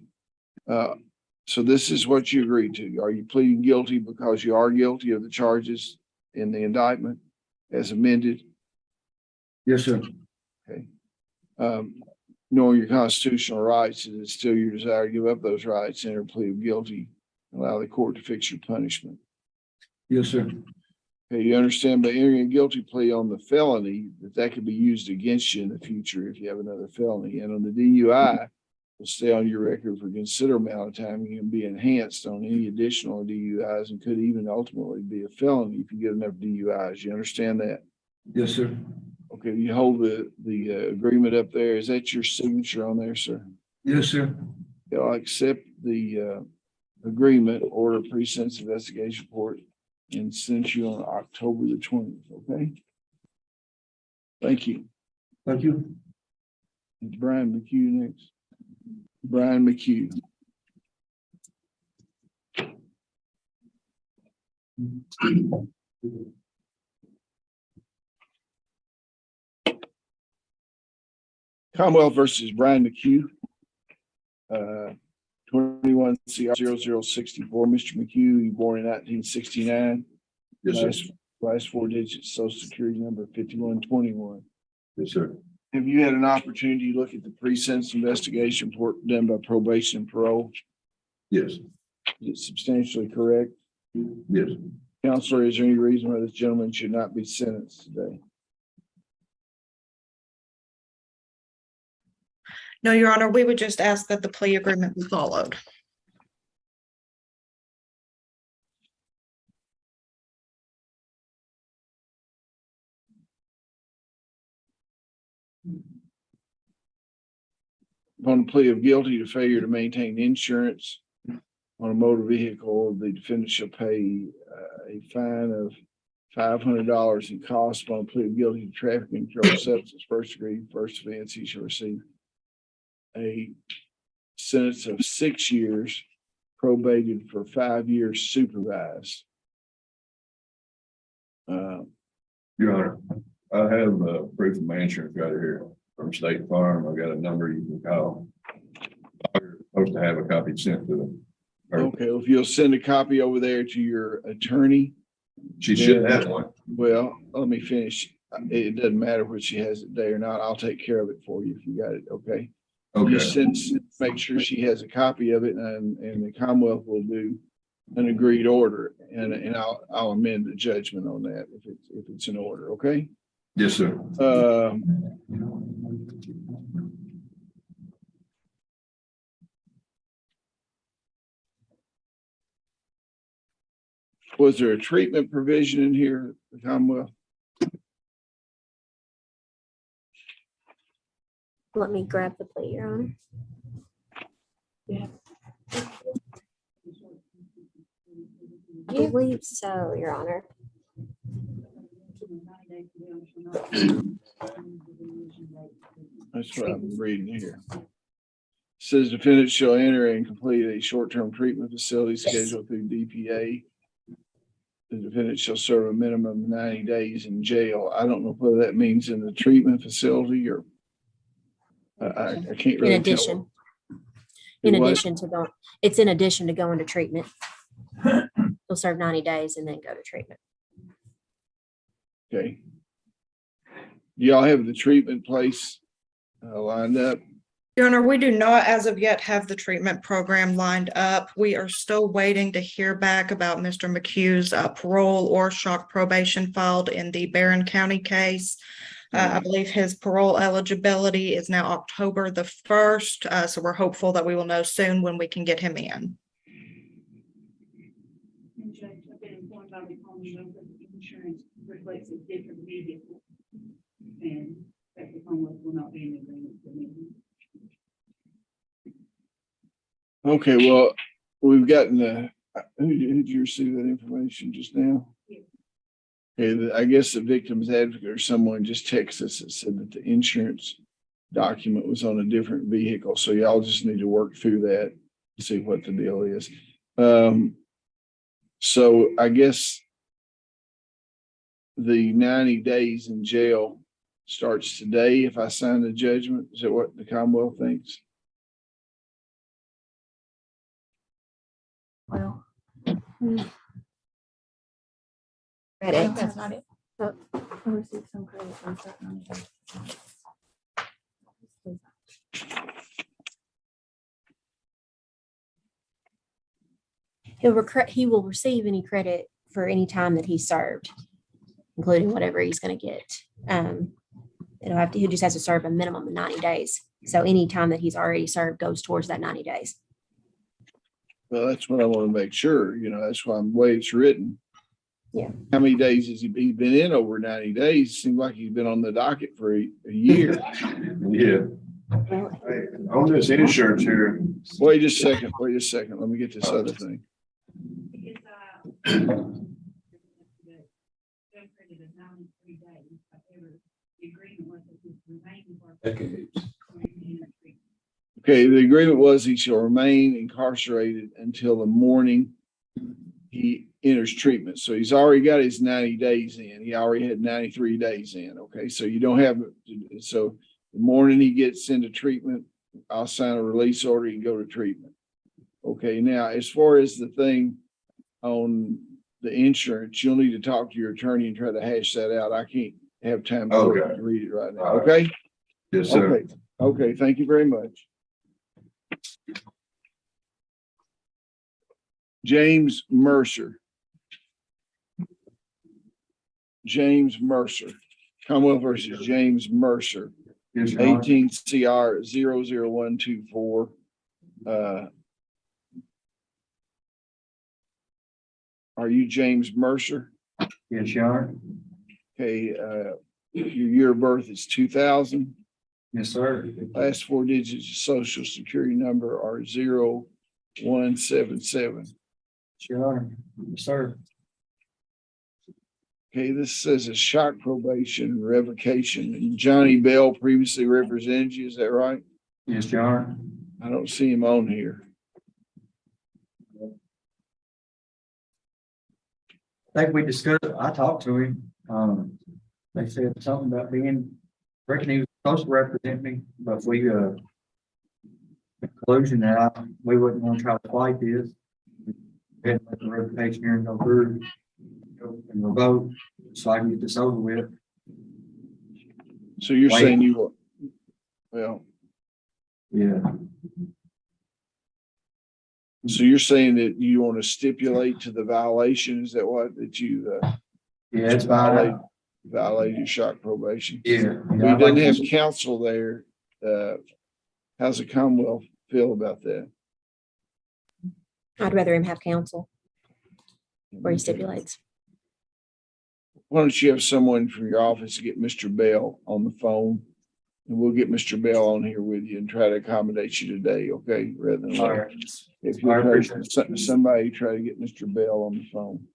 [SPEAKER 1] So this is what you agreed to. Are you pleading guilty because you are guilty of the charges in the indictment as amended?
[SPEAKER 8] Yes, sir.
[SPEAKER 1] Okay. Knowing your constitutional rights, it is still your desire to give up those rights, enter a plea of guilty, allow the court to fix your punishment.
[SPEAKER 8] Yes, sir.
[SPEAKER 1] Okay, you understand by entering a guilty plea on the felony that could be used against you in the future if you have another felony. And on the DUI, will stay on your record for a considerable amount of time. You can be enhanced on any additional DUIs and could even ultimately be a felony if you get enough DUIs. You understand that?
[SPEAKER 8] Yes, sir.
[SPEAKER 1] Okay, you hold the agreement up there. Is that your signature on there, sir?
[SPEAKER 8] Yes, sir.
[SPEAKER 1] I'll accept the agreement, order pre-sentence investigation report, and send you on October the 20th. Okay. Thank you.
[SPEAKER 8] Thank you.
[SPEAKER 1] It's Brian McHugh next. Brian McHugh. Commonwealth versus Brian McHugh. 21 CR 0064. Mr. McHugh, you born in 1969.
[SPEAKER 8] Yes, sir.
[SPEAKER 1] Last 4 digits, social security number 5121.
[SPEAKER 8] Yes, sir.
[SPEAKER 1] Have you had an opportunity to look at the pre-sentence investigation report done by probation and parole?
[SPEAKER 8] Yes.
[SPEAKER 1] Is it substantially correct?
[SPEAKER 8] Yes.
[SPEAKER 1] Counselor, is there any reason why this gentleman should not be sentenced today?
[SPEAKER 12] No, Your Honor, we would just ask that the plea agreement be followed.
[SPEAKER 1] Upon the plea of guilty to failure to maintain insurance on a motor vehicle, the defendant shall pay a fine of $500 in costs. Upon a plea of guilty to traffic control substance first degree, first offense, he shall receive a sentence of 6 years, probated for 5 years supervised.
[SPEAKER 4] Your Honor, I have proof of my insurance right here from State Farm. I got a number you can call. You're supposed to have a copy sent to them.
[SPEAKER 1] Okay, well, if you'll send a copy over there to your attorney.
[SPEAKER 4] She should have one.
[SPEAKER 1] Well, let me finish. It doesn't matter whether she has it there or not. I'll take care of it for you if you got it, okay? You make sure she has a copy of it and the Commonwealth will do an agreed order and I'll amend the judgment on that if it's in order, okay?
[SPEAKER 4] Yes, sir.
[SPEAKER 1] Was there a treatment provision in here, the Commonwealth?
[SPEAKER 10] Let me grab the plate, Your Honor. I believe so, Your Honor.
[SPEAKER 1] That's what I'm reading here. Says defendant shall enter and complete a short-term treatment facility scheduled through DPA. The defendant shall serve a minimum of 90 days in jail. I don't know whether that means in the treatment facility or I can't really tell.
[SPEAKER 10] In addition to going, it's in addition to going to treatment. They'll serve 90 days and then go to treatment.
[SPEAKER 1] Okay. Y'all have the treatment place lined up?
[SPEAKER 12] Your Honor, we do not as of yet have the treatment program lined up. We are still waiting to hear back about Mr. McHugh's parole or shock probation filed in the Barron County case. I believe his parole eligibility is now October the 1st. So we're hopeful that we will know soon when we can get him in.
[SPEAKER 9] Insurance reflects a different vehicle, and that the Commonwealth will not be in agreement with me.
[SPEAKER 1] Okay, well, we've gotten the, who did you receive that information just now?
[SPEAKER 9] Yeah.
[SPEAKER 1] Okay, I guess the victim's advocate or someone just texted us and said that the insurance document was on a different vehicle. So y'all just need to work through that, see what the deal is. So I guess the 90 days in jail starts today if I sign the judgment. Is that what the Commonwealth thinks?
[SPEAKER 10] Well,
[SPEAKER 9] That's not it.
[SPEAKER 10] Oh.
[SPEAKER 9] I received some credit from certain.
[SPEAKER 10] He will receive any credit for any time that he served, including whatever he's going to get. He just has to serve a minimum of 90 days. So any time that he's already served goes towards that 90 days.
[SPEAKER 1] Well, that's what I want to make sure, that's why the way it's written.
[SPEAKER 10] Yeah.
[SPEAKER 1] How many days has he been in over 90 days? Seems like he's been on the docket for a year.
[SPEAKER 4] Yeah. On this insurance here.
[SPEAKER 1] Wait a second. Let me get this other thing. Okay, the agreement was he shall remain incarcerated until the morning he enters treatment. So he's already got his 90 days in. He already had 93 days in. Okay, so you don't have, so the morning he gets into treatment, I'll sign a release order and go to treatment. Okay, now as far as the thing on the insurance, you'll need to talk to your attorney and try to hash that out. I can't have time to read it right now. Okay?
[SPEAKER 4] Yes, sir.
[SPEAKER 1] Okay, thank you very much. James Mercer. Commonwealth versus James Mercer. 18 CR 00124. Are you James Mercer?
[SPEAKER 8] Yes, Your Honor.
[SPEAKER 1] Okay, your year of birth is 2000.
[SPEAKER 8] Yes, sir.
[SPEAKER 1] Last four digits of social security number are 0177.
[SPEAKER 8] Your Honor. Yes, sir.
[SPEAKER 1] Okay, this says a shock probation revocation. And Johnny Bell previously represented you, is that right?
[SPEAKER 8] Yes, Your Honor.
[SPEAKER 1] I don't see him on here.
[SPEAKER 8] I think we discussed, I talked to him.
[SPEAKER 11] They said something about being, reckon he was supposed to represent me, but we, conclusion that we wouldn't want to try to fight this. We had to let the revocation hearing go through and revoke, so I can get this over with.
[SPEAKER 1] So you're
[SPEAKER 11] Wait.
[SPEAKER 1] saying you, well,
[SPEAKER 11] Yeah.
[SPEAKER 1] so you're saying that you want to stipulate to the violation? Is that what, that you,
[SPEAKER 11] Yeah, it's fine.
[SPEAKER 1] violated your shock probation?
[SPEAKER 11] Yeah.
[SPEAKER 1] We didn't have counsel there. How's the Commonwealth feel about that?
[SPEAKER 10] I'd rather him have counsel where he stipulates.
[SPEAKER 1] Why don't you have someone from your office get Mr. Bell on the phone? And we'll get Mr. Bell on here with you and try to accommodate you today, okay? Rather than
[SPEAKER 11] All
[SPEAKER 1] later.
[SPEAKER 11] right.
[SPEAKER 1] If you
[SPEAKER 11] I appreciate
[SPEAKER 1] somebody try to get Mr. Bell on the phone.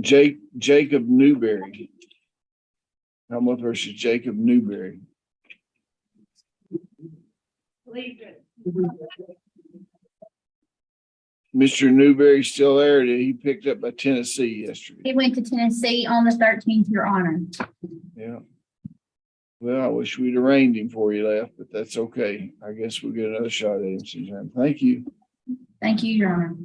[SPEAKER 1] Jacob Newberry. Commonwealth versus Jacob Newberry. Mr. Newberry still there? Did he picked up by Tennessee yesterday?
[SPEAKER 18] He went to Tennessee on the 13th, Your Honor.
[SPEAKER 1] Yeah. Well, I wish we'd arraigned him before he left, but that's okay. I guess we'll get another shot at him sometime. Thank you.
[SPEAKER 18] Thank you, Your Honor.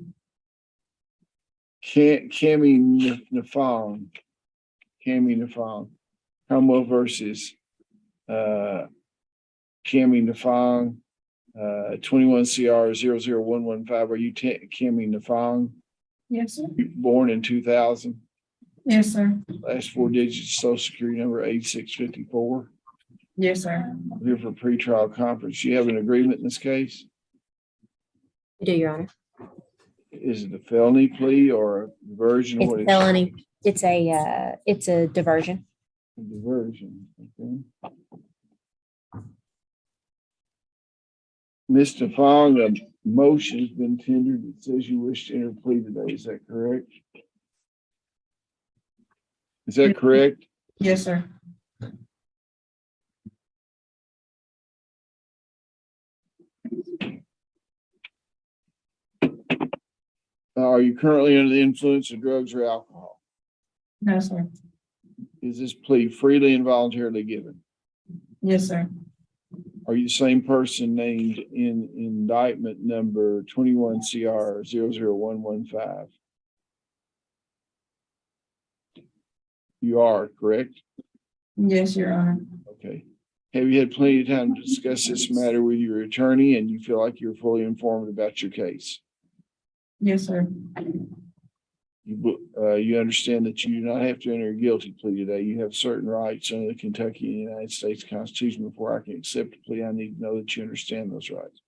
[SPEAKER 1] Cammy Nafong. Commonwealth versus Cammy Nafong. 21 CR 00115. Are you Cammy Nafong?
[SPEAKER 9] Yes, sir.
[SPEAKER 1] Born in 2000.
[SPEAKER 9] Yes, sir.
[SPEAKER 1] Last four digits, social security number 8654.
[SPEAKER 9] Yes, sir.
[SPEAKER 1] I'm here for pretrial conference. You have an agreement in this case?
[SPEAKER 10] You do, Your Honor.
[SPEAKER 1] Is it a felony plea or a diversion?
[SPEAKER 10] It's a felony. It's a diversion.
[SPEAKER 1] A diversion, okay. Mr. Fong, a motion has been tendered that says you wish to enter plea today. Is that correct? Is that correct?
[SPEAKER 9] Yes, sir.
[SPEAKER 1] Are you currently under the influence of drugs or alcohol?
[SPEAKER 9] No, sir.
[SPEAKER 1] Is this plea freely and voluntarily given?
[SPEAKER 9] Yes, sir.
[SPEAKER 1] Are you the same person named in indictment number 21 CR 00115? You are, correct?
[SPEAKER 9] Yes, Your Honor.
[SPEAKER 1] Okay. Have you had plenty of time to discuss this matter with your attorney and you feel like you're fully informed about your case?
[SPEAKER 9] Yes, sir.
[SPEAKER 1] You understand that you do not have to enter a guilty plea today. You have certain rights under the Kentucky and United States Constitution. Before I can accept a plea, I need to know that you understand those rights.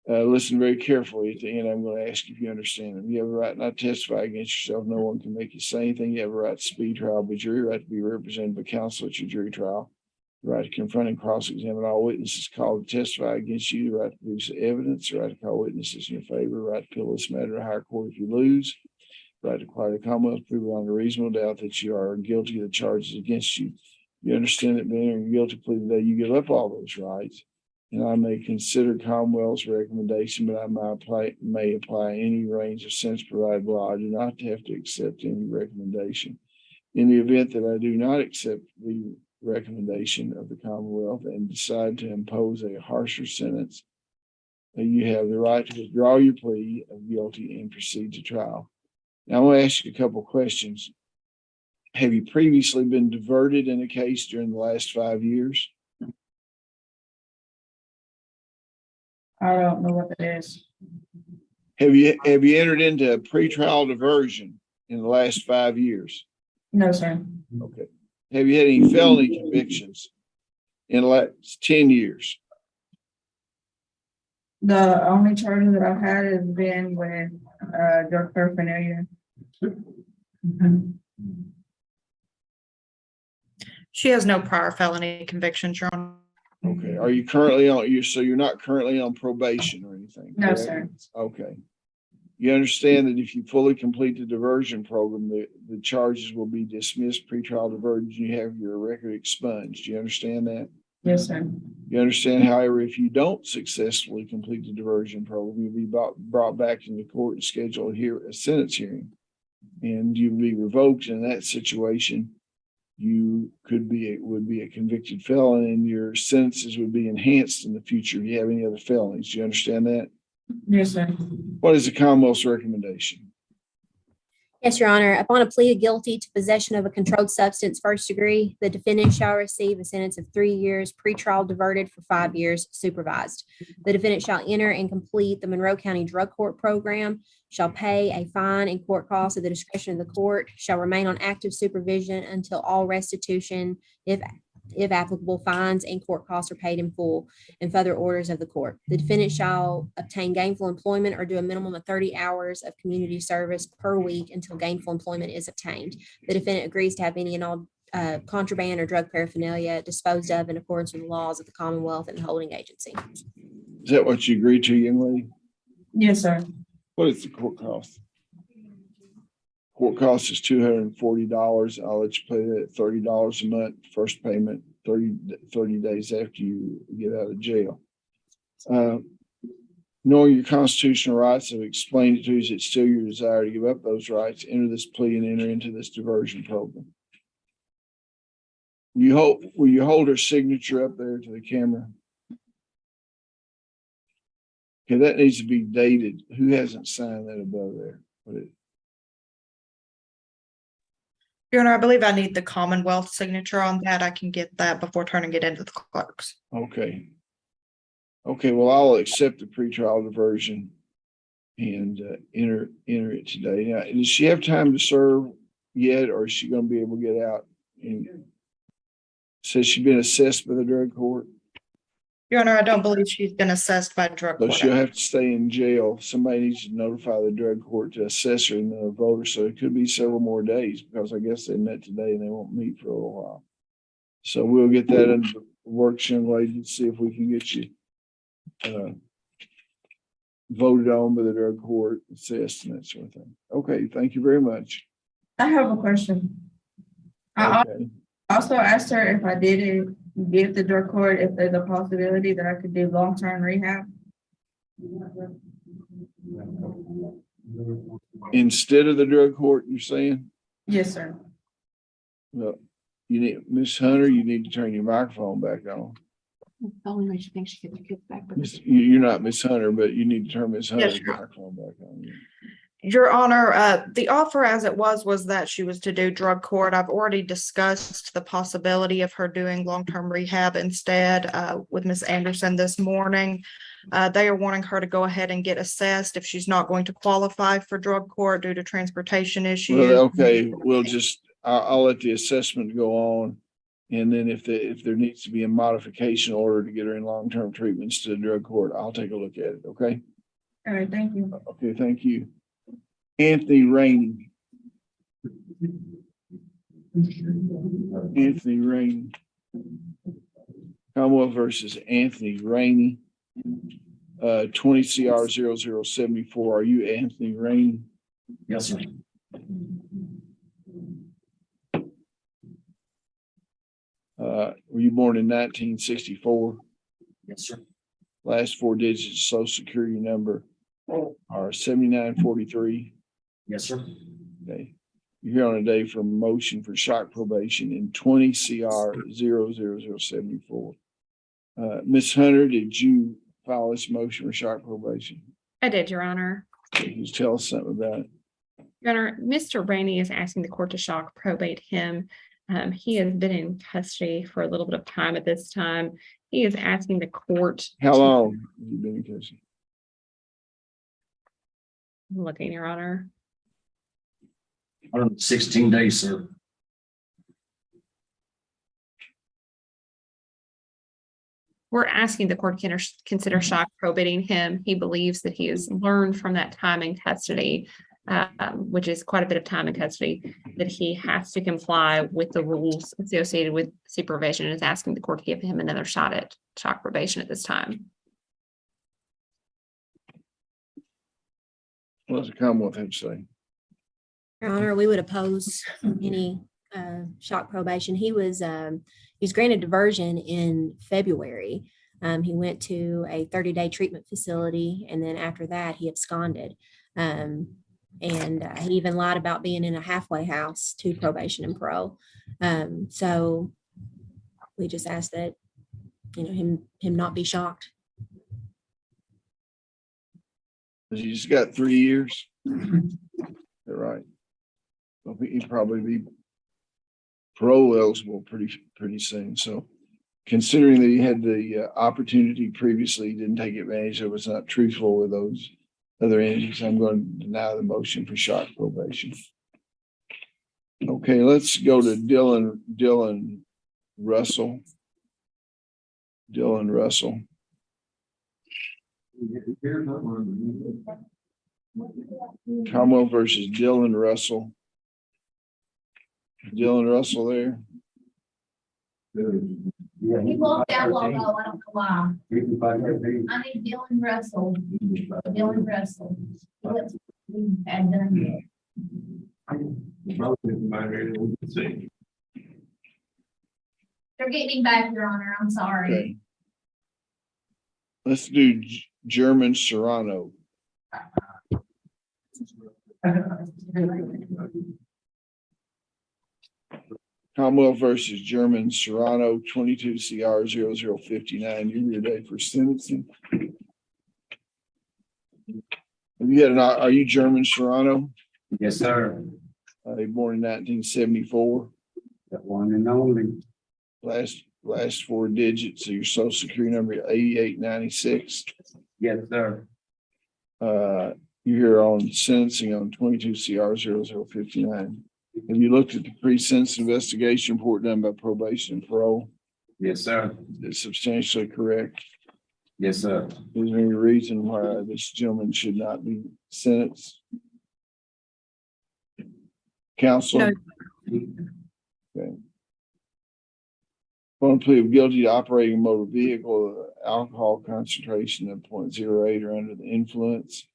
[SPEAKER 1] Listen very carefully. At the end, I'm going to ask you if you understand them. You have a right not to testify against yourself. No one can make you say anything. You have a right to speed trial by jury, right to be represented by counsel at your jury trial, the right to confront and cross-examine all witnesses called to testify against you, the right to produce evidence, the right to call witnesses in your favor, the right to appeal this matter to higher court if you lose, the right to require the Commonwealth to prove beyond a reasonable doubt that you are guilty of the charges against you. You understand that being entering a guilty plea today, you give up all those rights. And I may consider Commonwealth's recommendation, but I may apply any range of sentence provided by law. I do not have to accept any recommendation. In the event that I do not accept the recommendation of the Commonwealth and decide to impose a harsher sentence, you have the right to withdraw your plea of guilty and proceed to trial. Now, I'm going to ask you a couple of questions. Have you previously been diverted in a case during the last 5 years?
[SPEAKER 9] I don't know what that is.
[SPEAKER 1] Have you entered into a pretrial diversion in the last 5 years?
[SPEAKER 9] No, sir.
[SPEAKER 1] Okay. Have you had any felony convictions in the last 10 years?
[SPEAKER 9] The only charge that I've had has been with drug paraphernalia.
[SPEAKER 12] She has no prior felony convictions, Your Honor.
[SPEAKER 1] Okay. Are you currently so you're not currently on probation or anything?
[SPEAKER 9] No,
[SPEAKER 1] correct?
[SPEAKER 9] sir.
[SPEAKER 1] Okay. You understand that if you fully complete the diversion program, the charges will be dismissed, pretrial diversion, you have your record expunged. Do you understand that?
[SPEAKER 9] Yes, sir.
[SPEAKER 1] You understand, however, if you don't successfully complete the diversion program, you'll be brought back into court and schedule a sentence hearing. and you'd be revoked in that situation, you would be a convicted felon, and your sentences would be enhanced in the future if you have any other felonies. Do you understand that?
[SPEAKER 9] Yes, sir.
[SPEAKER 1] What is the Commonwealth's recommendation?
[SPEAKER 10] Yes, Your Honor. Upon a plea of guilty to possession of a controlled substance first degree, the defendant shall receive a sentence of 3 years, pretrial diverted for 5 years, supervised. The defendant shall enter and complete the Monroe County Drug Court Program, shall pay a fine and court costs at the discretion of the court, shall remain on active supervision until all restitution, if applicable, fines and court costs are paid in full, and further orders of the court. The defendant shall obtain gainful employment or do a minimum of 30 hours of community service per week until gainful employment is obtained. The defendant agrees to have any and all contraband or drug paraphernalia disposed of in accordance with the laws of the Commonwealth and the holding agency.
[SPEAKER 1] Is that what you agreed to, young lady?
[SPEAKER 9] Yes, sir.
[SPEAKER 1] What is the court cost? Court cost is $240. I'll let you pay that $30 a month, first payment, 30 days after you get out of jail. Knowing your constitutional rights, I've explained it to you. Is it still your desire to give up those rights, enter this plea, and enter into this diversion program? Will you hold her signature up there to the camera? Okay, that needs to be dated. Who hasn't signed that above there?
[SPEAKER 12] Your Honor, I believe I need the Commonwealth signature on that. I can get that before turning it into the clerk's.
[SPEAKER 1] Okay. Okay, well, I'll accept the pretrial diversion and enter it today. Now, does she have time to serve yet, or is she going to be able to get out? And says she's been assessed by the drug court.
[SPEAKER 12] Your Honor, I don't believe she's been assessed by drug
[SPEAKER 1] So
[SPEAKER 12] court.
[SPEAKER 1] she'll have to stay in jail. Somebody needs to notify the drug court to assess her and then a voter. So it could be several more days, because I guess they met today and they won't meet for a little while. So we'll get that in the works, young lady, and see if we can get you voted on by the drug court, assessed, and that sort of thing. Okay, thank you very much.
[SPEAKER 9] I have a question. I
[SPEAKER 1] Okay.
[SPEAKER 9] also asked her if I didn't give the drug court, if there's a possibility that I could do long-term rehab.
[SPEAKER 1] Instead of the drug court, you're saying?
[SPEAKER 9] Yes, sir.
[SPEAKER 1] Well, you need, Miss Hunter, you need to turn your microphone back on.
[SPEAKER 16] The only way she thinks she gets the kids back.
[SPEAKER 1] You're not Miss Hunter, but you need to turn Miss Hunter's
[SPEAKER 12] Yes, sir.
[SPEAKER 1] microphone back on.
[SPEAKER 12] Your Honor, the offer as it was that she was to do drug court. I've already discussed the possibility of her doing long-term rehab instead with Ms. Anderson this morning. They are wanting her to go ahead and get assessed if she's not going to qualify for drug court due to transportation issues.
[SPEAKER 1] Well, okay, we'll just, I'll let the assessment go on. And then if there needs to be a modification order to get her in long-term treatments to the drug court, I'll take a look at it, okay?
[SPEAKER 9] All right, thank you.
[SPEAKER 1] Okay, thank you. Anthony Rainey. Anthony Rainey. Commonwealth versus Anthony Rainey. 20 CR 0074. Are you Anthony Rainey?
[SPEAKER 11] Yes, sir.
[SPEAKER 1] Were you born in 1964?
[SPEAKER 11] Yes, sir.
[SPEAKER 1] Last 4 digits of social security number are 7943.
[SPEAKER 11] Yes, sir.
[SPEAKER 1] Okay. You're here on a day for motion for shock probation in 20 CR 00074. Ms. Hunter, did you file this motion for shock probation?
[SPEAKER 16] I did, Your Honor.
[SPEAKER 1] Can you tell us something about it?
[SPEAKER 16] Your Honor, Mr. Rainey is asking the court to shock probate him. He has been in custody for a little bit of time at this time. He is asking the court.
[SPEAKER 1] How long have you been in custody?
[SPEAKER 16] Looking, Your Honor.
[SPEAKER 11] 116 days, sir.
[SPEAKER 16] We're asking the court to consider shock probating him. He believes that he has learned from that time in custody, which is quite a bit of time in custody, that he has to comply with the rules associated with supervision, and is asking the court to give him another shot at shock probation at this time.
[SPEAKER 1] What does the Commonwealth have to say?
[SPEAKER 10] Your Honor, we would oppose any shock probation. He was granted diversion in February. He went to a 30-day treatment facility, and then after that, he absconded. And he even lied about being in a halfway house to probation and parole. So we just ask that, him not be shocked.
[SPEAKER 1] You just got 3 years. All right. Well, he'd probably be parole eligible pretty soon. So considering that he had the opportunity previously, he didn't take advantage of, was not truthful with those other entities, I'm going to deny the motion for shock probation. Okay, let's go to Dylan Russell. Dylan Russell. Commonwealth versus Dylan Russell. Dylan Russell there.
[SPEAKER 18] He walked out long ago, I don't know why. I need Dylan Russell. Dylan Russell. Let's add them. They're getting him back, Your Honor, I'm sorry.
[SPEAKER 1] Okay. Let's do German Serrano. Commonwealth versus German Serrano, 22 CR 0059. You're here today for sentencing. Have you had are you German Serrano?
[SPEAKER 8] Yes, sir.
[SPEAKER 1] Born in 1974.
[SPEAKER 8] That one and only.
[SPEAKER 1] Last 4 digits of your social security number, 8896.
[SPEAKER 8] Yes, sir.
[SPEAKER 1] You're here on sentencing on 22 CR 0059. Have you looked at the pre-sentence investigation report done by probation and parole?
[SPEAKER 8] Yes, sir.
[SPEAKER 1] It's substantially correct.
[SPEAKER 8] Yes, sir.
[SPEAKER 1] Is there any reason why this gentleman should not be sentenced? Counsel? Okay. Upon plea of guilty to operating a motor vehicle, alcohol concentration of 0.08 or under the influence,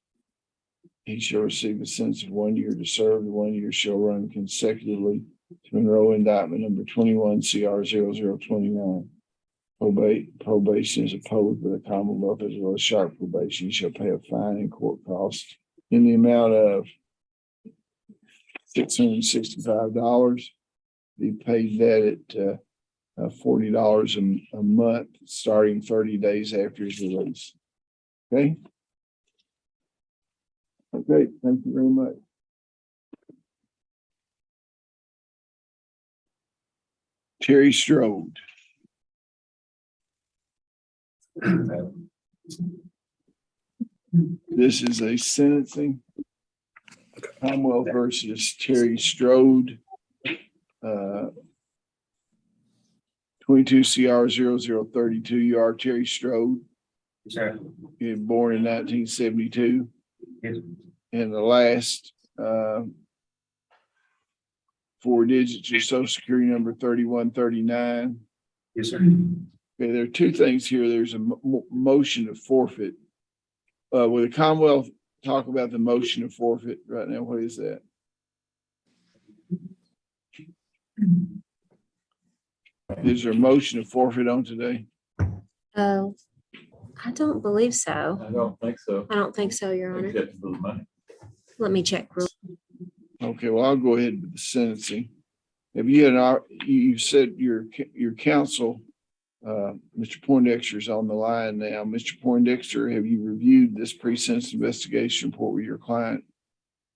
[SPEAKER 1] he shall receive a sentence of 1 year to serve. The 1 year shall run consecutively to Monroe indictment number 21 CR 0029. Probation is opposed by the Commonwealth as well as sharp probation. He shall pay a fine and court costs in the amount of $665. Be paid that at $40 a month, starting 30 days after his release. Okay. Okay, thank you very much. Terry Strode. This is a sentencing. Commonwealth versus Terry Strode. 22 CR 0032. You are Terry Strode.
[SPEAKER 8] Yes, sir.
[SPEAKER 1] You're born in 1972.
[SPEAKER 8] Yes.
[SPEAKER 1] And the last 4 digits, your social security number 3139.
[SPEAKER 8] Yes, sir.
[SPEAKER 1] Okay, there are 2 things here. There's a motion to forfeit. Will the Commonwealth talk about the motion to forfeit right now? What is that? Is there a motion to forfeit on today?
[SPEAKER 10] Oh, I don't believe so.
[SPEAKER 2] I don't think so.
[SPEAKER 10] I don't think so, Your Honor.
[SPEAKER 2] Except for the money.
[SPEAKER 10] Let me check.
[SPEAKER 1] Okay, well, I'll go ahead with the sentencing. Have you had you said your counsel, Mr. Poindexter is on the line now. Mr. Poindexter, have you reviewed this pre-sentence investigation report with your client?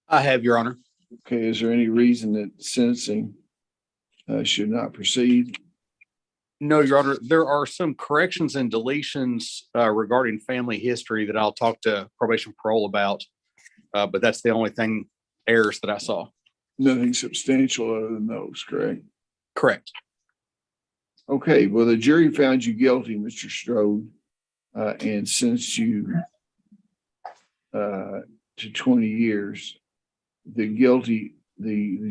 [SPEAKER 19] I have, Your Honor.
[SPEAKER 1] Okay, is there any reason that sentencing should not proceed?
[SPEAKER 19] No, Your Honor. There are some corrections and deletions regarding family history that I'll talk to probation parole about, but that's the only errors that I saw.
[SPEAKER 1] Nothing substantial other than those, correct?
[SPEAKER 19] Correct.
[SPEAKER 1] Okay, well, the jury found you guilty, Mr. Strode, and sentenced you to 20 years. The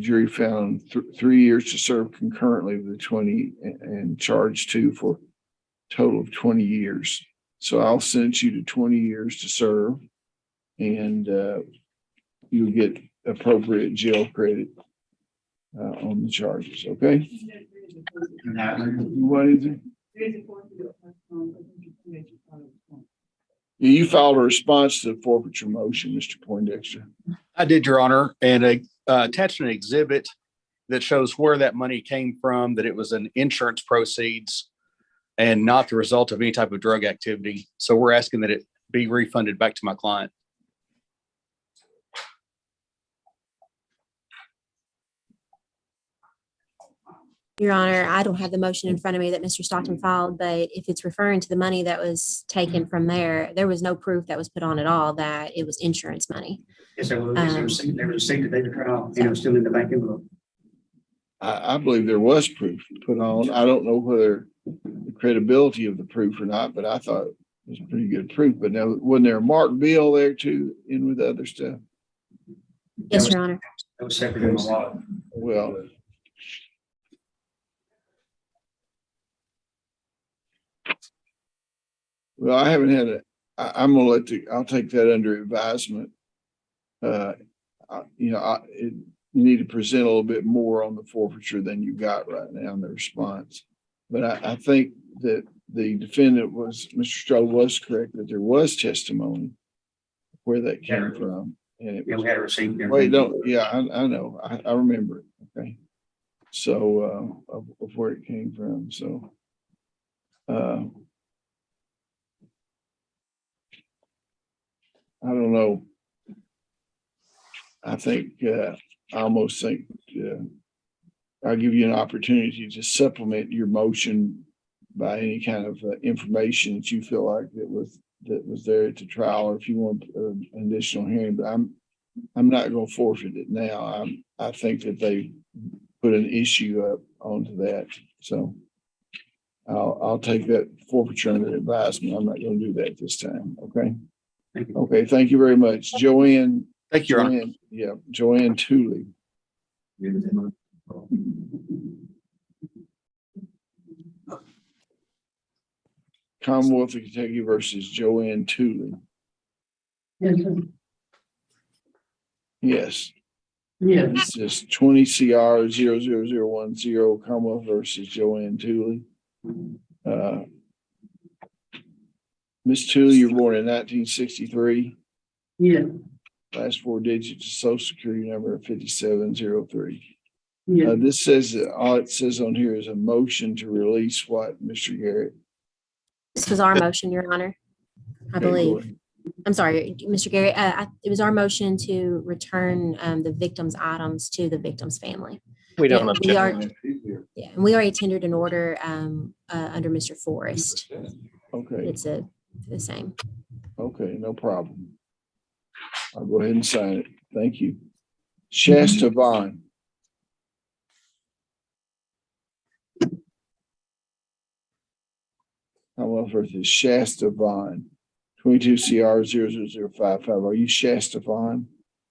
[SPEAKER 1] jury found 3 years to serve concurrently with the 20 and charged 2 for a total of 20 years. So I'll sentence you to 20 years to serve, and you'll get appropriate jail credit on the charges, okay? What is it? You filed a response to the forfeiture motion, Mr. Poindexter.
[SPEAKER 19] I did, Your Honor, and attached an exhibit that shows where that money came from, that it was an insurance proceeds and not the result of any type of drug activity. So we're asking that it be refunded back to my client.
[SPEAKER 10] Your Honor, I don't have the motion in front of me that Mr. Stockton filed, but if it's referring to the money that was taken from there was no proof that was put on at all that it was insurance money.
[SPEAKER 11] Yes, there was a receipt, there was a receipt that they were trial, you know, still in the bank envelope.
[SPEAKER 1] I believe there was proof put on. I don't know whether the credibility of the proof or not, but I thought it was pretty good proof. But now, wasn't there a marked bill there too, in with other stuff?
[SPEAKER 10] Yes, Your Honor.
[SPEAKER 11] That was separate in my wallet.
[SPEAKER 1] Well, I haven't had I'm gonna I'll take that under advisement. You need to present a little bit more on the forfeiture than you got right now in the response. But I think that the defendant Mr. Stroh was correct that there was testimony where that came from. And it
[SPEAKER 11] Yeah, we had a receipt.
[SPEAKER 1] wait, don't, yeah, I know. I remember it. Okay. So, of where it came from. So, I don't know. I think, I almost think, I'll give you an opportunity to supplement your motion by any kind of information that you feel like that was there at the trial, or if you want an additional hearing. But I'm not going to forfeit it now. I think that they put an issue up onto that, so I'll take that forfeiture under advisement. I'm not going to do that this time. Okay. Okay. Thank you very much, Joanne.
[SPEAKER 19] Thank you, Your Honor.
[SPEAKER 1] Joanne, yeah, Joanne Tooley. Commonwealth of Kentucky versus Joanne Tooley. Yes.
[SPEAKER 11] Yeah.
[SPEAKER 1] This is 20 CR 00010 Commonwealth versus Joanne Tooley. Miss Tooley, you were born in 1963.
[SPEAKER 11] Yeah.
[SPEAKER 1] Last four digits of social security number 5703.
[SPEAKER 11] Yeah.
[SPEAKER 1] This says that all it says on here is a motion to release what, Mr. Garrett?
[SPEAKER 10] This was our motion, Your Honor, I
[SPEAKER 1] Okay, go
[SPEAKER 10] believe.
[SPEAKER 1] ahead.
[SPEAKER 10] I'm sorry, Mr. Garrett. It was our motion to return the victim's items to the victim's family.
[SPEAKER 14] We don't
[SPEAKER 10] We
[SPEAKER 14] object.
[SPEAKER 10] yeah, and we already tendered an order under Mr. Forrest.
[SPEAKER 1] Okay.
[SPEAKER 10] It's the same.
[SPEAKER 1] Okay, no problem. I'll go ahead and sign it. Thank you. Shasta Vaughn. Commonwealth versus Shasta Vaughn. 22 CR 00055. Are you Shasta Vaughn?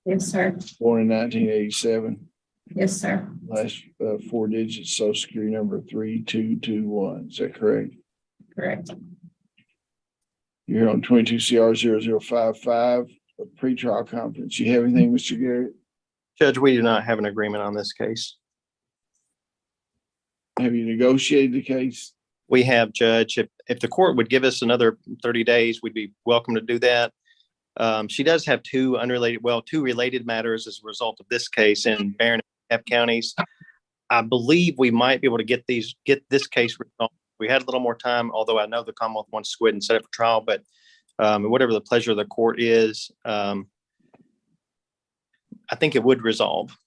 [SPEAKER 18] Yes, sir.
[SPEAKER 1] Born in 1987.
[SPEAKER 18] Yes, sir.
[SPEAKER 1] Last four digits, social security number 3221. Is that correct?
[SPEAKER 18] Correct.
[SPEAKER 1] You're here on 22 CR 0055, a pretrial conference. You have anything, Mr. Garrett?
[SPEAKER 14] Judge, we do not have an agreement on this case.
[SPEAKER 1] Have you negotiated the case?
[SPEAKER 14] We have, Judge. If the court would give us another 30 days, we'd be welcome to do that. She does have two related matters as a result of this case in Barron and F counties. I believe we might be able to get this case resolved. We had a little more time, although I know the Commonwealth wants to go ahead and set it for trial, but whatever the pleasure of the court is, I think it would resolve.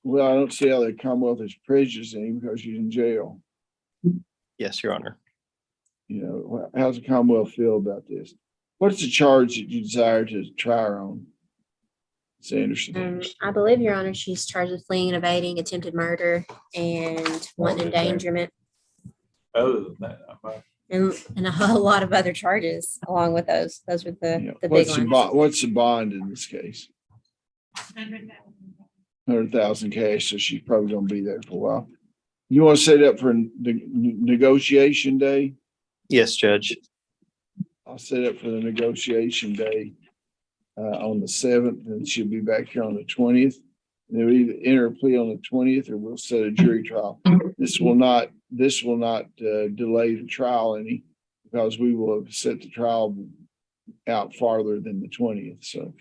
[SPEAKER 1] Well, I don't see how the Commonwealth is prejudicing him because she's in jail.
[SPEAKER 14] Yes, Your Honor.
[SPEAKER 1] You know, how's the Commonwealth feel about this? What's the charge that you desire to try her on, Sanderson?
[SPEAKER 10] I believe, Your Honor, she's charged with fleeing and evading, attempted murder, and wanton endangerment.
[SPEAKER 2] Other than that,
[SPEAKER 10] And a whole lot of other charges along with those. Those were the big ones.
[SPEAKER 1] What's the bond in this case? 100,000 cash, so she's probably gonna be there for a while. You want to set up for the negotiation day?
[SPEAKER 14] Yes, Judge.
[SPEAKER 1] I'll set up for the negotiation day on the 7th, and she'll be back here on the 20th. They'll either enter a plea on the 20th, or we'll set a jury trial. This will not delay the trial any, because we will have set the trial out farther than the 20th. So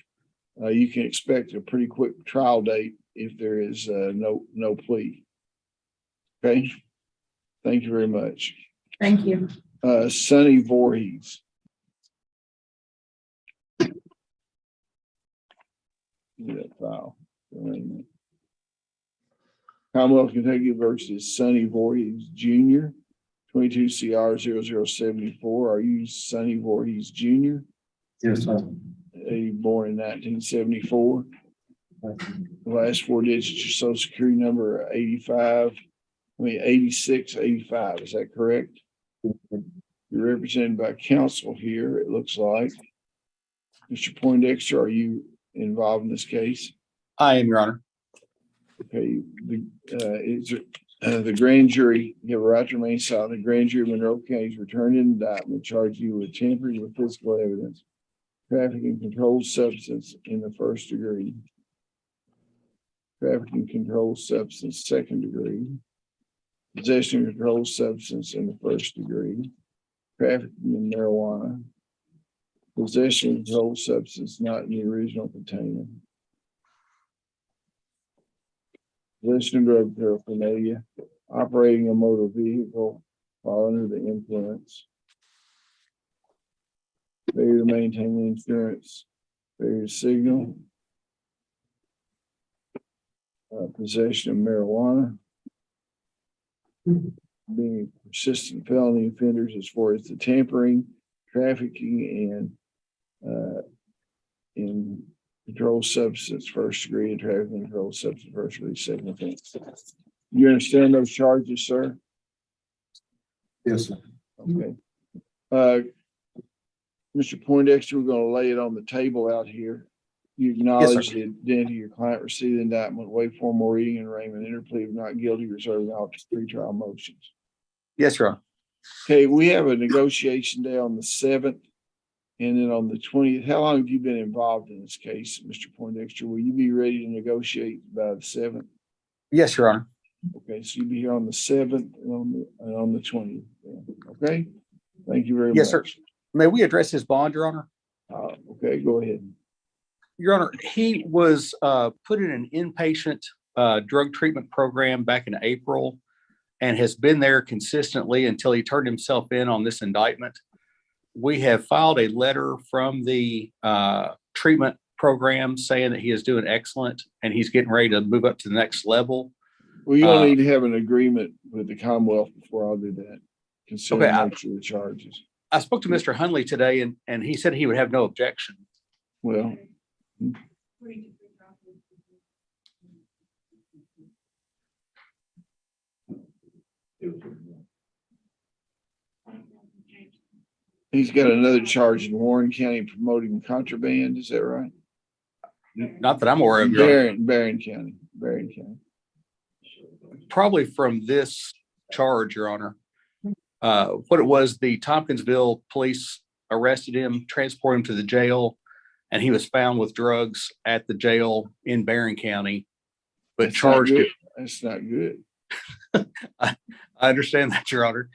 [SPEAKER 1] you can expect a pretty quick trial date if there is no plea. Okay. Thank you very much.
[SPEAKER 9] Thank you.
[SPEAKER 1] Sonny Voorhees. That file. Commonwealth of Kentucky versus Sonny Voorhees Jr., 22 CR 0074. Are you Sonny Voorhees Jr.?
[SPEAKER 8] Yes, sir.
[SPEAKER 1] Born in 1974. The last four digits of your social security number are 8685. Is that correct? You're represented by counsel here, it looks like. Mr. Poindexter, are you involved in this case?
[SPEAKER 19] I am, Your Honor.
[SPEAKER 1] Okay, the grand jury, you have a right to remain silent. The grand jury of Monroe County has returned an indictment charging you with tampering with physical evidence, trafficking controlled substance in the first degree, trafficking controlled substance second degree, possession of controlled substance in the first degree, trafficking in marijuana, possession of controlled substance not in the original container, possession of drug paraphernalia, operating a motor vehicle while under the influence, failure to maintain insurance, failure to signal, possession of marijuana, being persistent felony offenders as far as the tampering, trafficking, and in controlled substance first degree, and trafficking in controlled substance first degree second offense. You understand those charges, sir?
[SPEAKER 8] Yes, sir.
[SPEAKER 1] Okay. Mr. Poindexter, we're going to lay it on the table out here. You acknowledge the identity of your client, receive the indictment, waive formal reading and arraignment, enter plea of not guilty, reserve all pretrial motions.
[SPEAKER 19] Yes, Your Honor.
[SPEAKER 1] Okay, we have a negotiation day on the 7th and then on the 20th. How long have you been involved in this case, Mr. Poindexter? Will you be ready to negotiate by the 7th?
[SPEAKER 19] Yes, Your Honor.
[SPEAKER 1] Okay, so you'll be here on the 7th and on the 20th. Okay, thank you very much.
[SPEAKER 19] Yes, sir. May we address his bond, Your Honor?
[SPEAKER 1] Okay, go ahead.
[SPEAKER 19] Your Honor, he was put in an inpatient drug treatment program back in April and has been there consistently until he turned himself in on this indictment. We have filed a letter from the treatment program saying that he is doing excellent and he's getting ready to move up to the next level.
[SPEAKER 1] Well, you'll need to have an agreement with the Commonwealth before I'll do that. Consider
[SPEAKER 19] Okay,
[SPEAKER 1] the charges.
[SPEAKER 19] I spoke to Mr. Hunley today and he said he would have no objection.
[SPEAKER 1] Well, he's got another charge in Warren County promoting contraband. Is that right?
[SPEAKER 19] Not that I'm aware of. Your Honor.
[SPEAKER 1] Barron County.
[SPEAKER 19] Probably from this charge, Your Honor. What it was, the Tompkinsville police arrested him, transported him to the jail, and he was found with drugs at the jail in Barron County, but
[SPEAKER 1] That's
[SPEAKER 19] charged it.
[SPEAKER 1] That's not good.
[SPEAKER 19] I understand that, Your Honor.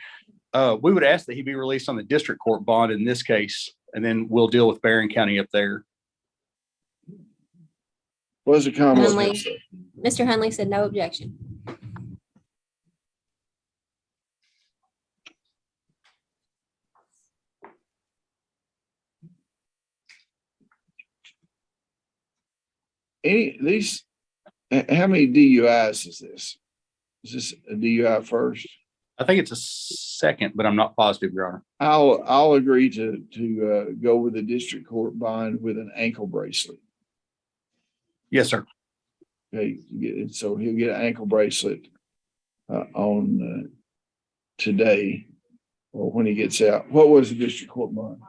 [SPEAKER 19] We would ask that he be released on the district court bond in this case, and then we'll deal with Barron County up there.
[SPEAKER 1] What was the Commonwealth?
[SPEAKER 10] Mr. Hunley said no objection.
[SPEAKER 1] How many DUIs is this? Is this a DUI first?
[SPEAKER 19] I think it's a second, but I'm not positive, Your Honor.
[SPEAKER 1] I'll agree to go with the district court bond with an ankle bracelet.
[SPEAKER 19] Yes, sir.
[SPEAKER 1] Okay, so he'll get an ankle bracelet on today or when he gets out. What was the district court bond?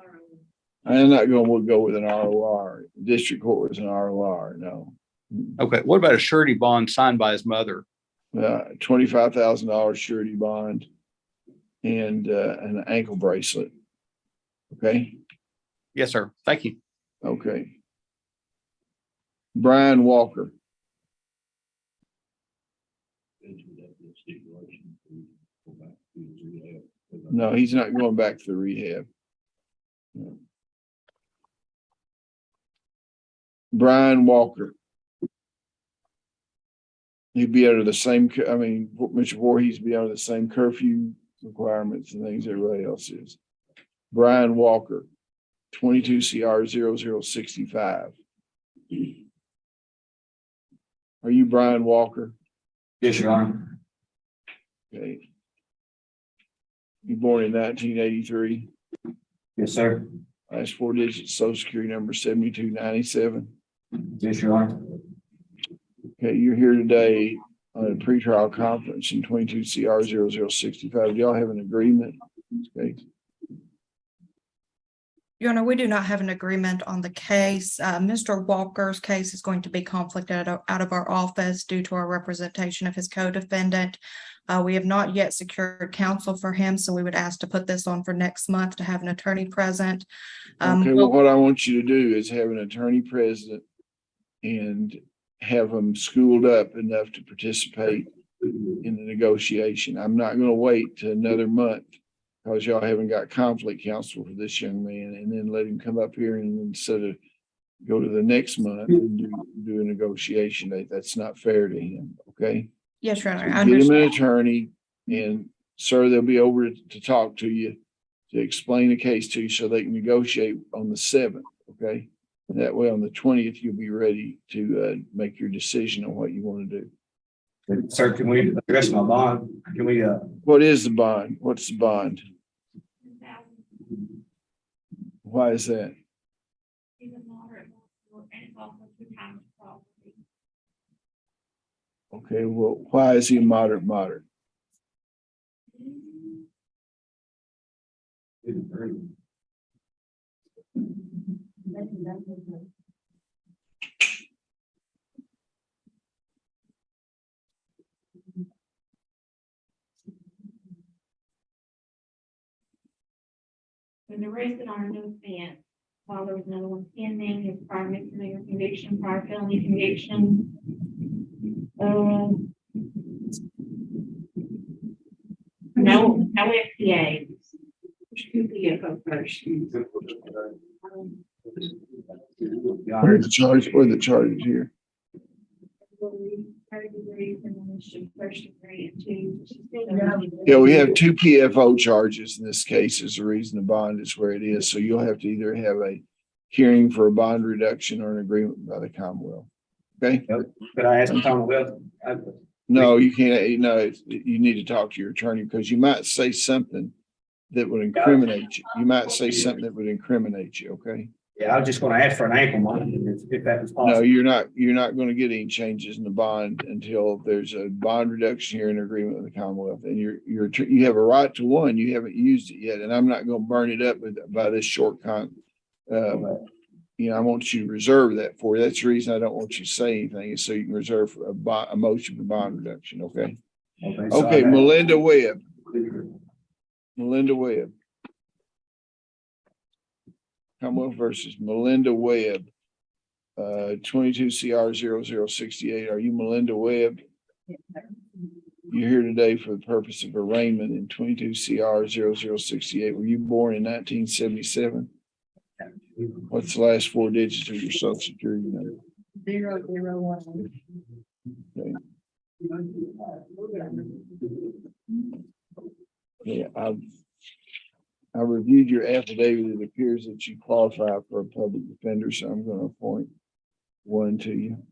[SPEAKER 1] I'm not going to go with an ROR. District court was an ROR. No.
[SPEAKER 19] Okay. What about a surety bond signed by his mother?
[SPEAKER 1] $25,000 surety bond and an ankle bracelet. Okay.
[SPEAKER 19] Yes, sir. Thank you.
[SPEAKER 1] Okay. Brian Walker. No, he's not going back to the rehab. No. Brian Walker. He'd be under the same, I mean, Mr. Voorhees be under the same curfew requirements and things everybody else is. Brian Walker, 22 CR 0065. Are you Brian Walker?
[SPEAKER 2] Yes, Your Honor.
[SPEAKER 1] Okay. You born in 1983.
[SPEAKER 2] Yes, sir.
[SPEAKER 1] Last four digits, social security number 7297.
[SPEAKER 2] Yes, Your Honor.
[SPEAKER 1] Okay, you're here today on a pretrial conference in 22 CR 0065. Do y'all have an agreement? Okay.
[SPEAKER 12] Your Honor, we do not have an agreement on the case. Mr. Walker's case is going to be conflicted out of our office due to our representation of his co-defendant. We have not yet secured counsel for him, so we would ask to put this on for next month to have an attorney present.
[SPEAKER 1] Okay, well, what I want you to do is have an attorney present and have them schooled up enough to participate in the negotiation. I'm not going to wait till another month because y'all haven't got conflict counsel for this young man, and then let him come up here and instead of go to the next month and do a negotiation date. That's not fair to him. Okay.
[SPEAKER 12] Yes, Your Honor.
[SPEAKER 1] So
[SPEAKER 12] I
[SPEAKER 1] get him an
[SPEAKER 12] understand.
[SPEAKER 1] attorney, and sir, they'll be over to talk to you, to explain the case to you so they can negotiate on the 7th. Okay. And that way on the 20th, you'll be ready to make your decision on what you want to do.
[SPEAKER 2] Sir, can we address my bond? Can we,
[SPEAKER 1] What is the bond? What's the bond? Why is that? Okay, well, why is he a moderate?
[SPEAKER 7] When arrested on a no offense, while there was another one pending, his prior misdemeanor conviction, prior felony conviction. No FCA. Two PFO first.
[SPEAKER 1] What are the charges? What are the charges here? Yeah, we have two PFO charges in this case is the reason the bond is where it is. So you'll have to either have a hearing for a bond reduction or an agreement by the Commonwealth. Okay?
[SPEAKER 2] could I ask the Commonwealth?
[SPEAKER 1] No, you can't. No, you need to talk to your attorney because you might say something that would incriminate you. You might say something that would incriminate you. Okay?
[SPEAKER 2] Yeah, I was just gonna ask for an ankle monitor if that was
[SPEAKER 1] No,
[SPEAKER 2] possible.
[SPEAKER 1] you're not going to get any changes in the bond until there's a bond reduction here in agreement with the Commonwealth. And you have a right to one. You haven't used it yet. And I'm not going to burn it up by this short I want you to reserve that for you. That's the reason I don't want you to say anything is so you can reserve a motion for bond reduction. Okay. Okay. Melinda Webb. Commonwealth versus Melinda Webb, 22 CR 0068. Are you Melinda Webb? You're here today for the purpose of arraignment in 22 CR 0068. Were you born in 1977? What's the last four digits of your social security number?
[SPEAKER 9] 001.
[SPEAKER 1] Okay. Yeah, I reviewed your affidavit. It appears that you qualify for a public defender, so I'm going to appoint one to you.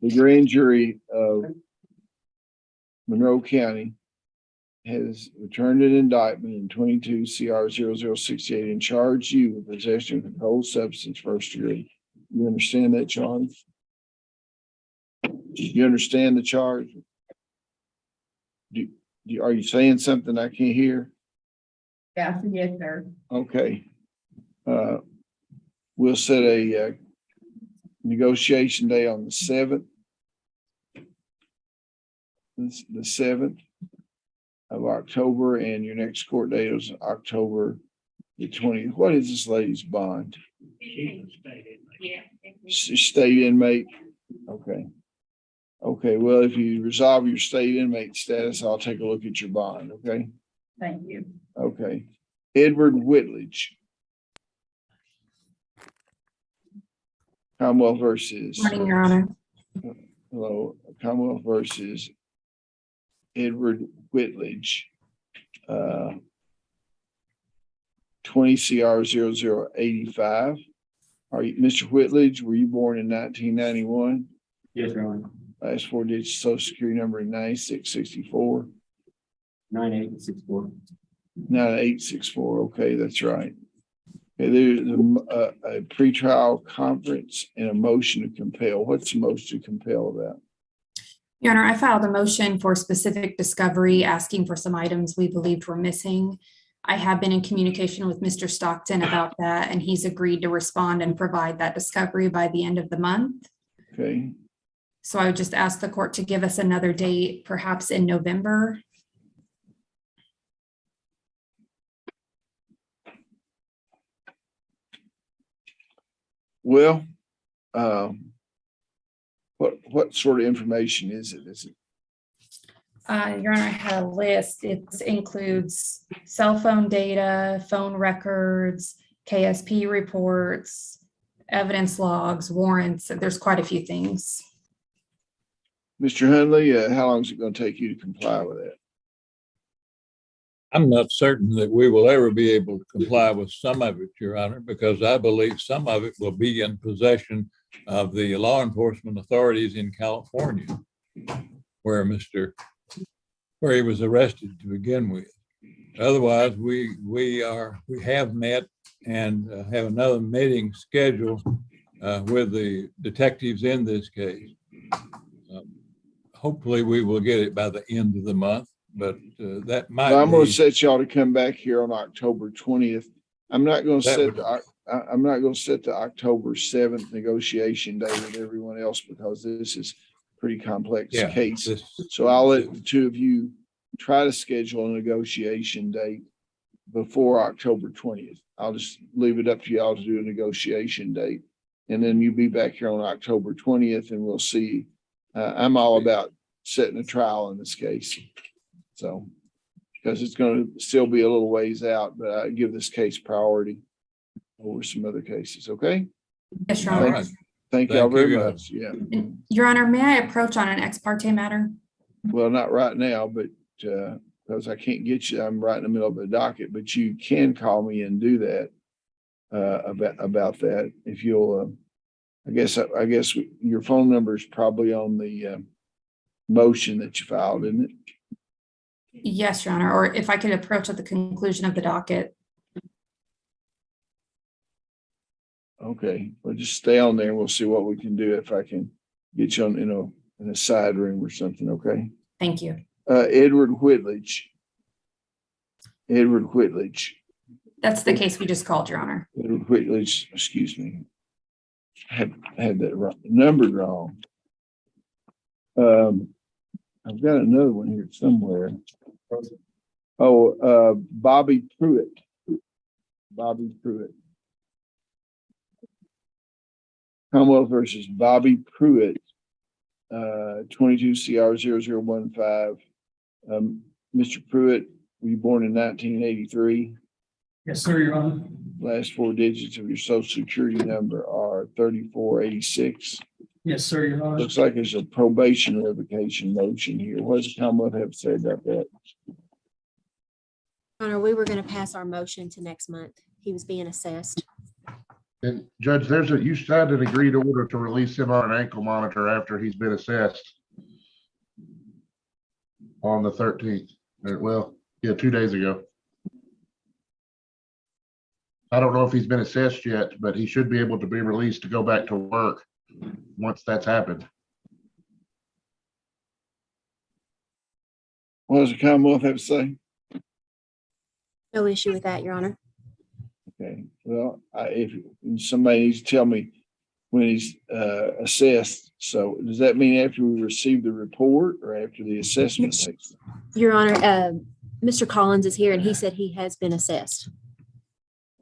[SPEAKER 1] The grand jury of Monroe County has returned an indictment in 22 CR 0068 and charged you with possession of a controlled substance first degree. You understand that charge? You understand the charge? Are you saying something I can't hear?
[SPEAKER 9] Yeah, yes, sir.
[SPEAKER 1] Okay. We'll set a negotiation day on the 7th. The 7th of October, and your next court date is October the 20th. What is this lady's bond?
[SPEAKER 7] Yeah.
[SPEAKER 1] State inmate. Okay. Okay, well, if you resolve your state inmate status, I'll take a look at your bond, okay?
[SPEAKER 9] Thank you.
[SPEAKER 1] Okay. Edward Whitledge. Commonwealth versus,
[SPEAKER 16] Morning, Your Honor.
[SPEAKER 1] hello, Commonwealth versus Edward Whitledge. 20 CR 0085. Are you, Mr. Whitledge, were you born in 1991?
[SPEAKER 2] Yes, Your Honor.
[SPEAKER 1] Last four digits, social security number 9664.
[SPEAKER 2] 9864.
[SPEAKER 1] 9864. Okay, that's right. Okay, there's a pretrial conference and a motion to compel. What's the motion to compel about?
[SPEAKER 16] Your Honor, I filed a motion for specific discovery, asking for some items we believed were missing. I have been in communication with Mr. Stockton about that, and he's agreed to respond and provide that discovery by the end of the month.
[SPEAKER 1] Okay.
[SPEAKER 16] So I would just ask the court to give us another date, perhaps in November.
[SPEAKER 1] Well, what sort of information is it? Is it?
[SPEAKER 16] Your Honor, I have a list. It includes cell phone data, phone records, KSP reports, evidence logs, warrants. There's quite a few things.
[SPEAKER 1] Mr. Hundley, how long is it going to take you to comply with that?
[SPEAKER 4] I'm not certain that we will ever be able to comply with some of it, Your Honor, because I believe some of it will be in possession of the law enforcement authorities in California, where he was arrested to begin with. Otherwise, we have met and have another meeting scheduled with the detectives in this case. Hopefully, we will get it by the end of the month, but that might.
[SPEAKER 1] Well, I'm going to set y'all to come back here on October 20th. I'm not going to set the October 7th negotiation day with everyone else because this is a pretty complex case. So I'll let the two of you try to schedule a negotiation date before October 20th. I'll just leave it up to y'all to do a negotiation date. And then you'll be back here on October 20th and we'll see. I'm all about setting a trial in this case. So, because it's going to still be a little ways out, but I give this case priority over some other cases. Okay.
[SPEAKER 16] Yes, Your Honor.
[SPEAKER 1] Thank y'all very much. Yeah.
[SPEAKER 16] Your Honor, may I approach on an ex parte matter?
[SPEAKER 1] Well, not right now, but because I can't get you, I'm right in the middle of the docket, but you can call me and do that about that. If you'll, I guess your phone number is probably on the motion that you filed, isn't it?
[SPEAKER 16] Yes, Your Honor, or if I could approach at the conclusion of the docket.
[SPEAKER 1] Okay, well, just stay on there and we'll see what we can do if I can get you on, in a side room or something, okay?
[SPEAKER 16] Thank you.
[SPEAKER 1] Edward Whitledge. Edward Whitledge.
[SPEAKER 16] That's the case we just called, Your Honor.
[SPEAKER 1] Edward Whitledge, excuse me. I had that wrong, numbered wrong. I've got another one here somewhere. Oh, Bobby Pruitt. Bobby Pruitt. Commonwealth versus Bobby Pruitt, 22 CR 0015. Mr. Pruitt, were you born in 1983?
[SPEAKER 11] Yes, sir, Your Honor.
[SPEAKER 1] Last four digits of your social security number are 3486.
[SPEAKER 11] Yes, sir, Your Honor.
[SPEAKER 1] Looks like there's a probation revocation motion here. What does the Commonwealth have to say about that?
[SPEAKER 10] Honor, we were going to pass our motion to next month. He was being assessed.
[SPEAKER 17] And Judge, you signed an agreed order to release him on an ankle monitor after he's been assessed on the 13th. Well, yeah, 2 days ago. I don't know if he's been assessed yet, but he should be able to be released to go back to work once that's happened.
[SPEAKER 1] What does the Commonwealth have to say?
[SPEAKER 10] No issue with that, Your Honor.
[SPEAKER 1] Okay, well, if somebody needs to tell me when he's assessed, so does that mean after we receive the report or after the assessment?
[SPEAKER 10] Your Honor, Mr. Collins is here and he said he has been assessed.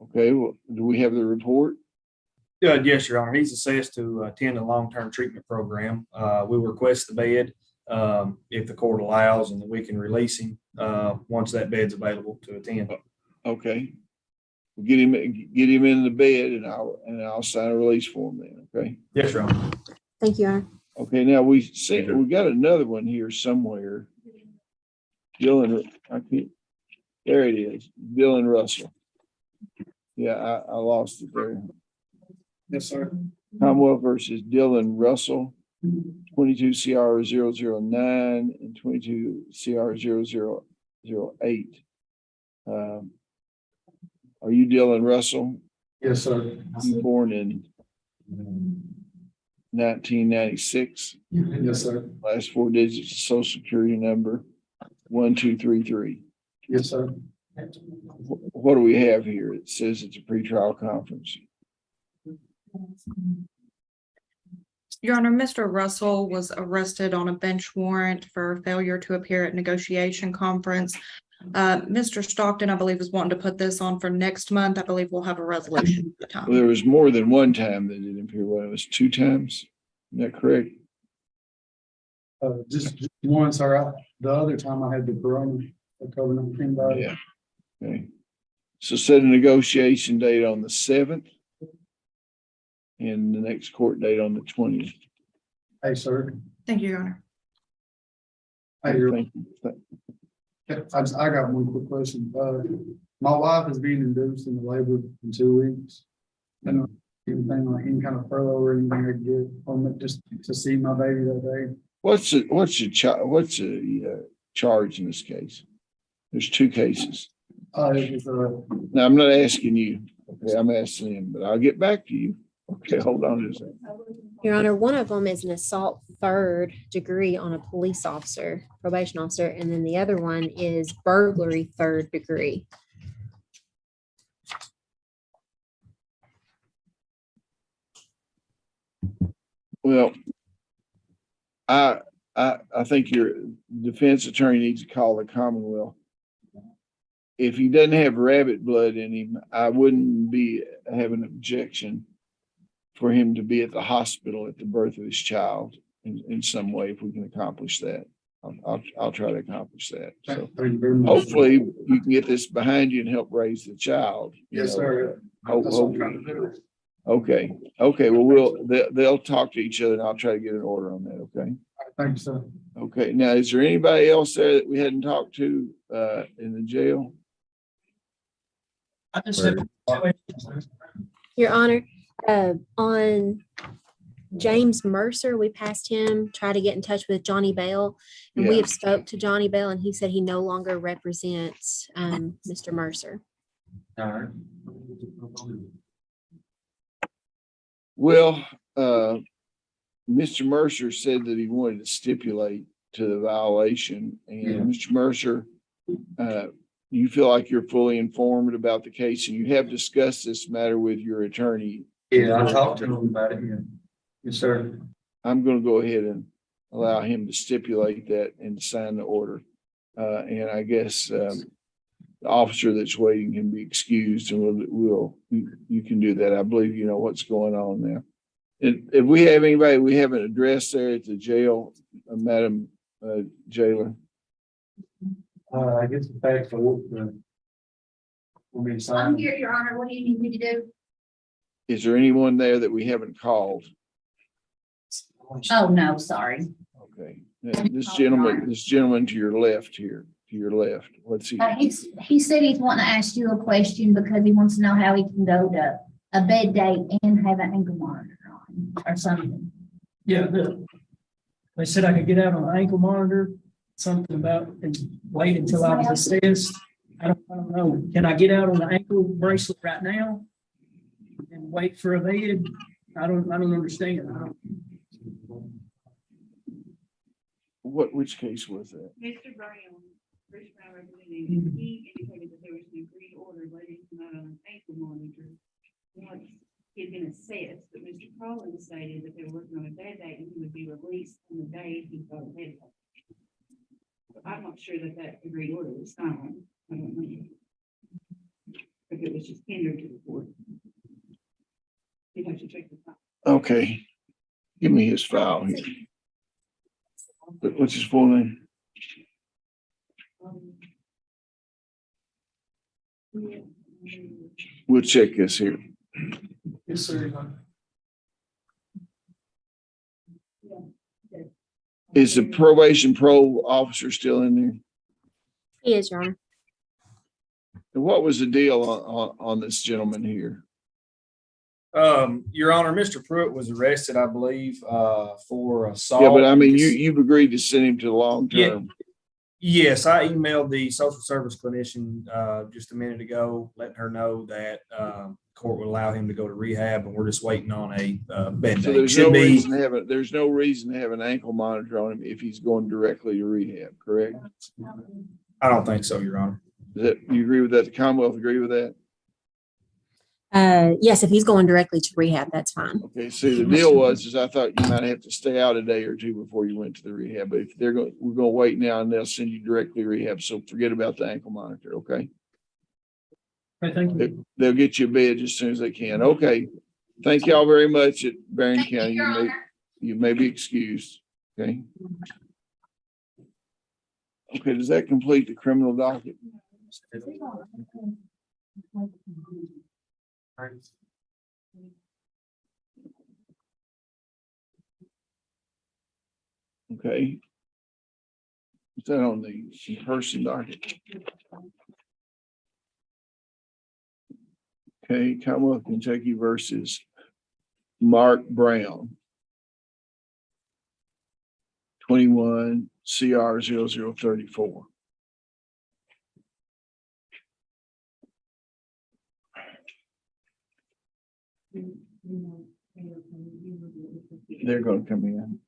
[SPEAKER 1] Okay, well, do we have the report?
[SPEAKER 5] Yes, Your Honor. He's assessed to attend a long-term treatment program. We'll request the bed if the court allows, and that we can release him once that bed's available to attend.
[SPEAKER 1] Okay. We'll get him in the bed, and I'll sign a release for him then. Okay.
[SPEAKER 5] Yes, Your Honor.
[SPEAKER 10] Thank you, Your Honor.
[SPEAKER 1] Okay. Now we got another one here somewhere. Dylan, there it is. Dylan Russell. Yeah, I lost it there.
[SPEAKER 11] Yes, sir.
[SPEAKER 1] Commonwealth versus Dylan Russell, 22 CR 009 and 22 CR 0008. Are you Dylan Russell?
[SPEAKER 11] Yes, sir.
[SPEAKER 1] You born in 1996?
[SPEAKER 11] Yes, sir.
[SPEAKER 1] Last four digits of social security number 1233.
[SPEAKER 11] Yes, sir.
[SPEAKER 1] What do we have here? It says it's a pretrial conference.
[SPEAKER 12] Your Honor, Mr. Russell was arrested on a bench warrant for failure to appear at negotiation conference. Mr. Stockton, I believe, is wanting to put this on for next month. I believe we'll have a resolution at the time.
[SPEAKER 1] Well, there was more than one time that didn't appear. Well, it was 2 times. Is that correct?
[SPEAKER 11] Just one, sir. The other time I had the corona, the COVID-19 virus.
[SPEAKER 1] Yeah. Okay. So set a negotiation date on the 7th and the next court date on the 20th.
[SPEAKER 11] Hey, sir.
[SPEAKER 12] Thank you, Your Honor.
[SPEAKER 11] Hey,
[SPEAKER 1] Thank you.
[SPEAKER 11] I got one quick question. My wife is being induced in the labor in 2 weeks. And anything like any kind of furlough or anything I can get on it just to see my baby that day.
[SPEAKER 1] What's the charge in this case? There's 2 cases. Now, I'm not asking you. Okay, I'm asking him, but I'll get back to you. Okay, hold on a second.
[SPEAKER 10] Your Honor, one of them is an assault 3rd degree on a police officer, probation officer, and then the other one is burglary 3rd degree.
[SPEAKER 1] Well, I think your defense attorney needs to call the Commonwealth. If he doesn't have rabbit blood in him, I wouldn't have an objection for him to be at the hospital at the birth of his child in some way, if we can accomplish that. I'll try to accomplish that. So hopefully you can get this behind you and help raise the child.
[SPEAKER 11] Yes, sir.
[SPEAKER 1] Okay. Well, they'll talk to each other, and I'll try to get an order on that. Okay.
[SPEAKER 11] Thank you, sir.
[SPEAKER 1] Okay. Now, is there anybody else there that we hadn't talked to in the jail?
[SPEAKER 11] I just have
[SPEAKER 10] Your Honor, on James Mercer, we passed him, tried to get in touch with Johnny Bell, and we
[SPEAKER 1] Yeah.
[SPEAKER 10] have spoke to Johnny Bell, and he said he no longer represents Mr. Mercer.
[SPEAKER 11] All right.
[SPEAKER 1] Well, Mr. Mercer said that he wanted to stipulate to the violation, and Mr. Mercer, you feel like you're fully informed about the case, and you have discussed this matter with your attorney.
[SPEAKER 11] Yeah, I talked to him about it. Yeah. Yes, sir.
[SPEAKER 1] I'm going to go ahead and allow him to stipulate that and sign the order. And I guess the officer that's waiting can be excused, and you can do that. I believe you know what's going on now. And if we have anybody we haven't addressed there at the jail, Madam Jailer.
[SPEAKER 11] I guess the facts are what we
[SPEAKER 18] I'm
[SPEAKER 11] signed.
[SPEAKER 18] here, Your Honor. What do you need me to do?
[SPEAKER 1] Is there anyone there that we haven't called?
[SPEAKER 18] Oh, no, sorry.
[SPEAKER 1] Okay. This gentleman to your left here, to your left. What's he?
[SPEAKER 18] He said he's wanting to ask you a question because he wants to know how he can go to a bed date and have an ankle monitor on or something.
[SPEAKER 20] Yeah, they said I could get out on the ankle monitor, something about and wait until I was assessed. I don't know. Can I get out on the ankle bracelet right now and wait for a bed? I don't understand.
[SPEAKER 1] Which case was that?
[SPEAKER 7] Mr. Brown, Bruce Brown representing, he indicated that there was an agreed order letting him out on an ankle monitor once he had been assessed, but Mr. Collins stated that they were working on a bed date and he would be released on the day he got a bed date. But I'm not sure that that agreed order was signed. I don't know. If it was just tendered to the court.
[SPEAKER 1] Okay. Give me his file here. What's his full name? We'll check this here.
[SPEAKER 20] Yes, sir.
[SPEAKER 1] Is the probation parole officer still in there?
[SPEAKER 10] He is, Your Honor.
[SPEAKER 1] And what was the deal on this gentleman here?
[SPEAKER 5] Your Honor, Mr. Pruitt was arrested, I believe, for assault.
[SPEAKER 1] Yeah, but I mean, you've agreed to send him to the long term.
[SPEAKER 5] Yes, I emailed the social service clinician just a minute ago, letting her know that court would allow him to go to rehab, and we're just waiting on a bed
[SPEAKER 1] So
[SPEAKER 5] date.
[SPEAKER 1] there's no reason to have an ankle monitor on him if he's going directly to rehab, correct?
[SPEAKER 5] I don't think so, Your Honor.
[SPEAKER 1] You agree with that? The Commonwealth agree with that?
[SPEAKER 10] Yes, if he's going directly to rehab, that's fine.
[SPEAKER 1] Okay, see, the deal is I thought you might have to stay out a day or two before you went to the rehab, but if we're going to wait now and they'll send you directly to rehab. So forget about the ankle monitor, okay?
[SPEAKER 20] Right, thank you.
[SPEAKER 1] They'll get you a bed as soon as they can. Okay. Thank y'all very much at Barron County. You may be excused. Okay. Okay, does that complete the criminal docket? Okay. Is that on the person docket? Okay, Commonwealth of Kentucky versus Mark Brown. 21 CR 0034. They're going to come in.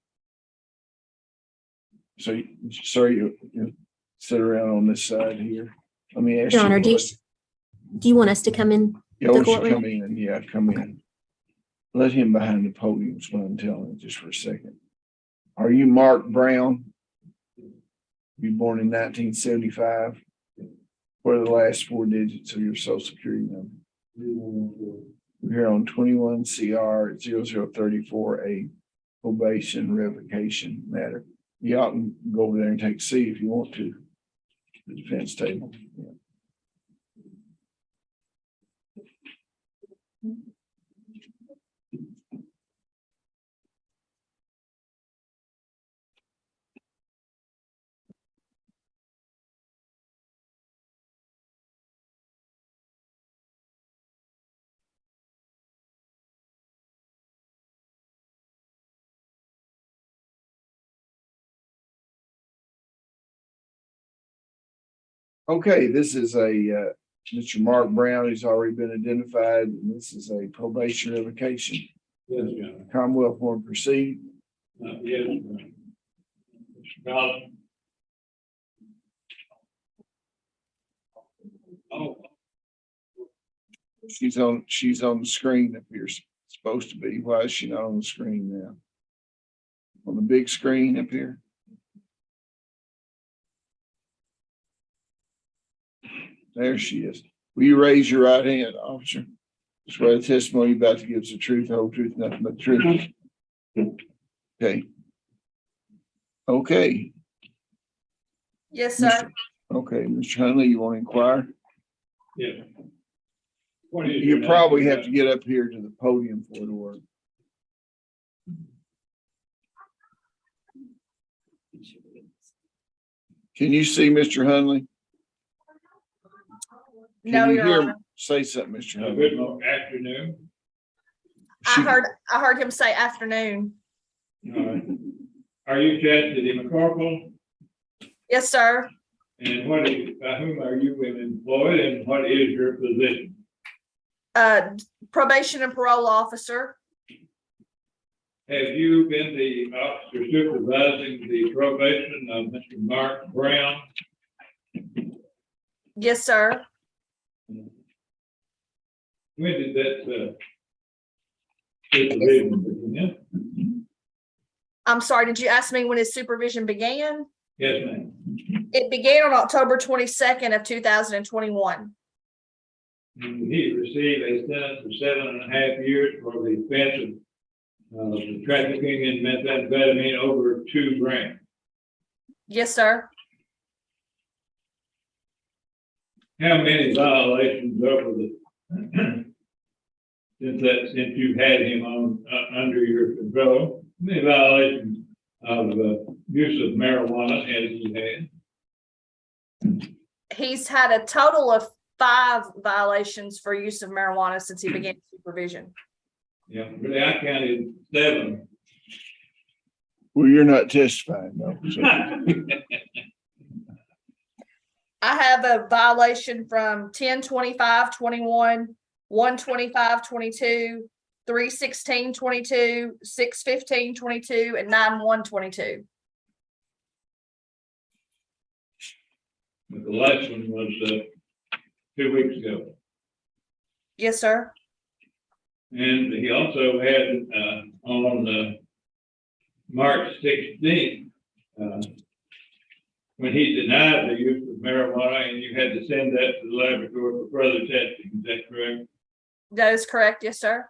[SPEAKER 1] So, sorry, you sit around on this side here. Let me ask
[SPEAKER 10] Your
[SPEAKER 1] you.
[SPEAKER 10] Honor, do you want us to come in?
[SPEAKER 1] Yeah,
[SPEAKER 10] the
[SPEAKER 1] won't you
[SPEAKER 10] courtroom?
[SPEAKER 1] come in? Yeah, come in. Let him behind the podium is what I'm telling you just for a second. Are you Mark Brown? You born in 1975? What are the last four digits of your social security number? We're here on 21 CR 0034, a probation revocation matter. You ought to go over there and take a seat if you want to. The defense table. Yeah. Okay, this is a Mr. Mark Brown, who's already been identified, and this is a probation revocation.
[SPEAKER 4] Yes, Your Honor.
[SPEAKER 1] Commonwealth want to proceed?
[SPEAKER 4] Yes, Your Honor. Mr. Collins. Oh,
[SPEAKER 1] She's on the screen up here, supposed to be. Why is she not on the screen now? On the big screen up here? There she is. Will you raise your right hand, officer? Swear the testimony you're about to give is the truth, the whole truth, nothing but the truth. Okay. Okay.
[SPEAKER 12] Yes, sir.
[SPEAKER 1] Okay, Mr. Hunley, you want to inquire?
[SPEAKER 4] yeah. What is your
[SPEAKER 1] You
[SPEAKER 4] name?
[SPEAKER 1] probably have to get up here to the podium for it to work. Can you see Mr. Hunley?
[SPEAKER 12] No,
[SPEAKER 1] Can you
[SPEAKER 12] Your
[SPEAKER 1] hear
[SPEAKER 12] Honor.
[SPEAKER 1] him? Say something, Mr.
[SPEAKER 4] Good
[SPEAKER 1] Hunley.
[SPEAKER 4] afternoon.
[SPEAKER 12] I heard him say afternoon.
[SPEAKER 4] All right. Are you Chastity McCorkle?
[SPEAKER 12] Yes, sir.
[SPEAKER 4] And by whom are you employed and what is your position?
[SPEAKER 12] Probation and parole officer.
[SPEAKER 4] Have you been the officer supervising the probation of Mr. Mark Brown?
[SPEAKER 12] Yes, sir.
[SPEAKER 4] When did that supervision begin?
[SPEAKER 12] I'm sorry, did you ask me when his supervision began?
[SPEAKER 4] Yes, ma'am.
[SPEAKER 12] It began on October 22nd of 2021.
[SPEAKER 4] And he received a sentence of 7.5 years for the offense of trafficking in methamphetamine over 2 grams.
[SPEAKER 12] Yes, sir.
[SPEAKER 4] How many violations over the since you've had him on under your control? How many violations of use of marijuana has he had?
[SPEAKER 12] He's had a total of 5 violations for use of marijuana since he began supervision.
[SPEAKER 4] Yeah, really, I counted 7.
[SPEAKER 1] Well, you're not testifying though. So.
[SPEAKER 12] I have a violation from 10/25/21, 1/25/22, 3/16/22, 6/15/22, and 9/1/22.
[SPEAKER 4] But the last one was 2 weeks ago.
[SPEAKER 12] Yes, sir.
[SPEAKER 4] And he also had on March 16th, when he denied the use of marijuana, and you had to send that to the laboratory for further testing. Is that correct?
[SPEAKER 12] That is correct. Yes, sir.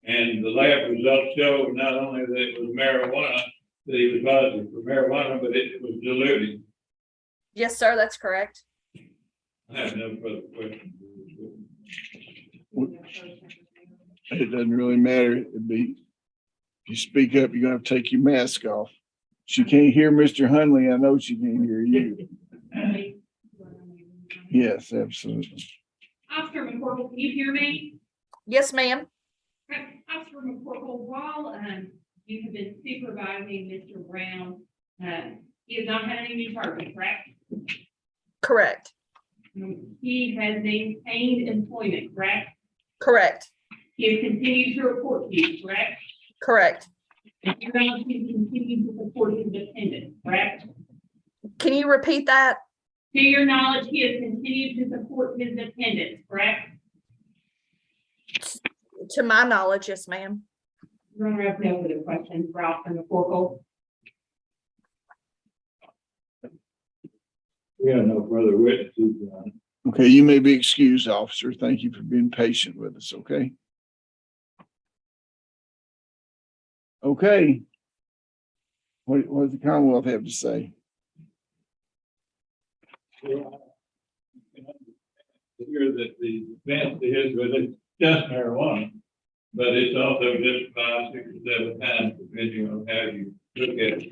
[SPEAKER 4] And the lab results showed not only that it was marijuana, that he was positive for marijuana, but it was diluted.
[SPEAKER 12] Yes, sir. That's correct.
[SPEAKER 4] I have no further questions.
[SPEAKER 1] It doesn't really matter. It'd be, if you speak up, you're gonna have to take your mask off. She can't hear Mr. Hunley. I know she can't hear you. Yes, absolutely.
[SPEAKER 7] Officer McCorkle, can you hear me?
[SPEAKER 12] Yes, ma'am.
[SPEAKER 7] Officer McCorkle, while you have been supervising Mr. Brown, he has not had any new charges, correct?
[SPEAKER 12] Correct.
[SPEAKER 7] He has maintained employment, correct?
[SPEAKER 12] Correct.
[SPEAKER 7] He has continued to report to you, correct?
[SPEAKER 12] Correct.
[SPEAKER 7] And you're going to continue to support his dependents, correct?
[SPEAKER 12] Can you repeat that?
[SPEAKER 7] To your knowledge, he has continued to support his dependents, correct?
[SPEAKER 12] To my knowledge, yes, ma'am.
[SPEAKER 7] You're going to have no further questions for Officer McCorkle.
[SPEAKER 4] We have no further witnesses.
[SPEAKER 1] Okay, you may be excused, officer. Thank you for being patient with us, okay? Okay. What does the Commonwealth have to say?
[SPEAKER 4] Here that the offense is, well, it's just marijuana, but it's also just 5, 6, or 7 times, depending on how you look at it.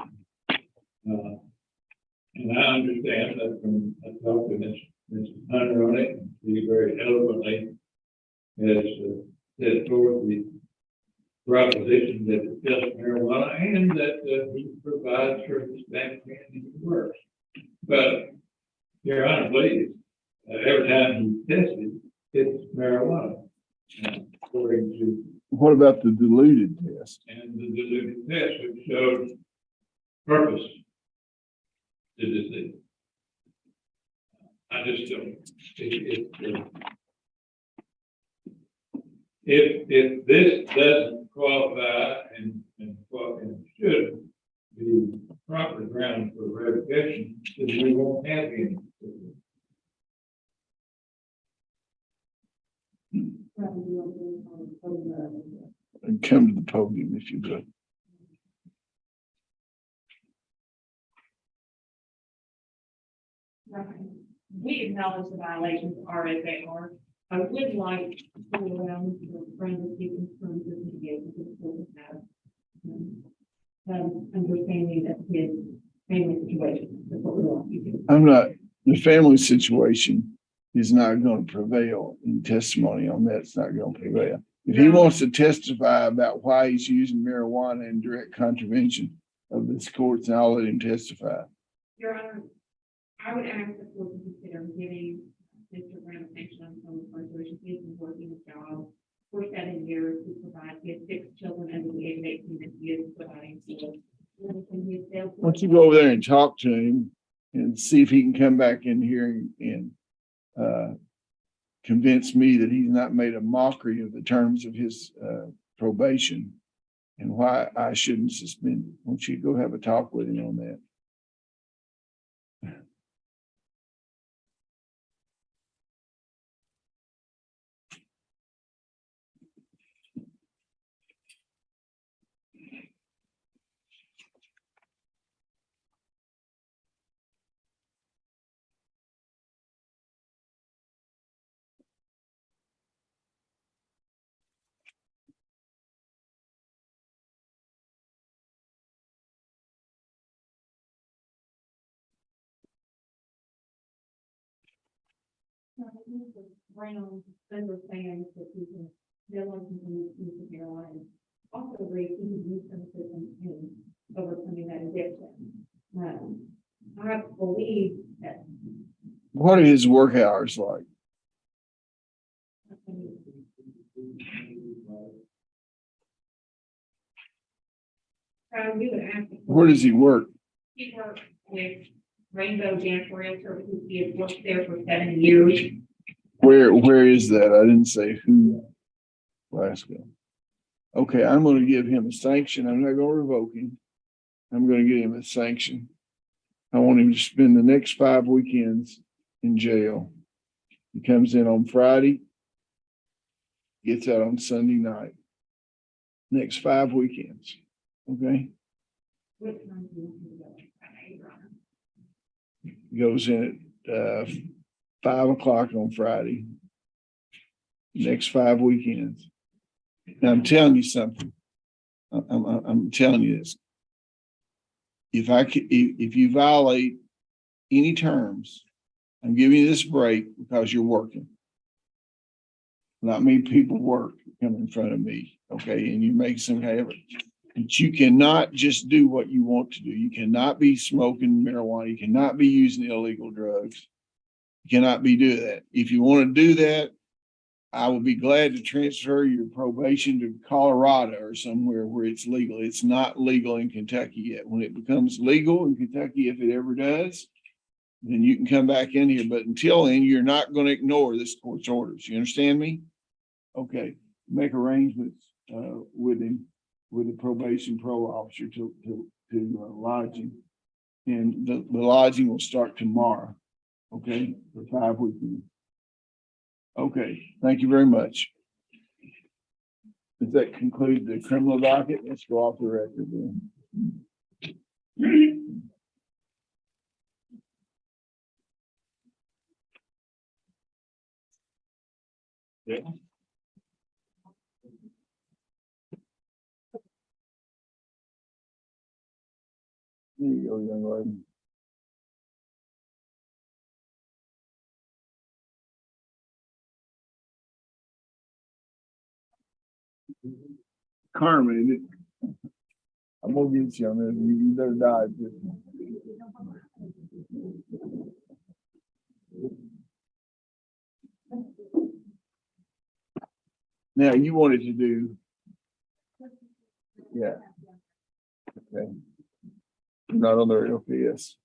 [SPEAKER 4] And I understand that from I talked to Ms. Monroe on it, she very eloquently has set forth the proposition that it's just marijuana and that he provides for his back and works. But Your Honor, please, every time he tested, it's marijuana. According to.
[SPEAKER 1] What about the diluted test?
[SPEAKER 4] And the diluted test, which showed purpose to deceive. I just don't. If this doesn't qualify and should be proper ground for revocation, then we won't have any.
[SPEAKER 1] And come to the podium if you would.
[SPEAKER 7] We acknowledge the violations are as they are. I would like to go around to bring the students from the mitigation to the school have understanding that his family situation is what we want to do.
[SPEAKER 1] I'm not, the family situation is not going to prevail in testimony on that. It's not going to prevail. If he wants to testify about why he's using marijuana in direct contravention of this court, then I'll let him testify.
[SPEAKER 7] Your Honor, I would ask the court to consider giving Mr. Brown sanction on the incarceration. He has been working his job for 7 years to provide. He has 6 children under the age of 18 that he is providing for.
[SPEAKER 1] Why don't you go over there and talk to him and see if he can come back in here and convince me that he's not made a mockery of the terms of his probation and why I shouldn't suspend it. Why don't you go have a talk with him on that?
[SPEAKER 7] Brown understands that he can still into marijuana. Also agrees he can use some systems in overcoming that addiction. I believe that.
[SPEAKER 1] What are his work hours like?
[SPEAKER 7] We would ask.
[SPEAKER 1] Where does he work?
[SPEAKER 7] He works with Rainbow Janitorial Services. He has worked there for 7 years.
[SPEAKER 1] Where is that? I didn't say who. Glasgow. Okay, I'm going to give him a sanction. I'm not going to revoke him. I'm going to give him a sanction. I want him to spend the next 5 weekends in jail. He comes in on Friday, gets out on Sunday night. Next 5 weekends. Okay. Goes in at 5 o'clock on Friday. Next 5 weekends. Now I'm telling you something. I'm telling you this. If you violate any terms, I'm giving you this break because you're working. Not many people work come in front of me, okay, and you make some habit. But you cannot just do what you want to do. You cannot be smoking marijuana. You cannot be using illegal drugs. You cannot be doing that. If you want to do that, I will be glad to transfer your probation to Colorado or somewhere where it's legal. It's not legal in Kentucky yet. When it becomes legal in Kentucky, if it ever does, then you can come back in here. But until then, you're not going to ignore this court's orders. You understand me? Okay. Make arrangements with him, with the probation pro officer to lodge him. And the lodging will start tomorrow. Okay, for 5 weekends. Okay, thank you very much. Does that conclude the criminal docket? Let's go off the record then. Yeah. There you go, young lady. Carmen, I'm gonna get you on this. You better die. Now you wanted to do. Yeah. Okay. Not on the LPS.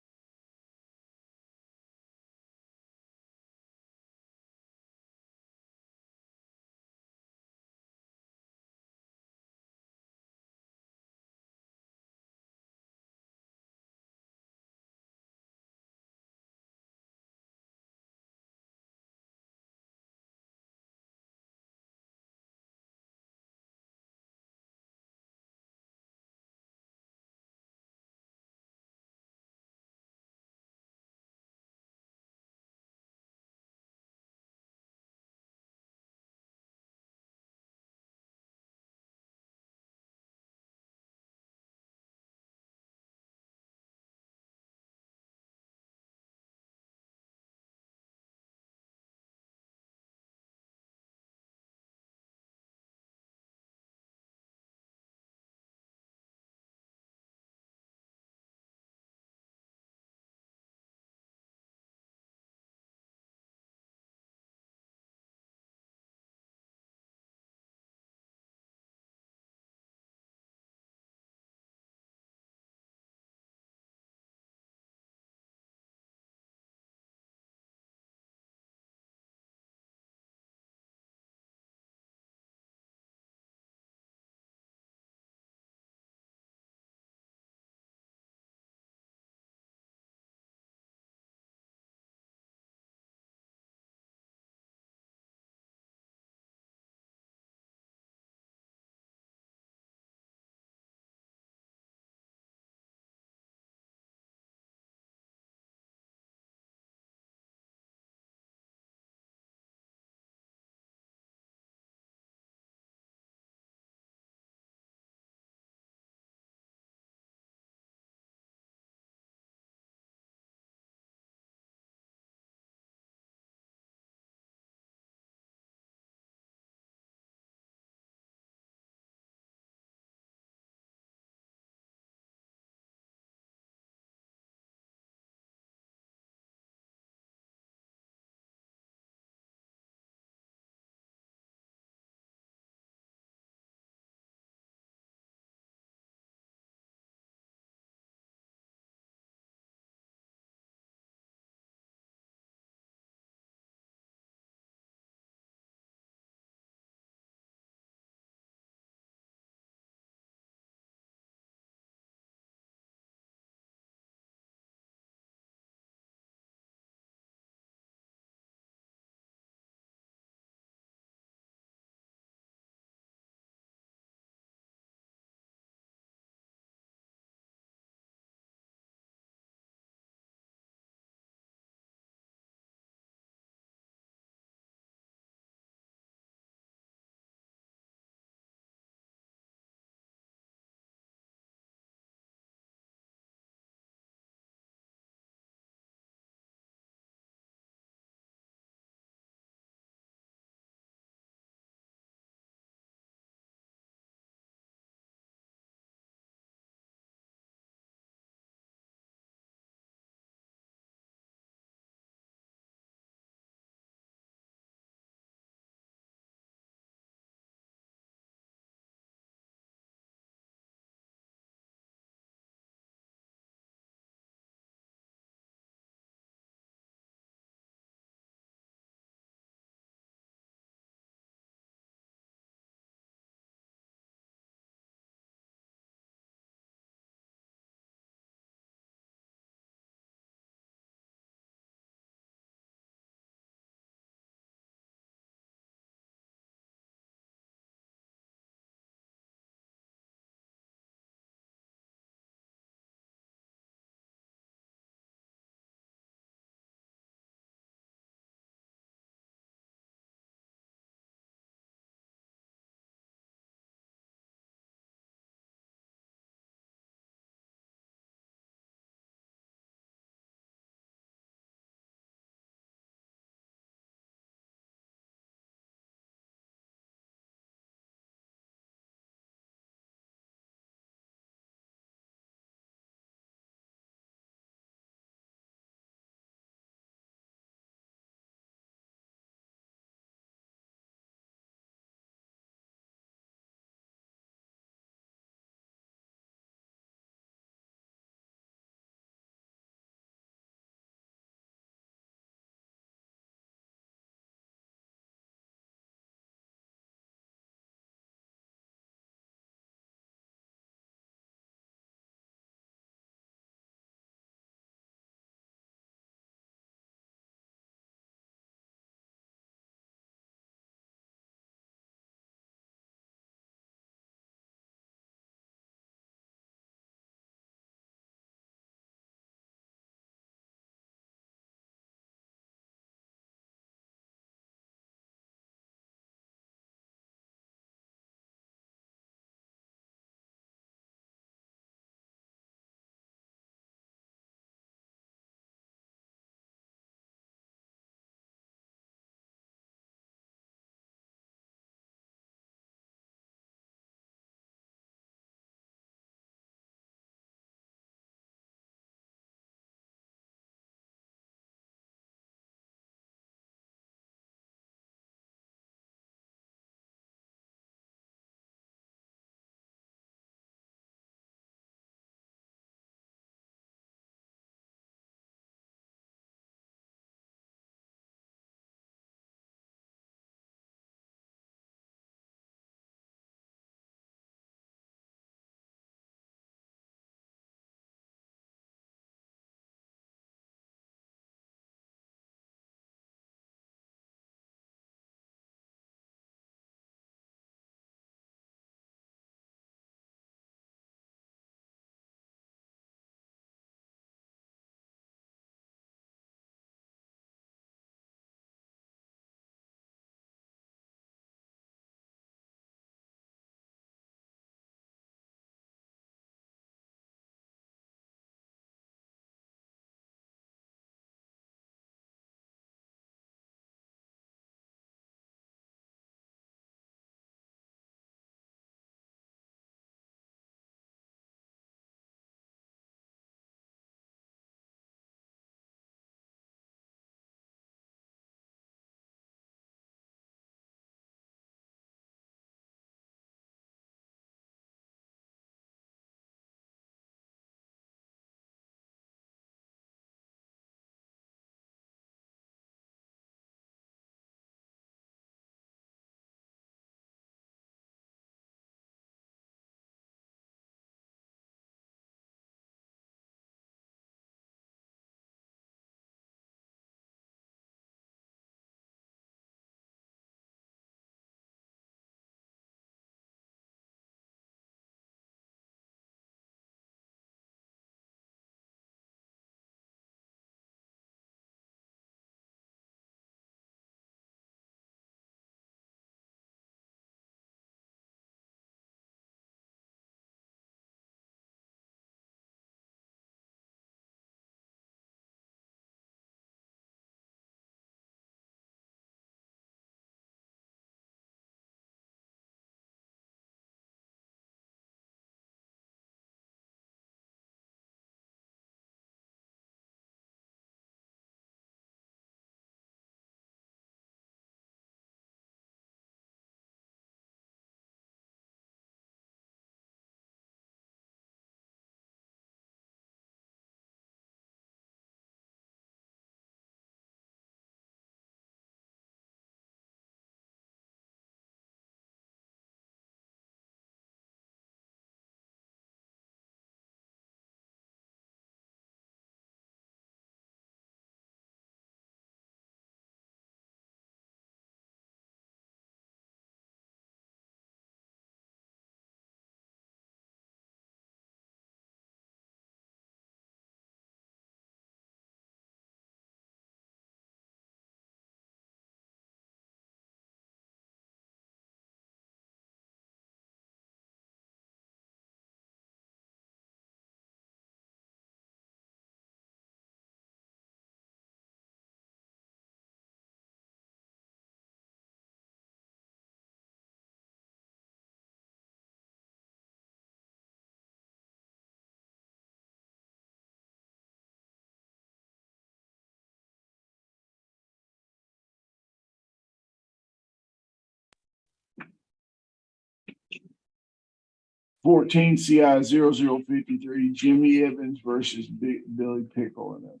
[SPEAKER 1] 14 CI 0053, Jimmy Evans versus Billy Pickle and others.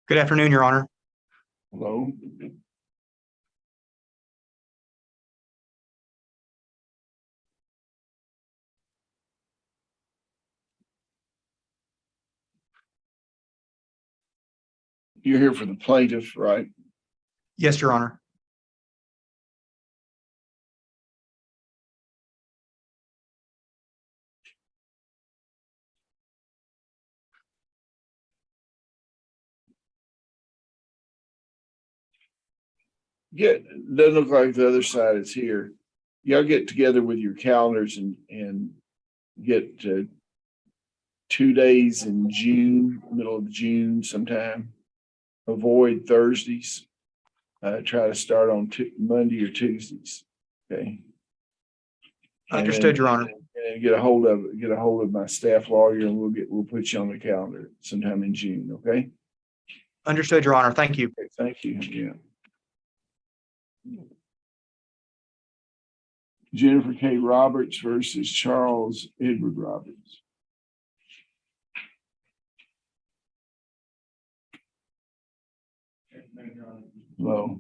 [SPEAKER 21] Good afternoon, Your Honor.
[SPEAKER 1] Hello. You're here for the plaintiff, right?
[SPEAKER 21] Yes, Your Honor.
[SPEAKER 1] Doesn't look like the other side is here. Y'all get together with your calendars and get 2 days in June, middle of June sometime. Avoid Thursdays. Try to start on Monday or Tuesdays. Okay.
[SPEAKER 21] Understood, Your Honor.
[SPEAKER 1] And get a hold of my staff lawyer, and we'll put you on the calendar sometime in June. Okay.
[SPEAKER 21] Understood, Your Honor. Thank you.
[SPEAKER 1] Okay, thank you. Yeah. Jennifer K. Roberts versus Charles Edward Roberts. Hello.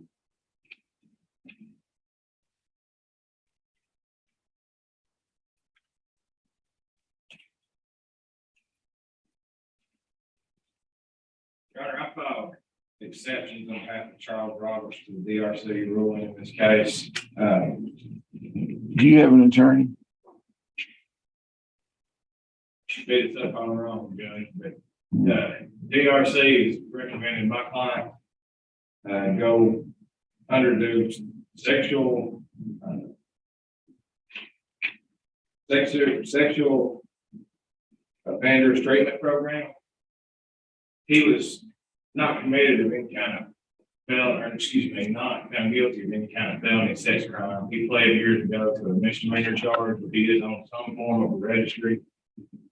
[SPEAKER 4] Your Honor, I filed exceptions on behalf of Charles Roberts to the DRC ruling in this case.
[SPEAKER 1] Do you have an attorney?
[SPEAKER 4] Spit it up on our own, Judge, but DRC is recommending my client go under the sexual offenders treatment program. He was not committed of any kind of not found guilty of any kind of felony sex crime. He pled years ago to a misdemeanor charge, but he is on some form of a registry.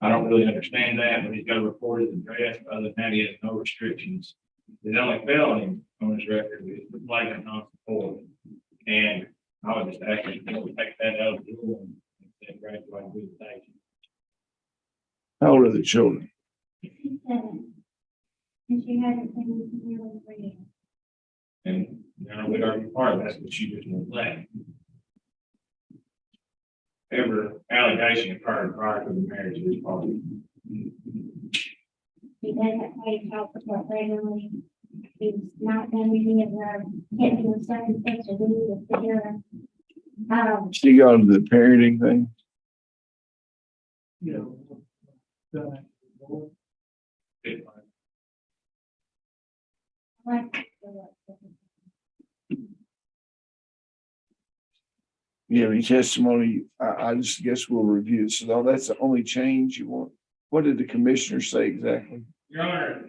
[SPEAKER 4] I don't really understand that, but he's got a reported address. Other than that, he has no restrictions. His only felony on his record is the flagrant non-support. And I would just ask you to take that out of the rule and graduate with the state.
[SPEAKER 1] How old are the children?
[SPEAKER 18] 7. And she hasn't been really free.
[SPEAKER 4] And I would argue part of that's what you just won't let. Every allegation occurred prior to the marriage of this party.
[SPEAKER 18] He doesn't pay child support regularly. He's not done any of the getting the stuff and things to do with the
[SPEAKER 1] She got into the parenting thing. You have any testimony? I just guess we'll review it. So that's the only change you want. What did the commissioner say exactly?
[SPEAKER 4] Your Honor,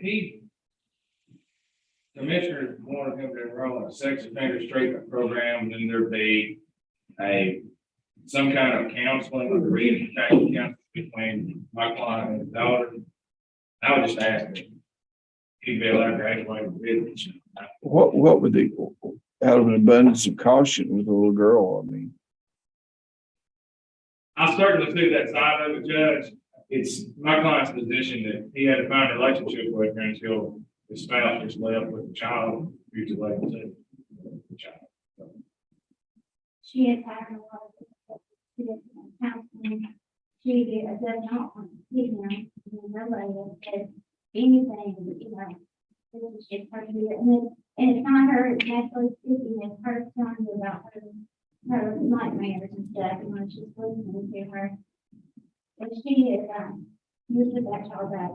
[SPEAKER 4] Commissioner wanted him to enroll in a sex offenders treatment program, and then there'd be some kind of counseling or reunification counseling between my client and his daughter. I would just ask that he'd be allowed to graduate with it.
[SPEAKER 1] What would they, out of an abundance of caution with a little girl? I mean,
[SPEAKER 4] I'm starting to see that side of it, Judge. It's my client's position that he had to find a relationship with her until his spouse was left with the child, mutually to the child.
[SPEAKER 18] She has had a lot of counseling. She does not want to see him. Nobody says anything, this is just her to do it. And it's not her naturally speaking, it's her telling you about her nightmares and stuff, and when she's listening to her. And she is, usually that child back.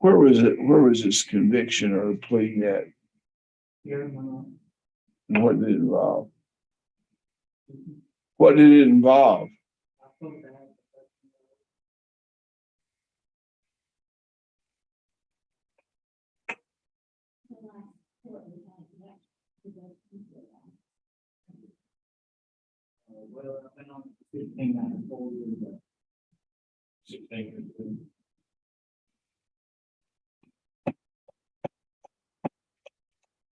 [SPEAKER 1] where was this conviction or plea at? And what did it involve? What did it involve?
[SPEAKER 4] Well, I've been on 15 and 4 years ago. 16.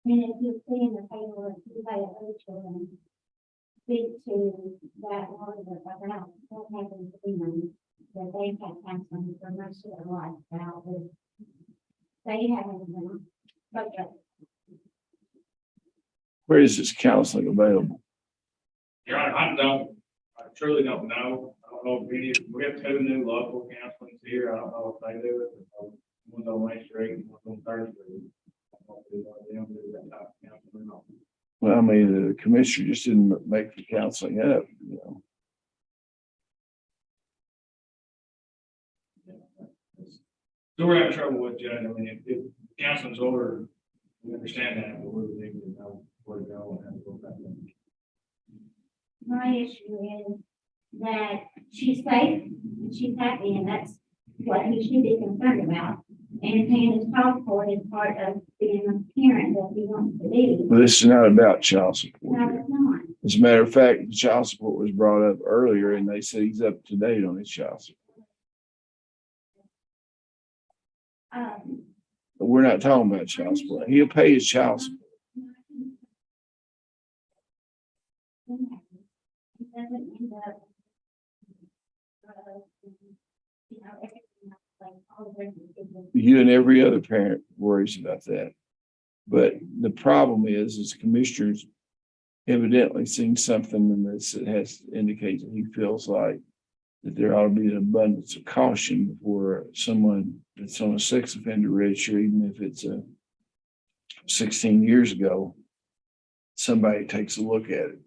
[SPEAKER 18] And if you see in the paper, you pay other children, speak to that lawyer about what happened to them, that they've had counseling for most of their life about this. They haven't been, but
[SPEAKER 1] Where is this counseling available?
[SPEAKER 4] Your Honor, I truly don't know. I don't know if we have 2 new local counselors here. I don't know if they do it. One's on Main Street and one's on Third Street. I don't know if they don't do that type of counseling or not.
[SPEAKER 1] Well, I mean, the commissioner just didn't make the counseling up, you know.
[SPEAKER 4] So we're having trouble with Judge. I mean, if counseling's ordered, we understand that, but we would need to know where to go and how to go about it.
[SPEAKER 18] my issue is that she's safe and she's happy, and that's what he should be concerned about. And paying his child support is part of being a parent that he wants to be.
[SPEAKER 1] Well, this is not about child support.
[SPEAKER 18] No, it's not.
[SPEAKER 1] As a matter of fact, the child support was brought up earlier and they said he's up to date on his child support. But we're not talking about child support. He'll pay his child support.
[SPEAKER 18] It doesn't end up, you know, everything else, like all the rest of it.
[SPEAKER 1] You and every other parent worries about that. But the problem is commissioners evidently seen something in this that has to indicate that he feels like that there ought to be an abundance of caution before someone that's on a sex offender register, even if it's 16 years ago, somebody takes a look at it.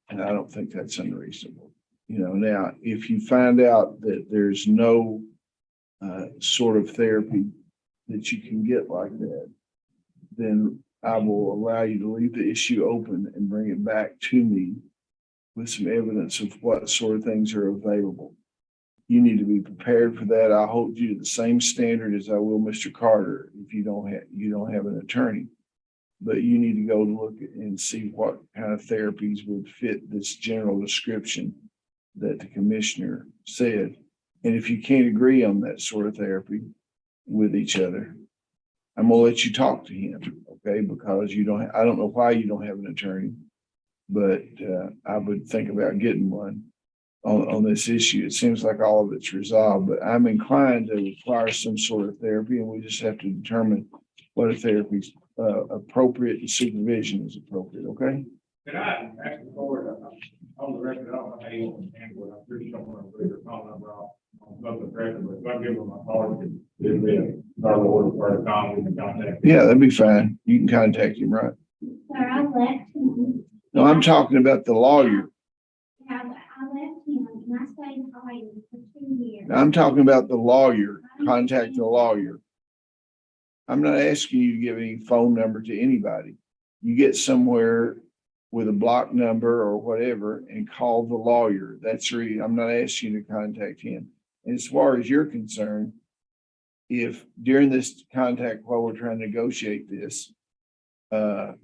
[SPEAKER 1] And I don't think that's unreasonable. You know, now, if you find out that there's no sort of therapy that you can get like that, then I will allow you to leave the issue open and bring it back to me with some evidence of what sort of things are available. You need to be prepared for that. I hold you to the same standard as I will Mr. Carter if you don't have an attorney. But you need to go look and see what kind of therapies would fit this general description that the commissioner said. And if you can't agree on that sort of therapy with each other, I'm gonna let you talk to him, okay? Because I don't know why you don't have an attorney, but I would think about getting one on this issue. It seems like all of it's resolved, but I'm inclined to require some sort of therapy, and we just have to determine what a therapy's appropriate and supervision is appropriate, okay?
[SPEAKER 4] Could I ask the court, on the record, I don't know how you want to handle it. I'm pretty sure I'm going to read her phone number on public record, but if I give her my card, it'll be a order for the call, we can contact.
[SPEAKER 1] Yeah, that'd be fine. You can contact him, right?
[SPEAKER 18] Sir, I left him.
[SPEAKER 1] No, I'm talking about the lawyer.
[SPEAKER 18] I left him and I stayed in Hawaii for 2 years.
[SPEAKER 1] I'm talking about the lawyer. Contact the lawyer. I'm not asking you to give any phone number to anybody. You get somewhere with a block number or whatever and call the lawyer. That's really, I'm not asking you to contact him. And as far as you're concerned, if during this contact while we're trying to negotiate this, I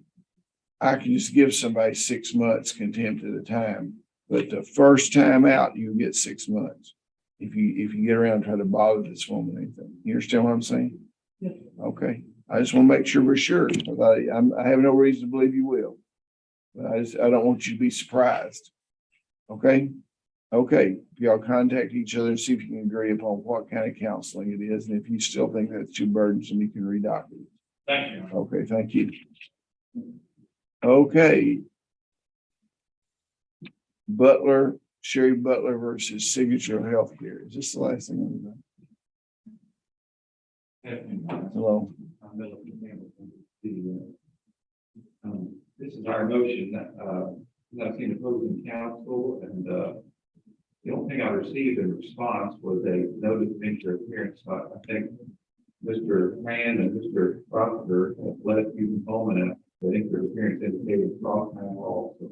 [SPEAKER 1] can just give somebody 6 months contempt at a time. But the first time out, you get 6 months. If you get around and try to bother this woman or anything. You understand what I'm saying?
[SPEAKER 20] Yes.
[SPEAKER 1] Okay. I just want to make sure we're sure. I have no reason to believe you will. But I don't want you to be surprised. Okay? Okay. If y'all contact each other and see if you can agree upon what kind of counseling it is. And if you still think that's too burdensome, you can redocument it.
[SPEAKER 4] Thank you.
[SPEAKER 1] Okay, thank you. Okay. Sherry Butler versus Signature Healthcare. Is this the last thing I'm doing? Hello.
[SPEAKER 6] This is our motion that I've seen opposing counsel, and the only thing I received in response was a notice of interest appearance. So I think Mr. Mann and Mr. Proctor have left you home, and I think their appearance indicated cross town law. So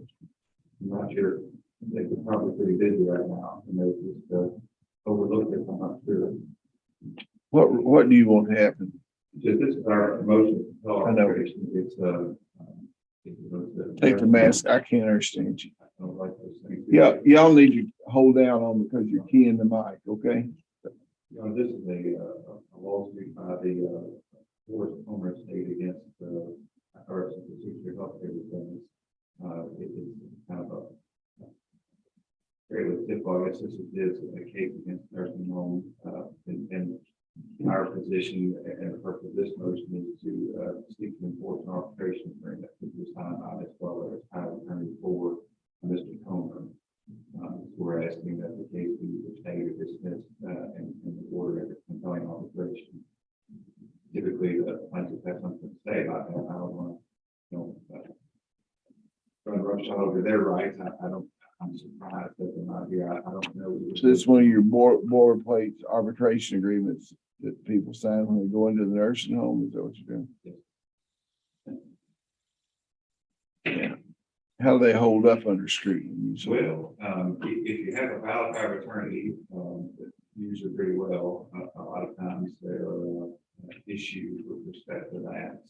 [SPEAKER 6] I'm not sure. I think they're probably pretty busy right now, and they just overlooked it. I'm not sure.
[SPEAKER 1] What do you want to happen?
[SPEAKER 6] Just this is our motion.
[SPEAKER 1] I know.
[SPEAKER 6] It's
[SPEAKER 1] Take the mask. I can't understand you.
[SPEAKER 6] I don't like those things.
[SPEAKER 1] Yeah, y'all need to hold down on because you're keying the mic, okay?
[SPEAKER 6] You know, this is a lawsuit by the Forest Homer State against case against nursing home, and our position and the purpose of this motion is to seek to enforce an arbitration agreement that was signed by as well as power attorney for Mr. Comer. We're asking that the case be stayed or dismissed and the order of compelling arbitration. Typically, the plaintiff has something to say about that. I don't want to, try to rush all over their rights. I'm surprised that they're not here. I don't know.
[SPEAKER 1] So this is one of your boilerplate arbitration agreements that people sign when they go into the nursing home. Is that what you're doing? Yeah. How do they hold up under scrutiny? Usually?
[SPEAKER 6] Well, if you have a valid power of attorney, usually pretty well. A lot of times there are issues with respect to that.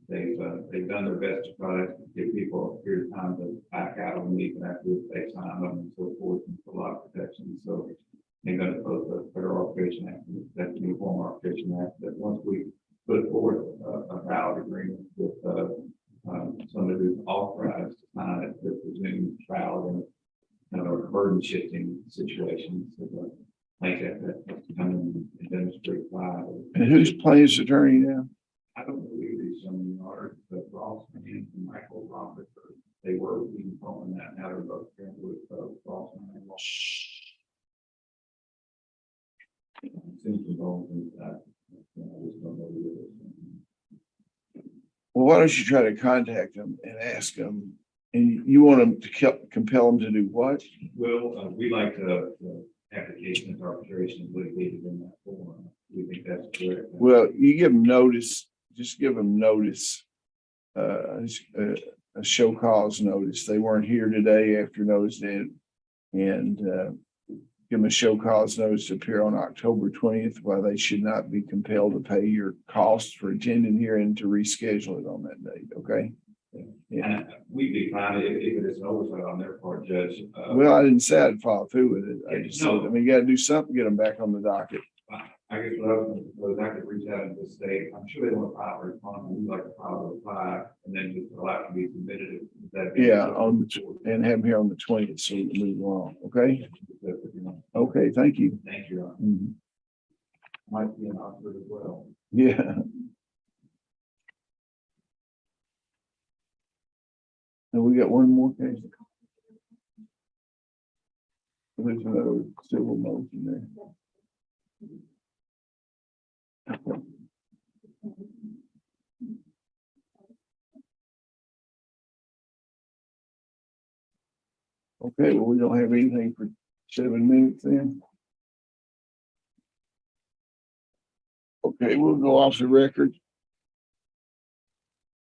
[SPEAKER 6] They've done their best to try to give people a period of time to back out on leave after they sign them and so forth, and for a lot of protection. So they're going to put the Federal Arbitration Act, that's the Uniform Arbitration Act, that once we put forward a valid agreement with somebody who's authorized to sign it, they're presumed valid in a burden shifting situation. So the plaintiff has to come in and demonstrate why.
[SPEAKER 1] And who's plaintiff's attorney now?
[SPEAKER 6] I don't believe these gentlemen are, but Ross and Michael Roberts, they were being on that. Now they're both here with Ross and Ross. Seems involved in that. I just don't know who it is.
[SPEAKER 1] Well, why don't you try to contact them and ask them? And you want them to compel them to do what?
[SPEAKER 6] Well, we like to have the case in arbitration litigated in that form. We think that's correct.
[SPEAKER 1] Well, you give them notice. Just give them notice, a show cause notice. They weren't here today after notice did, and give them a show cause notice to appear on October 20th, why they should not be compelled to pay your costs for attending here and to reschedule it on that date. Okay. Yeah.
[SPEAKER 6] And we'd be fine if it is an oversight on their part, Judge.
[SPEAKER 1] Well, I didn't say I'd follow through with it. I just said,
[SPEAKER 6] No.
[SPEAKER 1] I mean, you got to do something, get them back on the docket.
[SPEAKER 6] I guess what I was going to propose, I could reach out and just say, I'm sure they want to file a response, we'd like to file a reply, and then just allow it to be submitted.
[SPEAKER 1] Yeah, and have them here on the 20th, so we can move along. Okay. Okay. Thank you.
[SPEAKER 6] Thank you.
[SPEAKER 1] Mhm.
[SPEAKER 6] Might be an Oxford as well.
[SPEAKER 1] Yeah. And we got one more case. There's another civil motion there. Okay. Okay, well, we don't have anything for 7 minutes then. Okay, we'll go off the record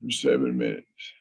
[SPEAKER 1] for 7 minutes.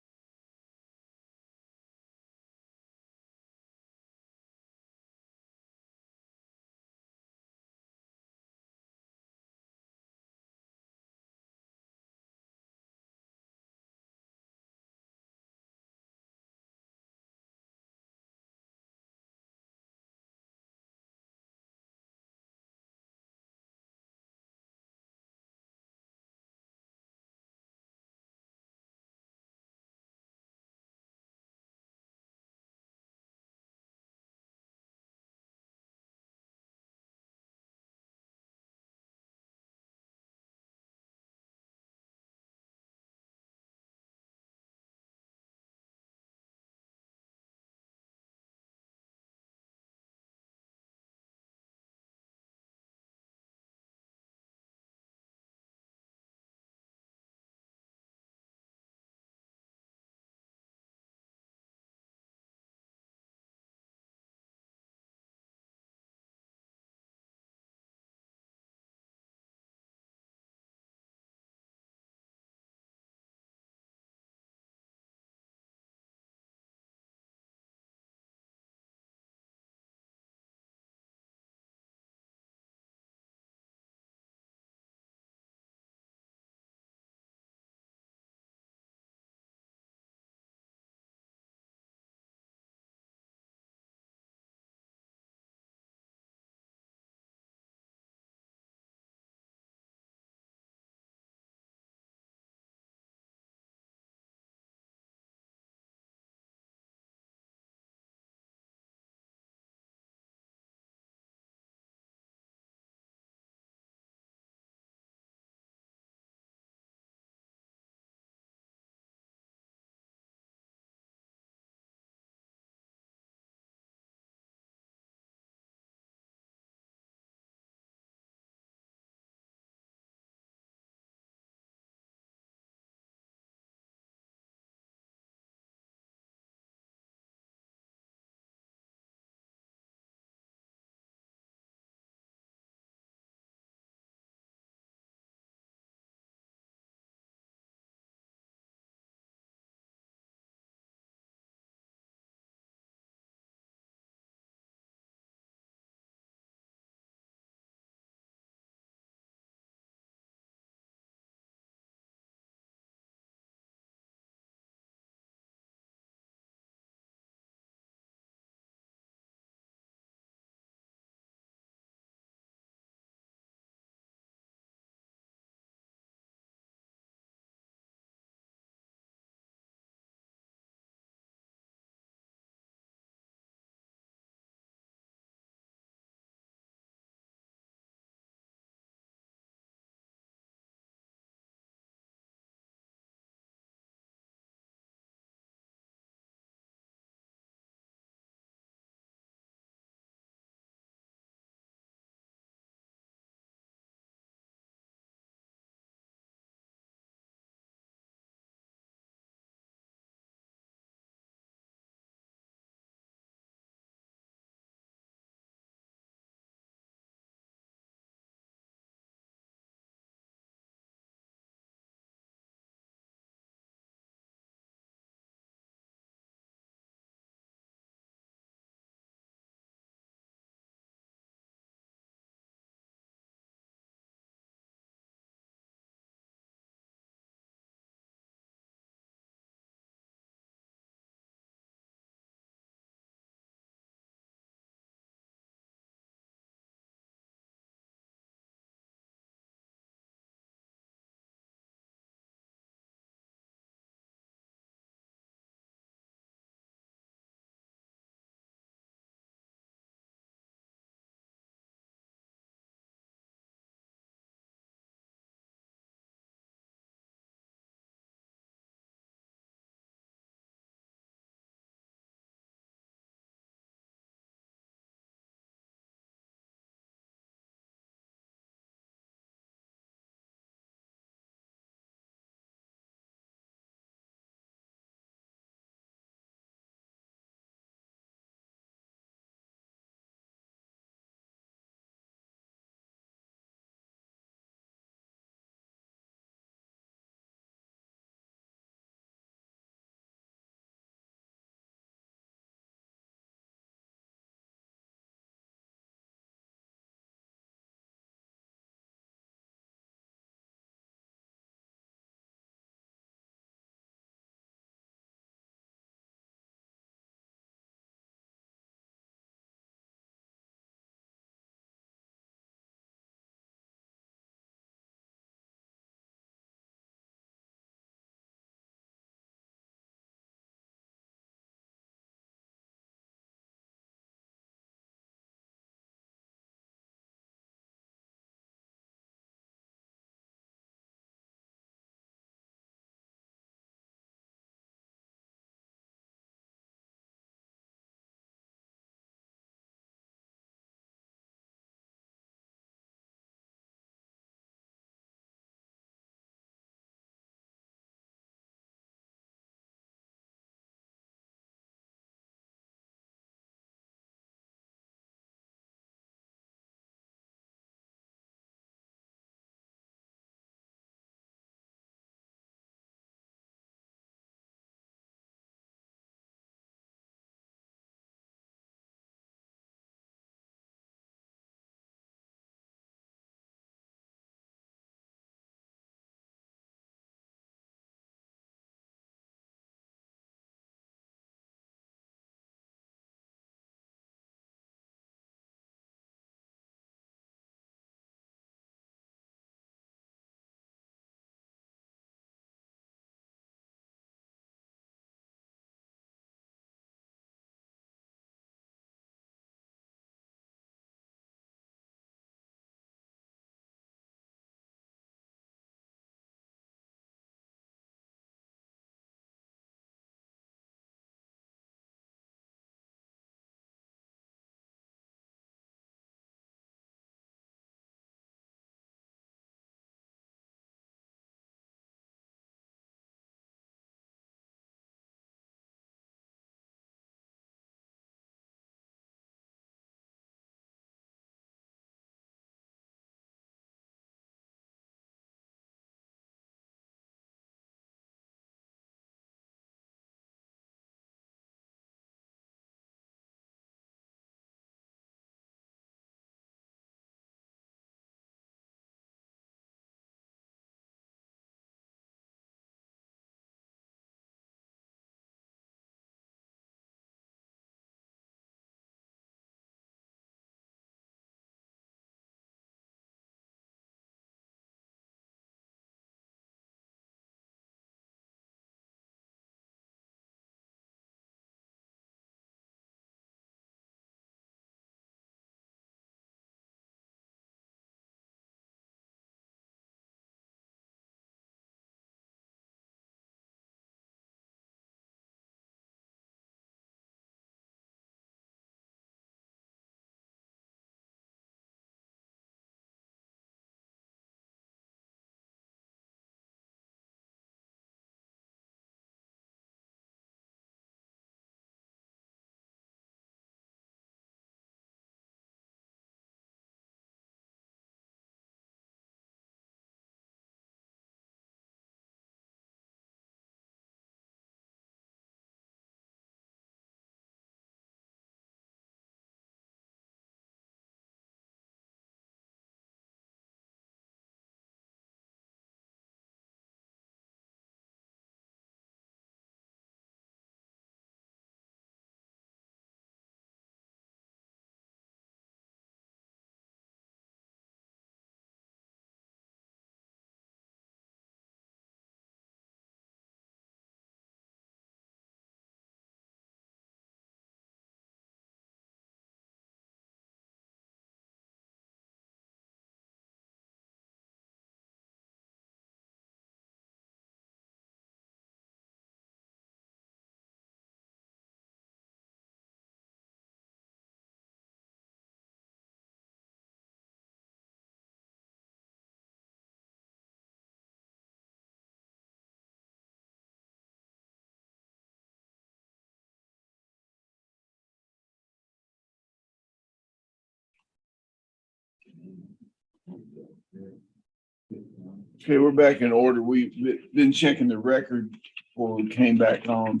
[SPEAKER 1] Okay, we're back in order. We've been checking the record before we came back on.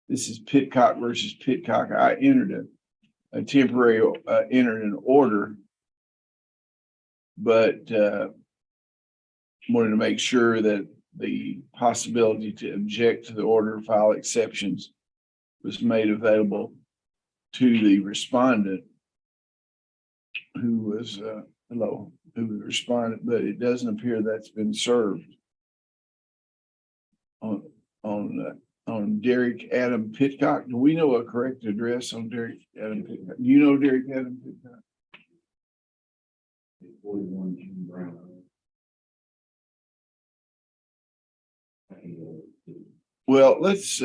[SPEAKER 1] This is Pitcock versus Pitcock. I entered a temporary, entered an order, but wanted to make sure that the possibility to object to the order and file exceptions was made available to the respondent who was, who responded, but it doesn't appear that's been served on Derek Adam Pitcock. Do we know a correct address on Derek Adam Pitcock? Do you know Derek Adam Pitcock?
[SPEAKER 6] 41 Jim Brown.
[SPEAKER 1] Well, let's,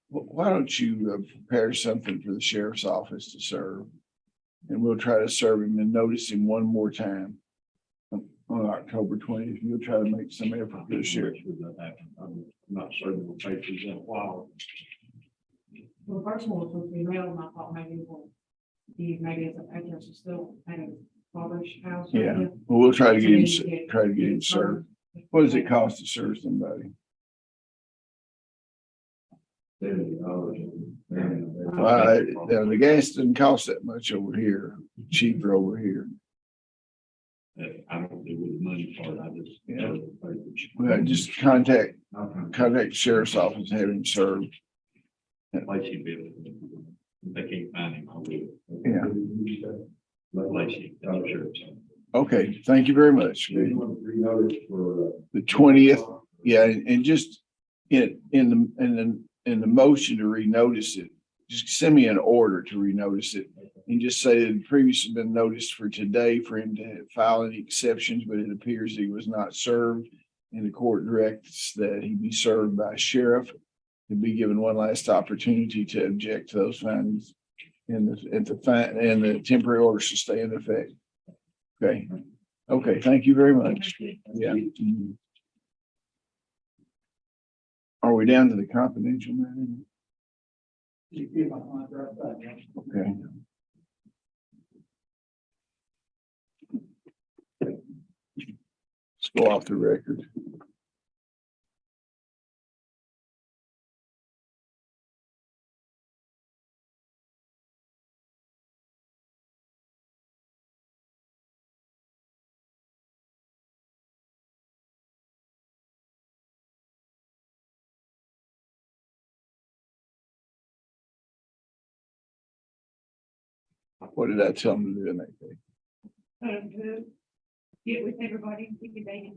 [SPEAKER 1] why don't you prepare something for the sheriff's office to serve? And we'll try to serve him and notice him one more time on October 20th. You'll try to make some effort for the sheriff.
[SPEAKER 6] I'm not certain the papers in a while.
[SPEAKER 9] Well, the first one was supposed to be mailed, and I thought maybe it would be, maybe it's an address is still at a father's house.
[SPEAKER 1] Yeah, well, we'll try to get him served. What does it cost to serve somebody? The gas doesn't cost that much over here, cheaper over here.
[SPEAKER 6] I don't do with the money part, I just.
[SPEAKER 1] Yeah. Well, just contact the sheriff's office, have him served.
[SPEAKER 6] Lacey bill. If they can't find him, I will.
[SPEAKER 1] Yeah.
[SPEAKER 6] Let Lacey, I'm sure.
[SPEAKER 1] Okay, thank you very much.
[SPEAKER 6] Renotice for.
[SPEAKER 1] The 20th, yeah, and just in the motion to renotice it, just send me an order to renotice it. And just say that it previously been noticed for today for him to file any exceptions, but it appears he was not served. And the court directs that he be served by a sheriff and be given one last opportunity to object to those findings. And the temporary order should stay in effect. Okay. Okay, thank you very much. Yeah. Are we down to the confidential matter? Okay. Let's go off the record. What did I tell them to do in that day?
[SPEAKER 7] Get with everybody and pick a date.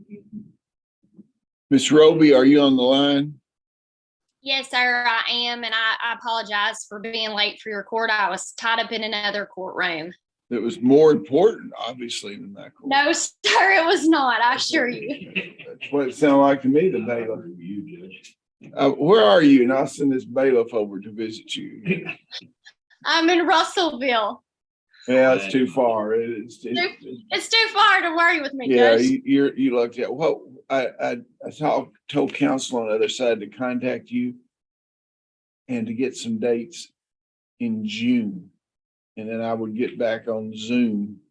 [SPEAKER 1] Miss Roby, are you on the line?
[SPEAKER 13] Yes, sir, I am, and I apologize for being late for your court. I was tied up in another courtroom.
[SPEAKER 1] It was more important, obviously, than that. Court.
[SPEAKER 13] No, sir, it was not, I assure you.
[SPEAKER 1] That's what it sounded like to me, the bailiff. Where are you? And I'll send this bailiff over to visit you.
[SPEAKER 13] I'm in Russellville.
[SPEAKER 1] Yeah, it's too far. It's
[SPEAKER 13] too far to worry with me,
[SPEAKER 1] yeah,
[SPEAKER 13] Judge.
[SPEAKER 1] you looked at what I told counsel on the other side to contact you and to get some dates in June. And then I would get back on Zoom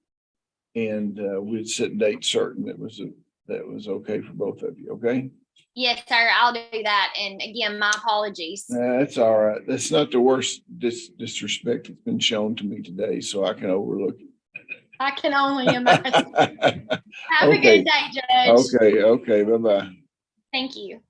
[SPEAKER 1] and we'd set date certain that was okay for both of you. Okay.
[SPEAKER 13] Yes, sir, I'll do that. And again, my apologies.
[SPEAKER 1] That's all right. That's not the worst disrespect that's been shown to me today, so I can overlook it.
[SPEAKER 13] I can only imagine. Have a good day, Judge.
[SPEAKER 1] Okay. Bye-bye.
[SPEAKER 13] Thank you.